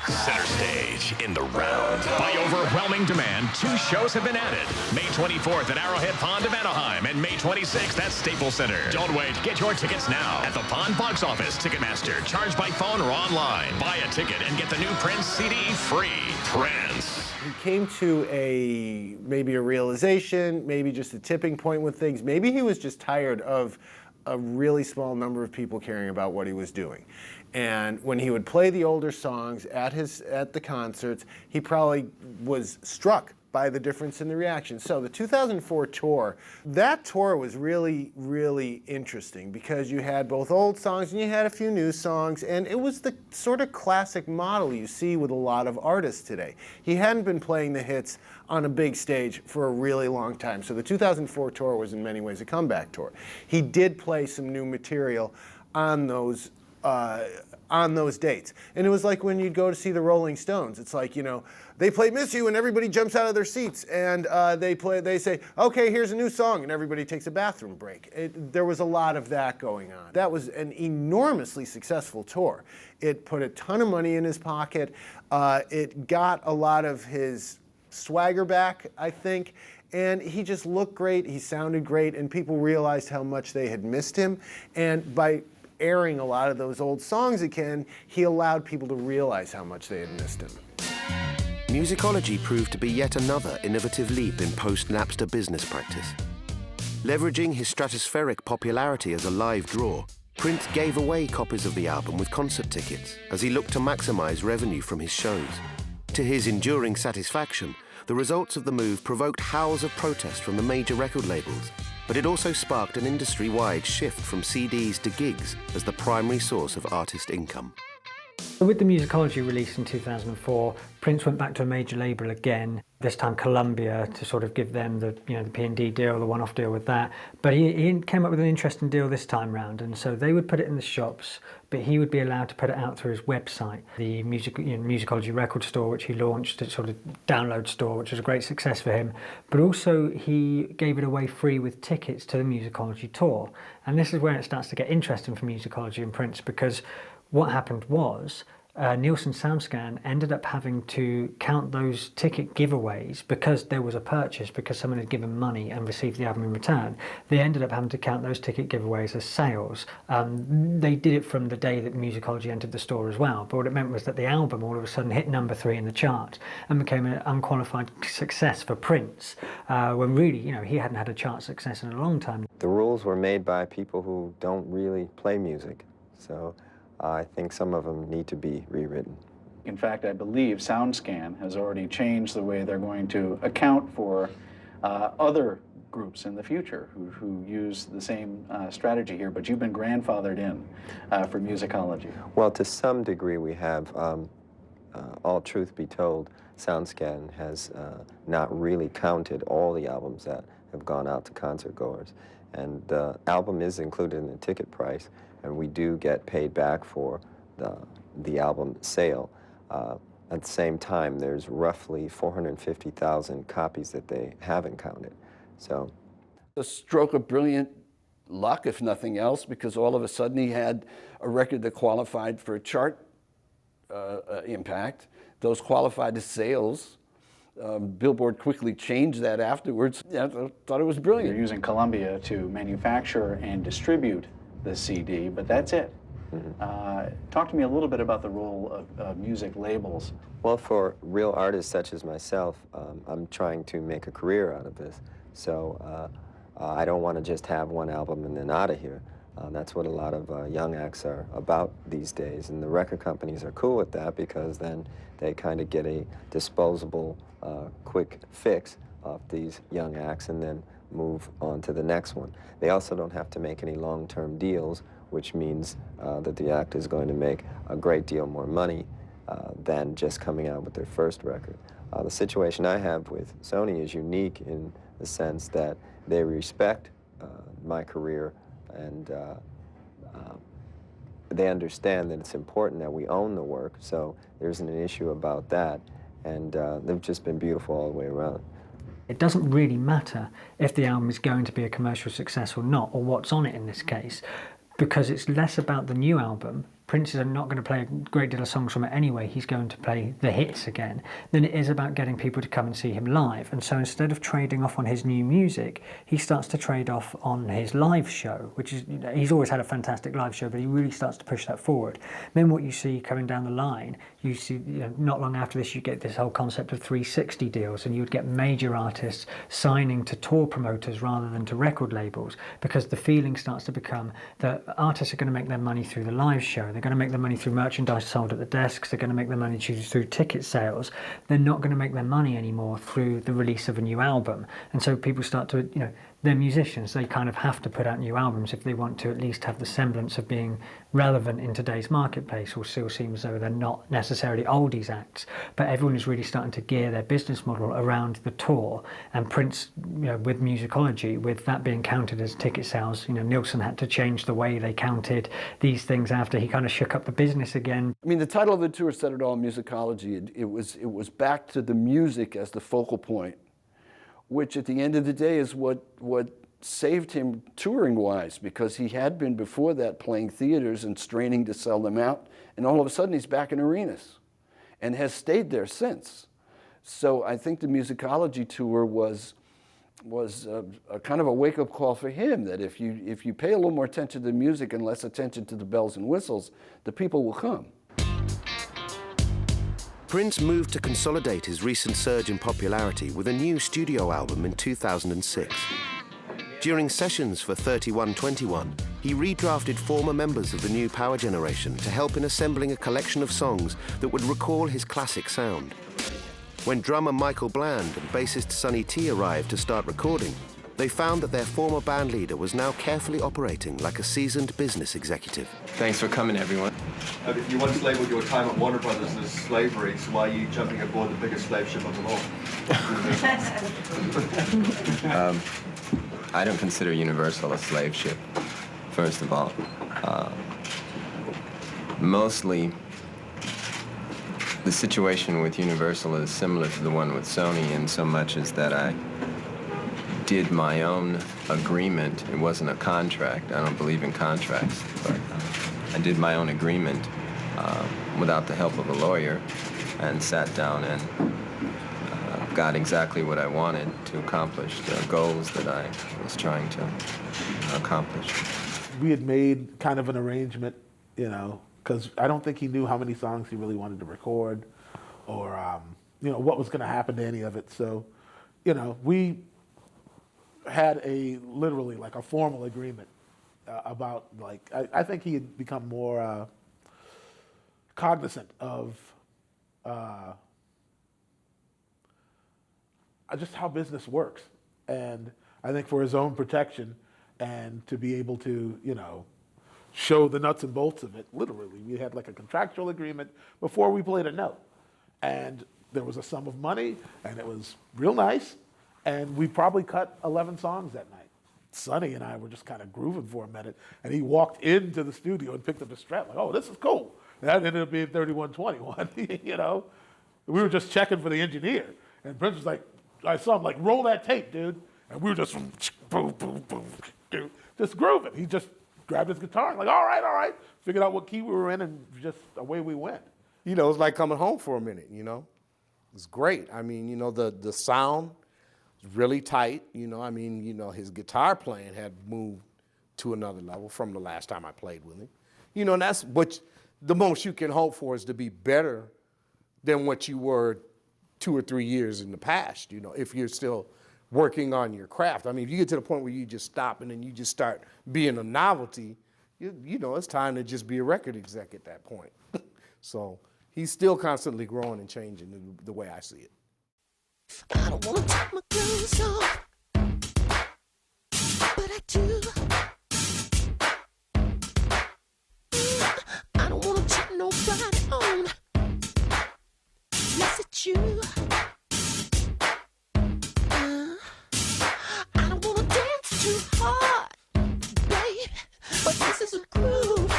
Center stage in the round. By overwhelming demand, 2 shows have been added. May 24th at Arrowhead Pond of Anaheim and May 26th at Staples Center. Don't wait. Get your tickets now at the Pond box office, Ticketmaster, charge by phone or online. Buy a ticket and get the new Prince CD free. Prince. He came to maybe a realization, maybe just a tipping point with things. Maybe he was just tired of a really small number of people caring about what he was doing. And when he would play the older songs at the concerts, he probably was struck by the difference in the reaction. So the 2004 tour, that tour was really, really interesting because you had both old songs and you had a few new songs, and it was the sort of classic model you see with a lot of artists today. He hadn't been playing the hits on a big stage for a really long time, so the 2004 tour was in many ways a comeback tour. He did play some new material on those dates. And it was like when you'd go to see the Rolling Stones. It's like, you know, they play Miss You and everybody jumps out of their seats, and they say, okay, here's a new song, and everybody takes a bathroom break. There was a lot of that going on. That was an enormously successful tour. It put a ton of money in his pocket. It got a lot of his swagger back, I think, and he just looked great, he sounded great, and people realized how much they had missed him. And by airing a lot of those old songs again, he allowed people to realize how much they had missed him. Musicology proved to be yet another innovative leap in post-Napster business practice. Leveraging his stratospheric popularity as a live draw, Prince gave away copies of the album with concert tickets as he looked to maximize revenue from his shows. To his enduring satisfaction, the results of the move provoked howls of protest from the major record labels, but it also sparked an industry-wide shift from CDs to gigs as the primary source of artist income. With the Musicology release in 2004, Prince went back to a major label again, this time Columbia, to sort of give them the P&D deal, the one-off deal with that. But he came up with an interesting deal this time round, and so they would put it in the shops, but he would be allowed to put it out through his website, the Musicology record store, which he launched, a sort of download store, which was a great success for him. But also he gave it away free with tickets to the Musicology tour. And this is where it starts to get interesting for Musicology and Prince, because what happened was Nielsen SoundScan ended up having to count those ticket giveaways because there was a purchase, because someone had given money and received the album in return. They ended up having to count those ticket giveaways as sales. They did it from the day that Musicology entered the store as well, but what it meant was that the album all of a sudden hit #3 in the chart and became an unqualified success for Prince, when really, he hadn't had a chart success in a long time. The rules were made by people who don't really play music, so I think some of them need to be rewritten. In fact, I believe SoundScan has already changed the way they're going to account for other groups in the future who use the same strategy here, but you've been grandfathered in for Musicology. Well, to some degree we have. All truth be told, SoundScan has not really counted all the albums that have gone out to concert goers. And the album is included in the ticket price, and we do get paid back for the album sale. At the same time, there's roughly 450,000 copies that they haven't counted. So, a stroke of brilliant luck, if nothing else, because all of a sudden he had a record that qualified for a chart impact. Those qualified as sales. Billboard quickly changed that afterwards. Yeah, I thought it was brilliant. You're using Columbia to manufacture and distribute the CD, but that's it. Talk to me a little bit about the role of music labels. Well, for real artists such as myself, I'm trying to make a career out of this. So I don't want to just have one album and then out of here. That's what a lot of young acts are about these days, and the record companies are cool with that because then they kind of get a disposable, quick fix off these young acts and then move on to the next one. They also don't have to make any long-term deals, which means that the act is going to make a great deal more money than just coming out with their first record. The situation I have with Sony is unique in the sense that they respect my career, and they understand that it's important that we own the work, so there isn't an issue about that, and they've just been beautiful all the way around. It doesn't really matter if the album is going to be a commercial success or not, or what's on it in this case, because it's less about the new album Prince is not going to play a great deal of songs from it anyway, he's going to play the hits again, than it is about getting people to come and see him live. And so instead of trading off on his new music, he starts to trade off on his live show, which is, he's always had a fantastic live show, but he really starts to push that forward. Then what you see coming down the line, you see, not long after this, you get this whole concept of 360 deals, and you would get major artists signing to tour promoters rather than to record labels, because the feeling starts to become that artists are going to make their money through the live show. They're going to make their money through merchandise sold at the desks. They're going to make their money through ticket sales. They're not going to make their money anymore through the release of a new album. And so people start to, they're musicians. They kind of have to put out new albums if they want to at least have the semblance of being relevant in today's marketplace, or still seem as though they're not necessarily oldies acts. But everyone is really starting to gear their business model around the tour. And Prince, with musicology, with that being counted as ticket sales, Nielsen had to change the way they counted these things after he kind of shook up the business again. I mean, the title of the tour said it all, musicology. It was back to the music as the focal point, which at the end of the day is what saved him touring-wise, because he had been before that playing theaters and straining to sell them out, and all of a sudden he's back in arenas and has stayed there since. So I think the musicology tour was a kind of a wake-up call for him, that if you pay a little more attention to the music and less attention to the bells and whistles, the people will come. Prince moved to consolidate his recent surge in popularity with a new studio album in 2006. During sessions for 3121, he redrafted former members of the new power generation to help in assembling a collection of songs that would recall his classic sound. When drummer Michael Bland and bassist Sonny T arrived to start recording, they found that their former band leader was now carefully operating like a seasoned business executive. Thanks for coming, everyone. You once labelled your time at Warner Brothers as slavery, so why are you jumping aboard the biggest slave ship of them all? I don't consider Universal a slave ship, first of all. Mostly, the situation with Universal is similar to the one with Sony in so much as that I did my own agreement. It wasn't a contract. I don't believe in contracts, but I did my own agreement without the help of a lawyer, and sat down and got exactly what I wanted to accomplish the goals that I was trying to accomplish. We had made kind of an arrangement, because I don't think he knew how many songs he really wanted to record, or what was going to happen to any of it. So, we had literally like a formal agreement about, like, I think he had become more cognizant of just how business works. And I think for his own protection and to be able to, show the nuts and bolts of it, literally, we had like a contractual agreement before we played a note. And there was a sum of money, and it was real nice, and we probably cut 11 songs that night. Sonny and I were just kind of grooving for a minute, and he walked into the studio and picked up a strap, like, oh, this is cool. And that ended up being 3121, We were just checking for the engineer, and Prince was like, I saw him like, roll that tape, dude. And we were just boom, boom, boom, just grooving. He just grabbed his guitar and like, all right. Figured out what key we were in, and just away we went. It was like coming home for a minute, It's great. I mean, the sound is really tight, his guitar playing had moved to another level from the last time I played with him. And that's what the most you can hope for, is to be better than what you were 2 or 3 years in the past, if you're still working on your craft. I mean, if you get to the point where you just stop and then you just start being a novelty, it's time to just be a record exec at that point. So he's still constantly growing and changing the way I see it. I don't want to take my clothes off, but I do. I don't want to turn nobody on, unless it's you. I don't want to dance too hard, babe, but this is a groove.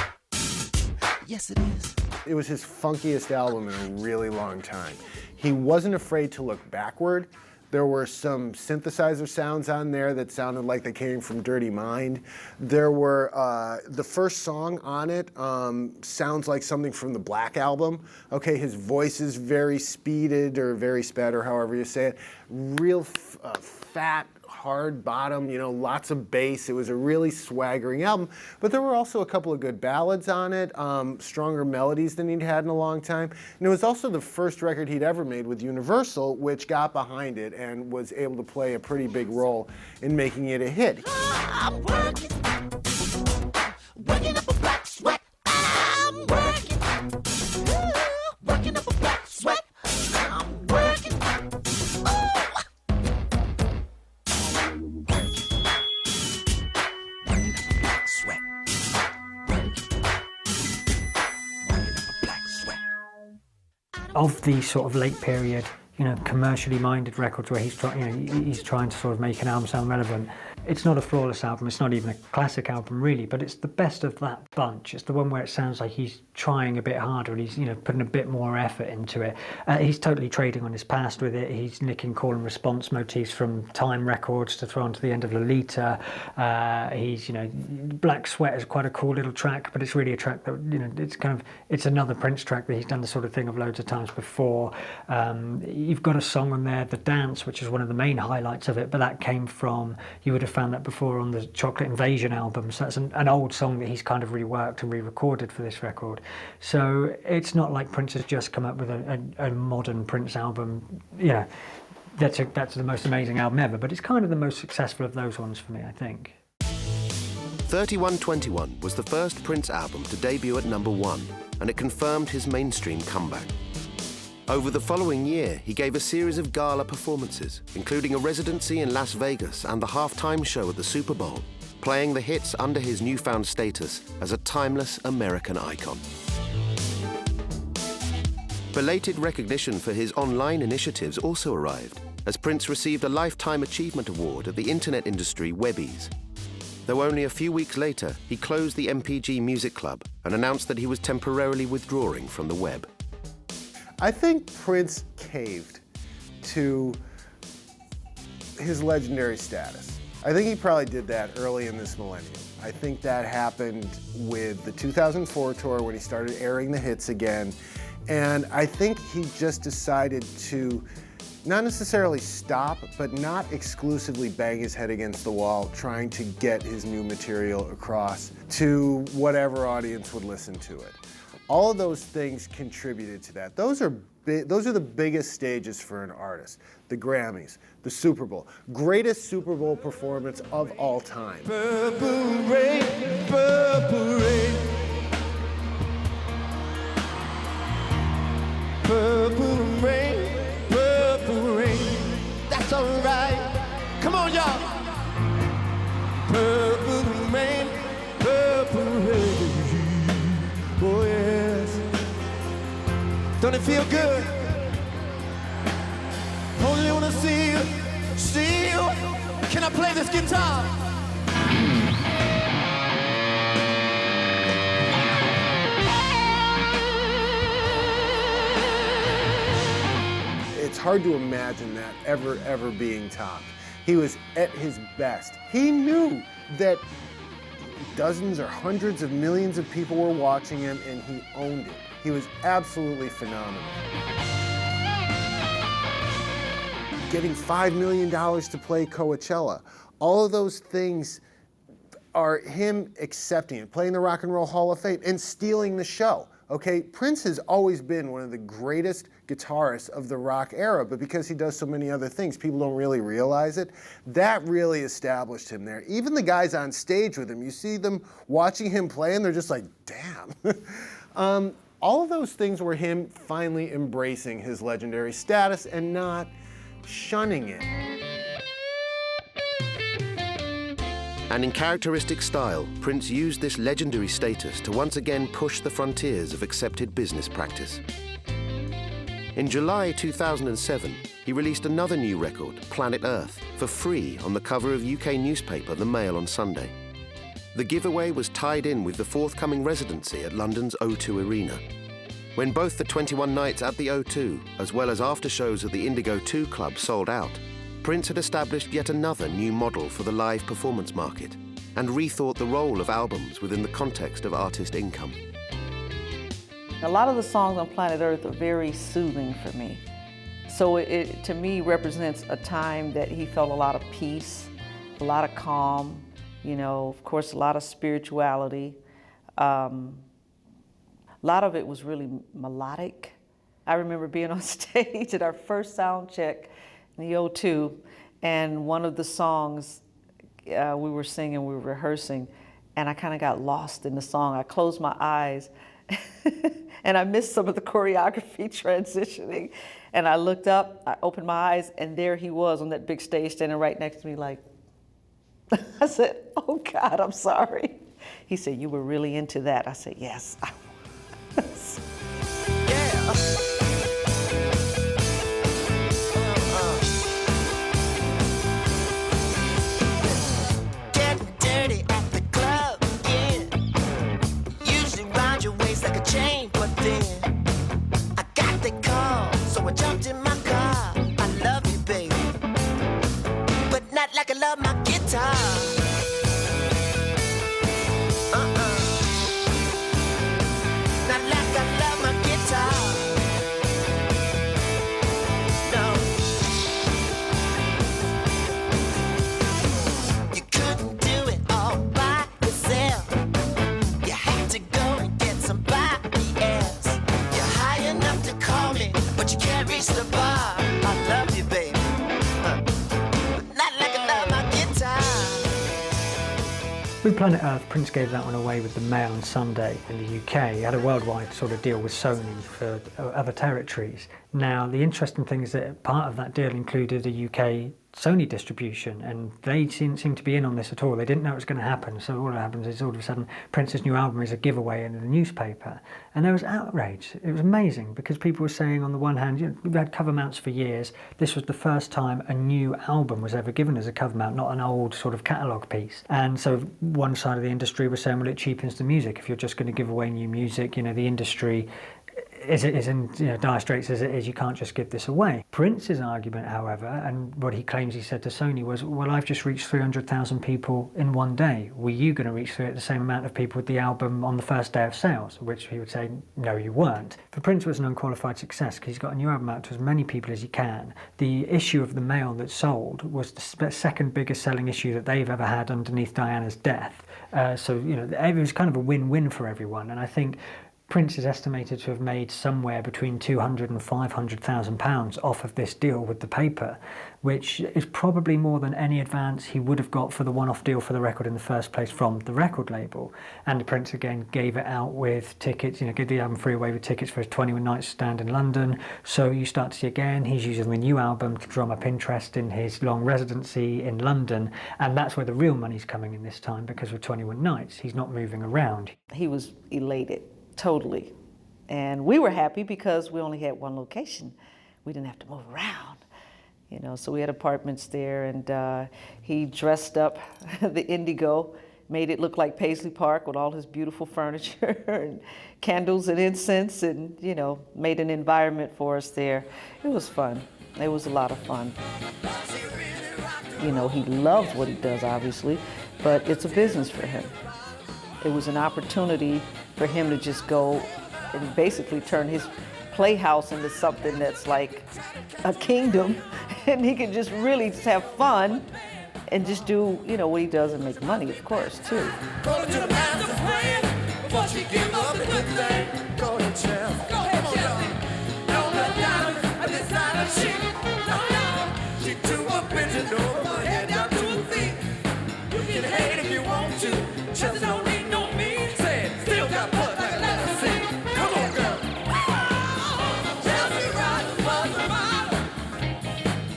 Yes, it is. It was his funkiest album in a really long time. He wasn't afraid to look backward. There were some synthesizer sounds on there that sounded like they came from Dirty Mind. There were, the first song on it sounds like something from the Black Album. Okay, his voice is very speeded or very sped or however you say it. Real fat, hard bottom, you know, lots of bass. It was a really swaggering album, but there were also a couple of good ballads on it, stronger melodies than he'd had in a long time. And it was also the first record he'd ever made with Universal, which got behind it and was able to play a pretty big role in making it a hit. I'm working up a black sweat. I'm working up a black sweat. I'm working. Of the sort of late period, you know, commercially minded records where he's trying, you know, he's trying to sort of make an album sound relevant. It's not a flawless album. It's not even a classic album, really, but it's the best of that bunch. It's the one where it sounds like he's trying a bit harder and he's, you know, putting a bit more effort into it. He's totally trading on his past with it. He's nicking call and response motifs from Time Records to throw onto the end of Lolita. He's, you know, Black Sweat is quite a cool little track, but it's really a track that, you know, it's kind of, it's another Prince track that he's done the sort of thing of loads of times before. You've got a song on there, The Dance, which is one of the main highlights of it, but that came from, you would have found that before on the Chocolate Invasion album, so that's an old song that he's kind of reworked and re-recorded for this record. So it's not like Prince has just come up with a modern Prince album, you know, that's the most amazing album ever, but it's kind of the most successful of those ones for me, I think. 3121 was the first Prince album to debut at #1, and it confirmed his mainstream comeback. Over the following year, he gave a series of gala performances, including a residency in Las Vegas and the halftime show at the Super Bowl, playing the hits under his newfound status as a timeless American icon. Belated recognition for his online initiatives also arrived, as Prince received a Lifetime Achievement Award at the internet industry Webbies. Though only a few weeks later, he closed the Mpg Music Club and announced that he was temporarily withdrawing from the web. I think Prince caved to his legendary status. I think he probably did that early in this millennium. I think that happened with the 2004 tour when he started airing the hits again. And I think he just decided to not necessarily stop, but not exclusively bang his head against the wall trying to get his new material across to whatever audience would listen to it. All of those things contributed to that. Those are the biggest stages for an artist. The Grammys, the Super Bowl, greatest Super Bowl performance of all time. Purple rain, purple rain. Purple rain, purple rain. That's alright. Come on, y'all. Purple rain, purple rain. Oh yes. Don't it feel good? Only wanna see you, see you. Can I play this guitar? It's hard to imagine that ever being topped. He was at his best. He knew that dozens or hundreds of millions of people were watching him, and he owned it. He was absolutely phenomenal. Getting $5 million to play Coachella, all of those things are him accepting it, playing the Rock and Roll Hall of Fame, and stealing the show. Okay, Prince has always been one of the greatest guitarists of the rock era, but because he does so many other things, people don't really realize it. That really established him there. Even the guys on stage with him, you see them watching him play and they're just like, damn. All of those things were him finally embracing his legendary status and not shunning it. And in characteristic style, Prince used this legendary status to once again push the frontiers of accepted business practice. In July 2007, he released another new record, Planet Earth, for free on the cover of UK newspaper The Mail on Sunday. The giveaway was tied in with the forthcoming residency at London's O2 Arena. When both the 21 nights at the O2, as well as after shows at the Indigo 2 Club, sold out, Prince had established yet another new model for the live performance market and rethought the role of albums within the context of artist income. A lot of the songs on Planet Earth are very soothing for me. So it to me represents a time that he felt a lot of peace, a lot of calm, you know, of course a lot of spirituality. A lot of it was really melodic. I remember being on stage at our first sound check in the O2, and one of the songs we were singing, we were rehearsing, and I kind of got lost in the song. I closed my eyes and I missed some of the choreography transitioning. And I looked up, I opened my eyes, and there he was on that big stage standing right next to me like, I said, oh God, I'm sorry. He said, you were really into that. I said, yes, I was. Like I love my guitar. Not like I love my guitar. No. You couldn't do it all by yourself. You had to go and get somebody else. You're high enough to call me, but you can't reach the bar. I love you, baby. With Planet Earth, Prince gave that one away with the Mail on Sunday in the UK. He had a worldwide sort of deal with Sony for other territories. Now, the interesting thing is that part of that deal included a UK Sony distribution, and they didn't seem to be in on this at all. They didn't know it was going to happen, so all that happens is all of a sudden Prince's new album is a giveaway in the newspaper, and there was outrage. It was amazing because people were saying, on the one hand, you know, we've had cover mounts for years. This was the first time a new album was ever given as a cover mount, not an old sort of catalogue piece. And so one side of the industry was saying, well, it cheapens the music. If you're just going to give away new music, you know, the industry is in dire straits as it is, you can't just give this away. Prince's argument, however, and what he claims he said to Sony was, well, I've just reached 300,000 people in one day. Were you going to reach the same amount of people with the album on the first day of sales? Which he would say, no, you weren't. For Prince, it was an unqualified success because he's got a new album out to as many people as he can. The issue of the Mail that sold was the second biggest selling issue that they've ever had underneath Diana's death. So, you know, it was kind of a win-win for everyone. And I think Prince is estimated to have made somewhere between £200,000 and £500,000 off of this deal with the paper, which is probably more than any advance he would have got for the one-off deal for the record in the first place from the record label. And Prince again gave it out with tickets, you know, gave the album free away with tickets for his 21 nights stand in London. So you start to see again, he's using the new album to drum up interest in his long residency in London. And that's where the real money's coming in this time, because with 21 nights, he's not moving around. He was elated. Totally. And we were happy because we only had one location. We didn't have to move around, you know, so we had apartments there, and he dressed up the Indigo, made it look like Paisley Park with all his beautiful furniture and candles and incense, and, you know, made an environment for us there. It was fun. It was a lot of fun. You know, he loves what he does, obviously, but it's a business for him. It was an opportunity for him to just go and basically turn his playhouse into something that's like a kingdom, and he can just really just have fun and just do, you know, what he does and make money, of course, too.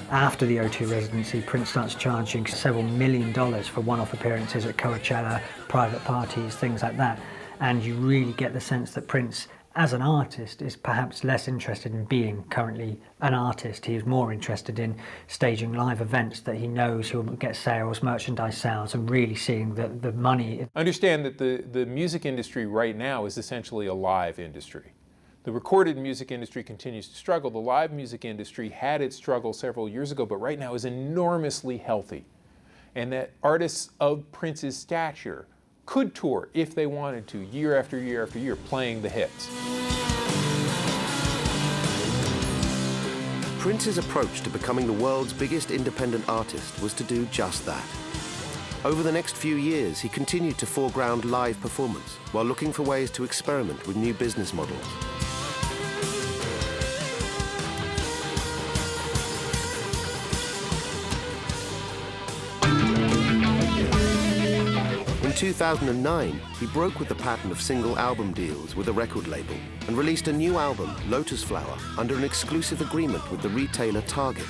After the O2 residency, Prince starts charging several $1 million for one-off appearances at Coachella, private parties, things like that. And you really get the sense that Prince, as an artist, is perhaps less interested in being currently an artist. He is more interested in staging live events that he knows he'll get sales, merchandise sales, and really seeing the money. Understand that the music industry right now is essentially a live industry. The recorded music industry continues to struggle. The live music industry had its struggle several years ago, but right now is enormously healthy. And that artists of Prince's stature could tour if they wanted to, year after year after year, playing the hits. Prince's approach to becoming the world's biggest independent artist was to do just that. Over the next few years, he continued to foreground live performance while looking for ways to experiment with new business models. In 2009, he broke with the pattern of single album deals with a record label and released a new album, Lotus Flower, under an exclusive agreement with the retailer Target,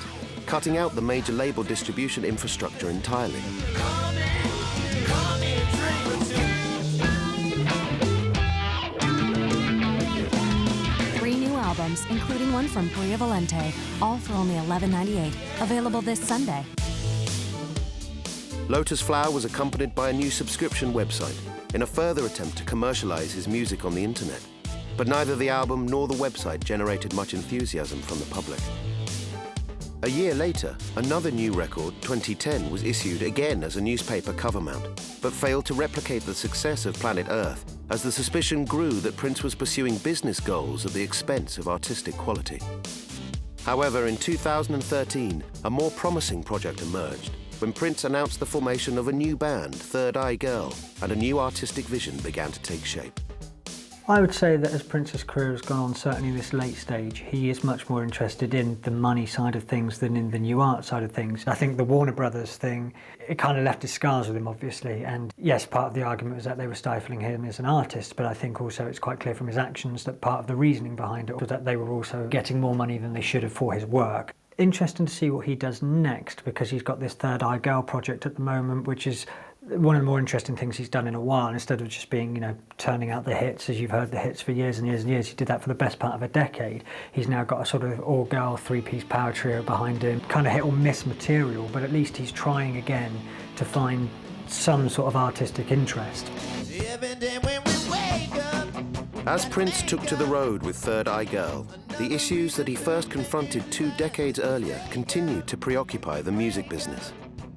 cutting out the major label distribution infrastructure entirely. 3 new albums, including one from Bria Valente, all for only $11.98. Available this Sunday. Lotus Flower was accompanied by a new subscription website in a further attempt to commercialize his music on the internet. But neither the album nor the website generated much enthusiasm from the public. A year later, another new record, 2010, was issued again as a newspaper cover mount, but failed to replicate the success of Planet Earth as the suspicion grew that Prince was pursuing business goals at the expense of artistic quality. However, in 2013, a more promising project emerged when Prince announced the formation of a new band, Third Eye Girl, and a new artistic vision began to take shape. I would say that as Prince's career has gone on, certainly in this late stage, he is much more interested in the money side of things than in the new art side of things. I think the Warner Brothers thing, it kind of left his scars with him, obviously. And yes, part of the argument was that they were stifling him as an artist, but I think also it's quite clear from his actions that part of the reasoning behind it was that they were also getting more money than they should have for his work. Interesting to see what he does next, because he's got this Third Eye Girl project at the moment, which is one of the more interesting things he's done in a while. Instead of just being, turning out the hits, as you've heard the hits for years and years and years, he did that for the best part of a decade. He's now got a sort of all-girl, 3-piece power trio behind him, kind of hit or miss material, but at least he's trying again to find some sort of artistic interest. As Prince took to the road with Third Eye Girl, the issues that he first confronted 2 decades earlier continued to preoccupy the music business.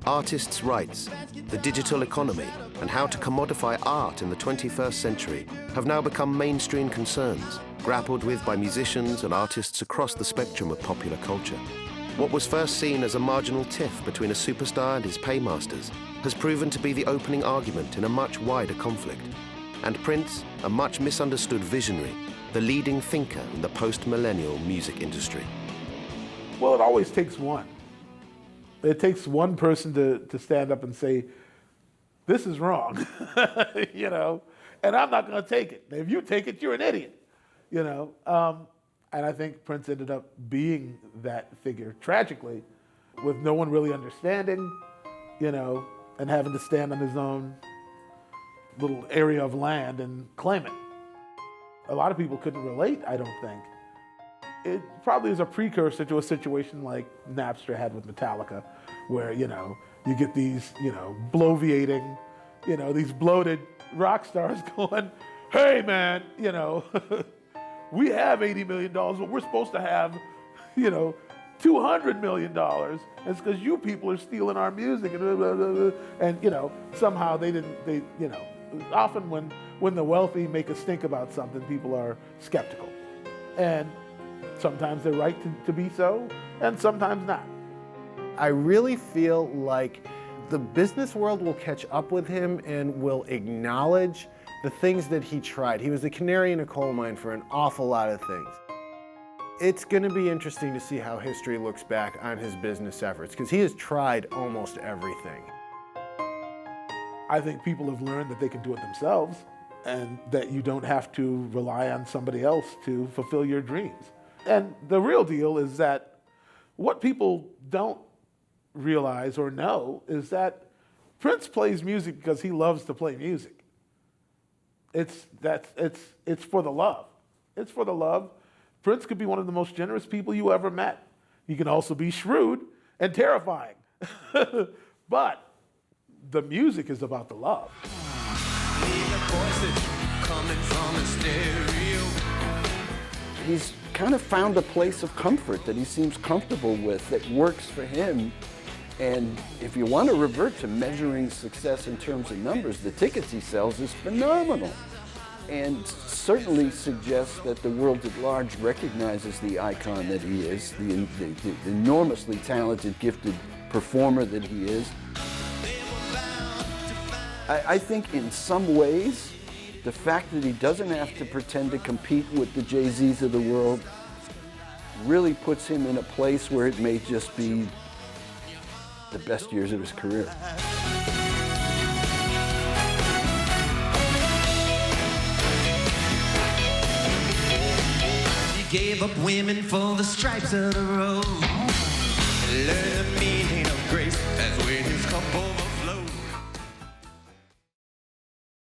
Artists' rights, the digital economy, and how to commodify art in the 21st century have now become mainstream concerns, grappled with by musicians and artists across the spectrum of popular culture. What was first seen as a marginal tiff between a superstar and his paymasters has proven to be the opening argument in a much wider conflict. And Prince, a much misunderstood visionary, the leading thinker in the post-millennial music industry. Well, it always takes one. It takes one person to stand up and say, this is wrong, and I'm not going to take it. If you take it, you're an idiot, And I think Prince ended up being that figure, tragically, with no one really understanding, and having to stand on his own little area of land and claim it. A lot of people couldn't relate, I don't think. It probably is a precursor to a situation like Napster had with Metallica, where, you get these, bloviating, these bloated rock stars going, hey man, we have $80 million, but we're supposed to have, $200 million. It's because you people are stealing our music, and blah, blah, blah. And somehow they didn't, often when the wealthy make a stink about something, people are skeptical. And sometimes they're right to be so, and sometimes not. I really feel like the business world will catch up with him and will acknowledge the things that he tried. He was the canary in a coal mine for an awful lot of things. It's going to be interesting to see how history looks back on his business efforts, because he has tried almost everything. I think people have learned that they can do it themselves, and that you don't have to rely on somebody else to fulfill your dreams. And the real deal is that what people don't realize or know is that Prince plays music because he loves to play music. It's for the love. It's for the love. Prince could be one of the most generous people you ever met. He can also be shrewd and terrifying. But the music is about the love. he's kind of found a place of comfort that he seems comfortable with, that works for him. And if you want to revert to measuring success in terms of numbers, the tickets he sells is phenomenal. And certainly suggests that the world at large recognizes the icon that he is, the enormously talented, gifted performer that he is. I think in some ways, the fact that he doesn't have to pretend to compete with the Jay-Z's of the world really puts him in a place where it may just be the best years of his career. He gave up women for the stripes of the road. Learned the meaning of grace. That's when his cup over.